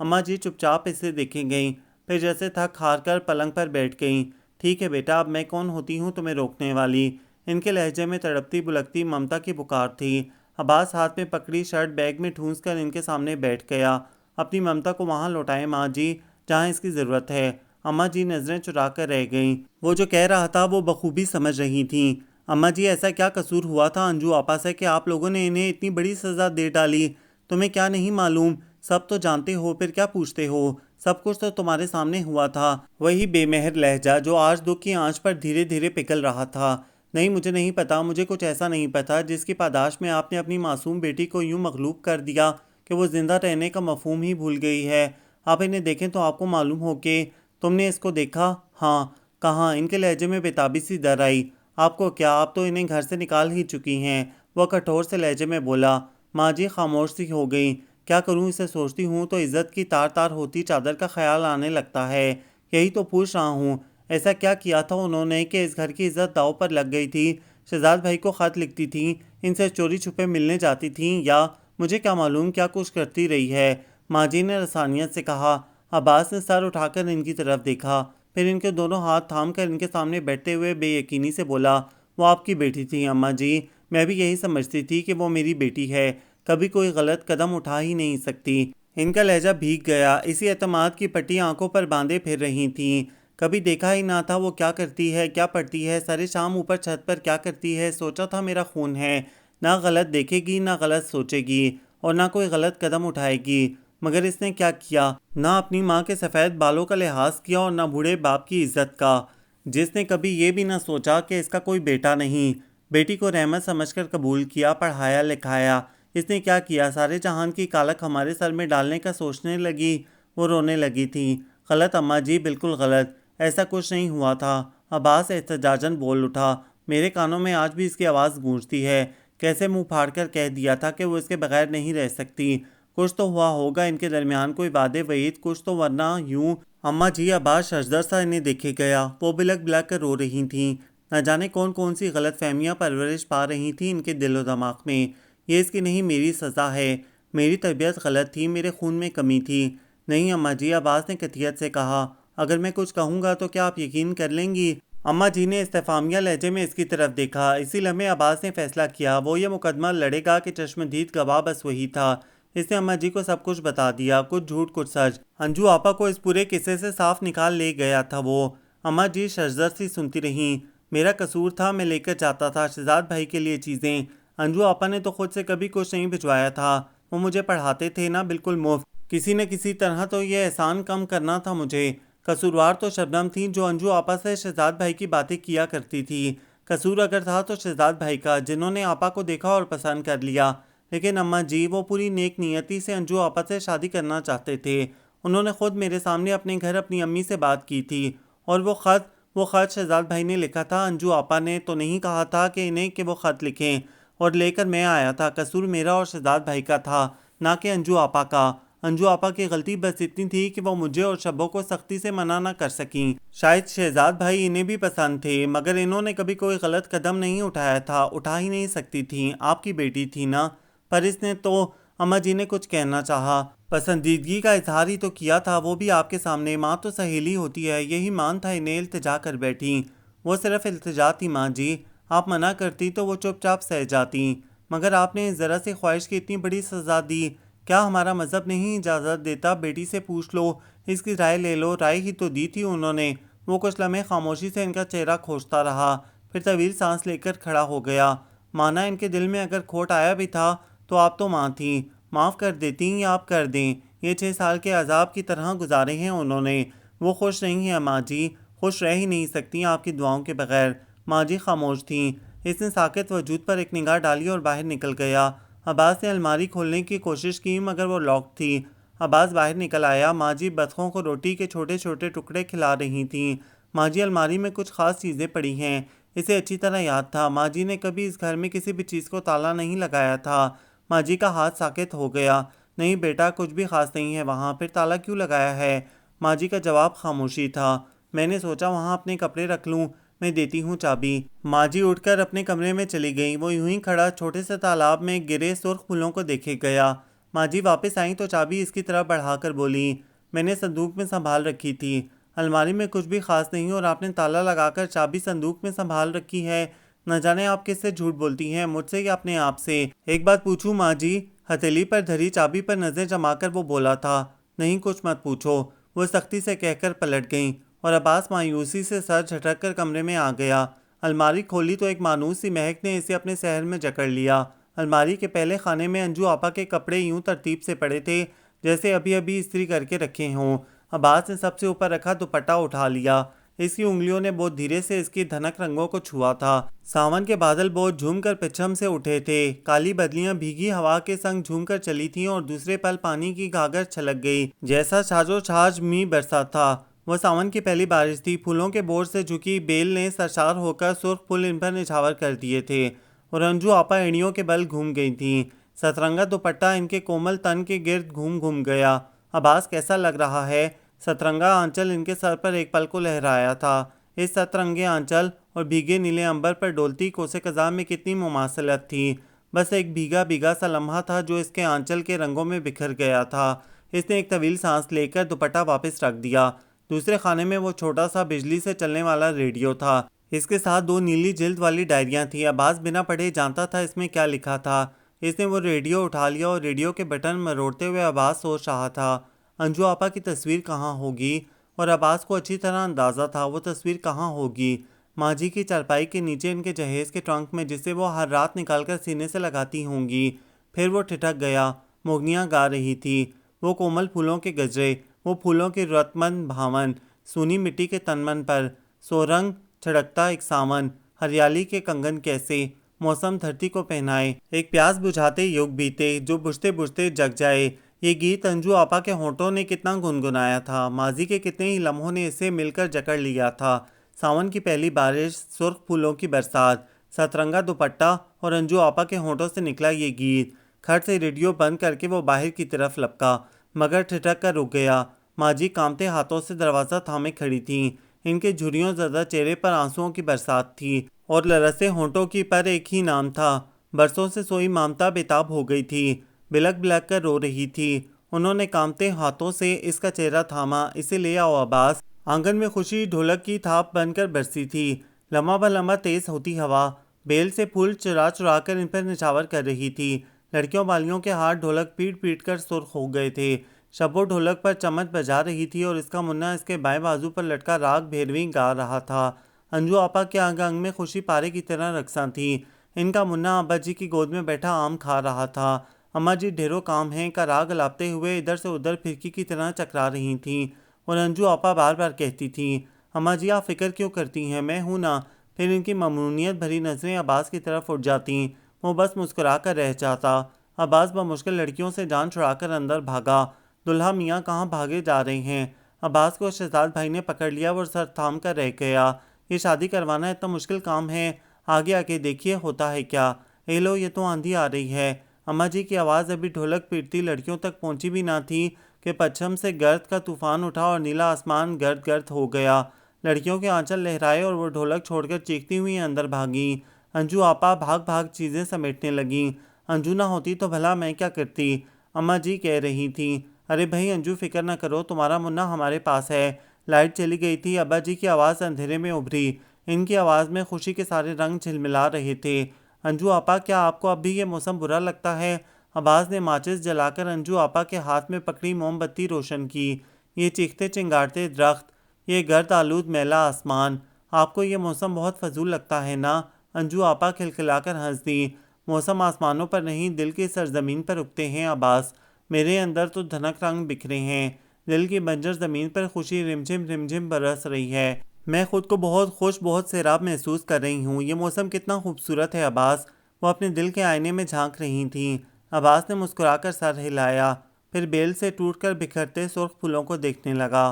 अम्मा जी चुपचाप इसे देखे गईं, फिर जैसे थक हार कर पलंग पर बैठ गईं। ठीक है बेटा, अब मैं कौन होती हूँ तुम्हें रोकने वाली? इनके लहजे में तड़पती बुलकती ममता की पुकार थी। अब्बास हाथ में पकड़ी शर्ट बैग में ठूंस कर इनके सामने बैठ गया। अपनी ममता को वहाँ लौटाएं माँ जी, जहाँ इसकी ज़रूरत है। अम्मा जी नज़रें चुरा कर रह गईं। वो जो कह रहा था वो बखूबी समझ रही थीं। अम्मा जी, ऐसा क्या कसूर हुआ था अंजू आपा से कि आप लोगों ने इन्हें इतनी बड़ी सज़ा दे डाली? तुम्हें क्या नहीं मालूम? सब तो जानते हो, फिर क्या पूछते हो? सब कुछ तो तुम्हारे सामने हुआ था। वही बेमहर लहजा जो आज दुख की आंच पर धीरे धीरे पिघल रहा था। नहीं, मुझे नहीं पता, मुझे कुछ ऐसा नहीं पता जिसकी पादाश में आपने अपनी मासूम बेटी को यूं मगलूब कर दिया कि वो जिंदा रहने का मफहूम ही भूल गई है। आप इन्हें देखें तो आपको मालूम हो कि तुमने इसको देखा? हाँ। कहाँ? इनके लहजे में बेताबी सी दर आई। आपको क्या, आप तो इन्हें घर से निकाल ही चुकी हैं। वह कठोर से लहजे में बोला। माँ जी खामोश सी हो गई। क्या करूँ, इसे सोचती हूँ तो इज़्ज़त की तार तार होती चादर का ख्याल आने लगता है। यही तो पूछ रहा हूँ, ऐसा क्या किया था उन्होंने कि इस घर की इज़्ज़त दांव पर लग गई थी? शहजाद भाई को ख़त लिखती थी, इनसे चोरी छुपे मिलने जाती थीं, या मुझे क्या मालूम क्या कुछ करती रही है? माँ जी ने रसानियत से कहा। अब्बास ने सर उठाकर इनकी तरफ देखा, फिर इनके दोनों हाथ थाम कर इनके सामने बैठते हुए बेयकीनी से बोला। वो आपकी बेटी थी अम्मा जी। मैं भी यही समझती थी कि वो मेरी बेटी है, कभी कोई गलत कदम उठा ही नहीं सकती। इनका लहजा भीग गया। इसी एतमाद की पट्टी आंखों पर बांधे फिर रही थीं। कभी देखा ही ना था वो क्या करती है, क्या पढ़ती है, सारे शाम ऊपर छत पर क्या करती है। सोचा था मेरा खून है, ना गलत देखेगी ना गलत सोचेगी और ना कोई गलत कदम उठाएगी। मगर इसने क्या किया? ना अपनी माँ के सफ़ेद बालों का लिहाज किया और ना बूढ़े बाप की इज्जत का। जिसने कभी ये भी ना सोचा कि इसका कोई बेटा नहीं। बेटी को रहमत समझकर कबूल किया, पढ़ाया लिखाया। इसने क्या किया? सारे जहान की कालक हमारे सर में डालने का सोचने लगी। वो रोने लगी थी। गलत अम्मा जी, बिल्कुल गलत। ऐसा कुछ नहीं हुआ था। अब्बास एहतजाजन बोल उठा। मेरे कानों में आज भी इसकी आवाज़ गूंजती है। कैसे मुंह फाड़ कर कह दिया था कि वो इसके बगैर नहीं रह सकती। कुछ तो हुआ होगा इनके दरमियान, कोई वादे वईद कुछ तो, वरना यूं। अम्मा जी, अब्बास शजदर सा इन्हें देखे गया। वो बिलक बिलक कर रो रही थीं। न जाने कौन कौन सी गलत फहमियाँ परवरिश पा रही थी इनके दिलो दिमाग में। ये इसकी नहीं, मेरी सज़ा है। मेरी तरबियत गलत थी, मेरे खून में कमी थी। नहीं अम्मा जी, अब्बास ने कतियत से कहा। अगर मैं कुछ कहूँगा तो क्या आप यकीन कर लेंगी? अम्मा जी ने इस्तेफामिया लहजे में इसकी तरफ देखा। इसी लम्हे अब्बास ने फैसला किया वो ये मुकदमा लड़ेगा कि चश्मदीद गवाह बस वही था। इसने अम्मा जी को सब कुछ बता दिया, कुछ झूठ कुछ सच। अंजू आपा को इस पूरे किस्से से साफ निकाल ले गया था वो। अम्मा जी शर्जर सी सुनती रहीं। मेरा कसूर था, मैं लेकर जाता था शहजाद भाई के लिए चीज़ें। अंजू आपा ने तो खुद से कभी कुछ नहीं भिजवाया था। वो मुझे पढ़ाते थे ना, बिल्कुल मुफ्त। किसी न किसी तरह तो ये एहसान कम करना था मुझे। कसूरवार तो शबनम थी जो अंजू आपा से शहजाद भाई की बातें किया करती थी। कसूर अगर था तो शहजाद भाई का, जिन्होंने आपा को देखा और पसंद कर लिया। लेकिन अम्मा जी वो पूरी नेक नियति से अंजू आपा से शादी करना चाहते थे। उन्होंने खुद मेरे सामने अपने घर अपनी अम्मी से बात की थी। और वो ख़त शहजाद भाई ने लिखा था। अंजू आपा ने तो नहीं कहा था कि इन्हें कि वो ख़त लिखें, और लेकर मैं आया था। कसूर मेरा और शहजाद भाई का था, ना कि अंजू आपा का। अंजू आपा की गलती बस इतनी थी कि वो मुझे और शब्बों को सख्ती से मना न कर सकीं। शायद शहजाद भाई इन्हें भी पसंद थे, मगर इन्होंने कभी कोई गलत कदम नहीं उठाया था, उठा ही नहीं सकती थी। आपकी बेटी थी ना। पर इसने तो, अम्मा जी ने कुछ कहना चाहा। पसंदीदगी का इजहार ही तो किया था, वो भी आपके सामने। माँ तो सहेली होती है, यही मान था इन्हें इल्तिजा कर बैठी। वो सिर्फ इल्तिजा थी माँ जी, आप मना करती तो वो चुपचाप सह जाती। मगर आपने ज़रा सी ख्वाहिश की इतनी बड़ी सज़ा दी। क्या हमारा मज़हब नहीं इजाज़त देता? बेटी से पूछ लो, इसकी राय ले लो। राय ही तो दी थी उन्होंने। वो कुछ लम्हे खामोशी से इनका चेहरा खोजता रहा, फिर तवील सांस लेकर खड़ा हो गया। माना इनके दिल में अगर खोट आया भी था तो आप तो माँ थी, माफ़ कर देती या आप कर दें। ये 6 साल के अजाब की तरह गुजारे हैं उन्होंने। वो खुश नहीं है माँ जी, खुश रह ही नहीं सकती आपकी दुआओं के बगैर। माँ जी खामोश थीं। इसने साकित वजूद पर एक निगाह डाली और बाहर निकल गया। अब्बास ने अलमारी खोलने की कोशिश की, मगर वो लॉक थी। अब्बास बाहर निकल आया। माँ जी बतखों को रोटी के छोटे छोटे टुकड़े खिला रही थीं। माँ जी अलमारी में कुछ खास चीज़ें पड़ी हैं, इसे अच्छी तरह याद था। माँ जी ने कभी इस घर में किसी भी चीज़ को ताला नहीं लगाया था। माँ जी का हाथ साकित हो गया। नहीं बेटा, कुछ भी खास नहीं है वहाँ, फिर ताला क्यों लगाया है? माँ जी का जवाब खामोशी था। मैंने सोचा वहाँ अपने कपड़े रख लूँ, मैं देती हूँ चाबी। माँ जी उठकर अपने कमरे में चली गई। वो यूं ही खड़ा छोटे से तालाब में गिरे सुर्ख फूलों को देखे गया। माँ जी वापस आई तो चाबी इसकी तरफ बढ़ाकर बोली, मैंने संदूक में संभाल रखी थी। अलमारी में कुछ भी खास नहीं और आपने ताला लगाकर चाबी संदूक में संभाल रखी है। न जाने आप किससे झूठ बोलती हैं, मुझसे या अपने आप से। एक बात पूछूं माँ जी? हथेली पर धरी चाबी पर नजर जमाकर वो बोला था। नहीं, कुछ मत पूछो, वो सख्ती से कहकर पलट गई। और अब्बास मायूसी से सर झटक कर कमरे में आ गया। अलमारी खोली तो एक मानूस सी महक ने इसे अपने सहर में जकड़ लिया। अलमारी के पहले खाने में अंजू आपा के कपड़े यूं तरतीब से पड़े थे जैसे अभी अभी इस्त्री करके रखे हों। अब्बास ने सबसे ऊपर रखा दुपट्टा उठा लिया। इसकी उंगलियों ने बहुत धीरे से इसकी धनक रंगों को छुआ था। सावन के बादल बहुत झूमकर पिछम से उठे थे। काली बदलियां भीगी हवा के संग झूमकर चली थीं और दूसरे पल पानी की घाघर छलक गई, जैसा छाजो छाज मींह बरसा था। वह सावन की पहली बारिश थी। फूलों के बोर से झुकी बेल ने सरसार होकर सुर्ख फूल इन पर निछावर कर दिए थे और अंजू आपा एड़ियों के बल घूम गई थीं। सतरंगा दुपट्टा इनके कोमल तन के गिर्द घूम घूम गया। अब्बास कैसा लग रहा है? सतरंगा आंचल इनके सर पर एक पल को लहराया था। इस सतरंगे आंचल और भीगे नीले अंबर पर डोलती कोसे कज़ा में कितनी मुमासलत थी। बस एक भीगा भीगा सा लम्हा था जो इसके आंचल के रंगों में बिखर गया था। इसने एक तवील सांस लेकर दुपट्टा वापस रख दिया। दूसरे खाने में वो छोटा सा बिजली से चलने वाला रेडियो था। इसके साथ 2 नीली जिल्द वाली डायरियां थी। अब्बास बिना पढ़े जानता था इसमें क्या लिखा था। इसने वो रेडियो उठा लिया और रेडियो के बटन मरोड़ते हुए अब्बास सोच रहा था, अंजू आपा की तस्वीर कहाँ होगी? और अब्बास को अच्छी तरह अंदाज़ा था वो तस्वीर कहाँ होगी। माँ जी की चारपाई के नीचे इनके जहेज़ के ट्रंक में, जिसे वो हर रात निकालकर सीने से लगाती होंगी। फिर वो ठिठक गया। मोगनियाँ गा रही थी। वो कोमल फूलों के गजरे, वो फूलों के रत्मन भावन, सूनी मिट्टी के तनमन पर सोरंग छड़कता एक सावन, हरियाली के कंगन कैसे मौसम धरती को पहनाए। एक प्यास बुझाते युग बीते जो बुझते बुझते जग जाए। ये गीत अंजू आपा के होंठों ने कितना गुनगुनाया था। माजी के कितने ही लम्हों ने इसे मिलकर जकड़ लिया था। सावन की पहली बारिश, सुर्ख फूलों की बरसात, सतरंगा दुपट्टा और अंजू आपा के होंठों से निकला ये गीत। खट से रेडियो बंद करके वो बाहर की तरफ लपका, मगर ठिठक कर रुक गया। माजी कांपते हाथों से दरवाज़ा थामे खड़ी थीं। इनके झुर्रियों ज़्यादा चेहरे पर आंसुओं की बरसात थी और लरसे होंठों की पर एक ही नाम था। बरसों से सोई ममता बेताब हो गई थी, बिलक बिलक कर रो रही थी उन्होंने कांपते हाथों से इसका चेहरा थामा। इसे ले आओ अब्बास। आंगन में खुशी ढोलक की थाप बनकर बरसी थी। लम्हा ब लम्हा तेज होती हवा बेल से फूल चुरा चुरा कर इन पर निछावर कर रही थी। लड़कियों वालियों के हाथ ढोलक पीट पीट कर सुर्ख हो गए थे। शब्बो ढोलक पर चम्मच बजा रही थी और इसका मुन्ना इसके बाएं बाजू पर लटका राग भैरवी गा रहा था। अंजू आपा के अंग अंग में खुशी पारे की तरह रक्सा थी। इनका मुन्ना अब्बा जी की गोद में बैठा आम खा रहा था। अम्मा जी ढेरों काम हैं का राग अलापते हुए इधर से उधर फिरकी की तरह चकरा रही थीं और अंजू आपा बार बार कहती थी, अम्मा जी आप फिक्र क्यों करती हैं, मैं हूं ना। फिर इनकी ममनूनियत भरी नजरें अब्बास की तरफ उठ जाती। वो बस मुस्कुरा कर रह जाता। अब्बास बमुश्किल लड़कियों से जान छुड़ाकर अंदर भागा। दुल्हा मियाँ कहाँ भागे जा रहे हैं। अब्बास को शहजाद भाई ने पकड़ लिया। वो सर थाम कर रह गया। ये शादी करवाना इतना मुश्किल काम है, आगे आके देखिए होता है क्या। ए लो ये तो आंधी आ रही है। अम्मा जी की आवाज़ अभी ढोलक पीटती लड़कियों तक पहुंची भी ना थी कि पश्चिम से गर्द का तूफान उठा और नीला आसमान गर्द गर्द हो गया। लड़कियों के आंचल लहराए और वो ढोलक छोड़कर चीखती हुई अंदर भागी। अंजू आपा भाग भाग चीज़ें समेटने लगी। अंजू ना होती तो भला मैं क्या करती। अम्मा जी कह रही थी, अरे भाई अंजू फिक्र ना करो, तुम्हारा मुन्ना हमारे पास है। लाइट चली गई थी। अब्बा जी की आवाज़ अंधेरे में उभरी। इनकी आवाज़ में खुशी के सारे रंग झिलमिला रहे थे। अंजू आपा क्या आपको अब भी ये मौसम बुरा लगता है। अब्बास ने माचिस जलाकर अंजू आपा के हाथ में पकड़ी मोमबत्ती रोशन की। ये चीखते चिंगारते दरख्त, ये गर्द आलूद मैला आसमान, आपको ये मौसम बहुत फजूल लगता है ना। अंजू आपा खिलखिलाकर हंस दी। मौसम आसमानों पर नहीं दिल की सरजमीन पर उगते हैं अब्बास। मेरे अंदर तो धनक रंग बिखरे हैं। दिल की बंजर ज़मीन पर खुशी रिमझिम रिमझिम बरस रही है। मैं खुद को बहुत खुश बहुत सैराब महसूस कर रही हूँ। ये मौसम कितना खूबसूरत है अब्बास। वो अपने दिल के आईने में झांक रही थीं। अब्बास ने मुस्कुराकर सर हिलाया, फिर बेल से टूटकर बिखरते सुर्ख फूलों को देखने लगा।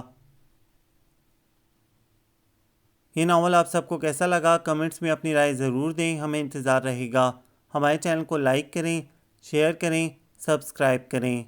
ये नावल आप सबको कैसा लगा कमेंट्स में अपनी राय ज़रूर दें, हमें इंतज़ार रहेगा। हमारे चैनल को लाइक करें, शेयर करें, सब्सक्राइब करें।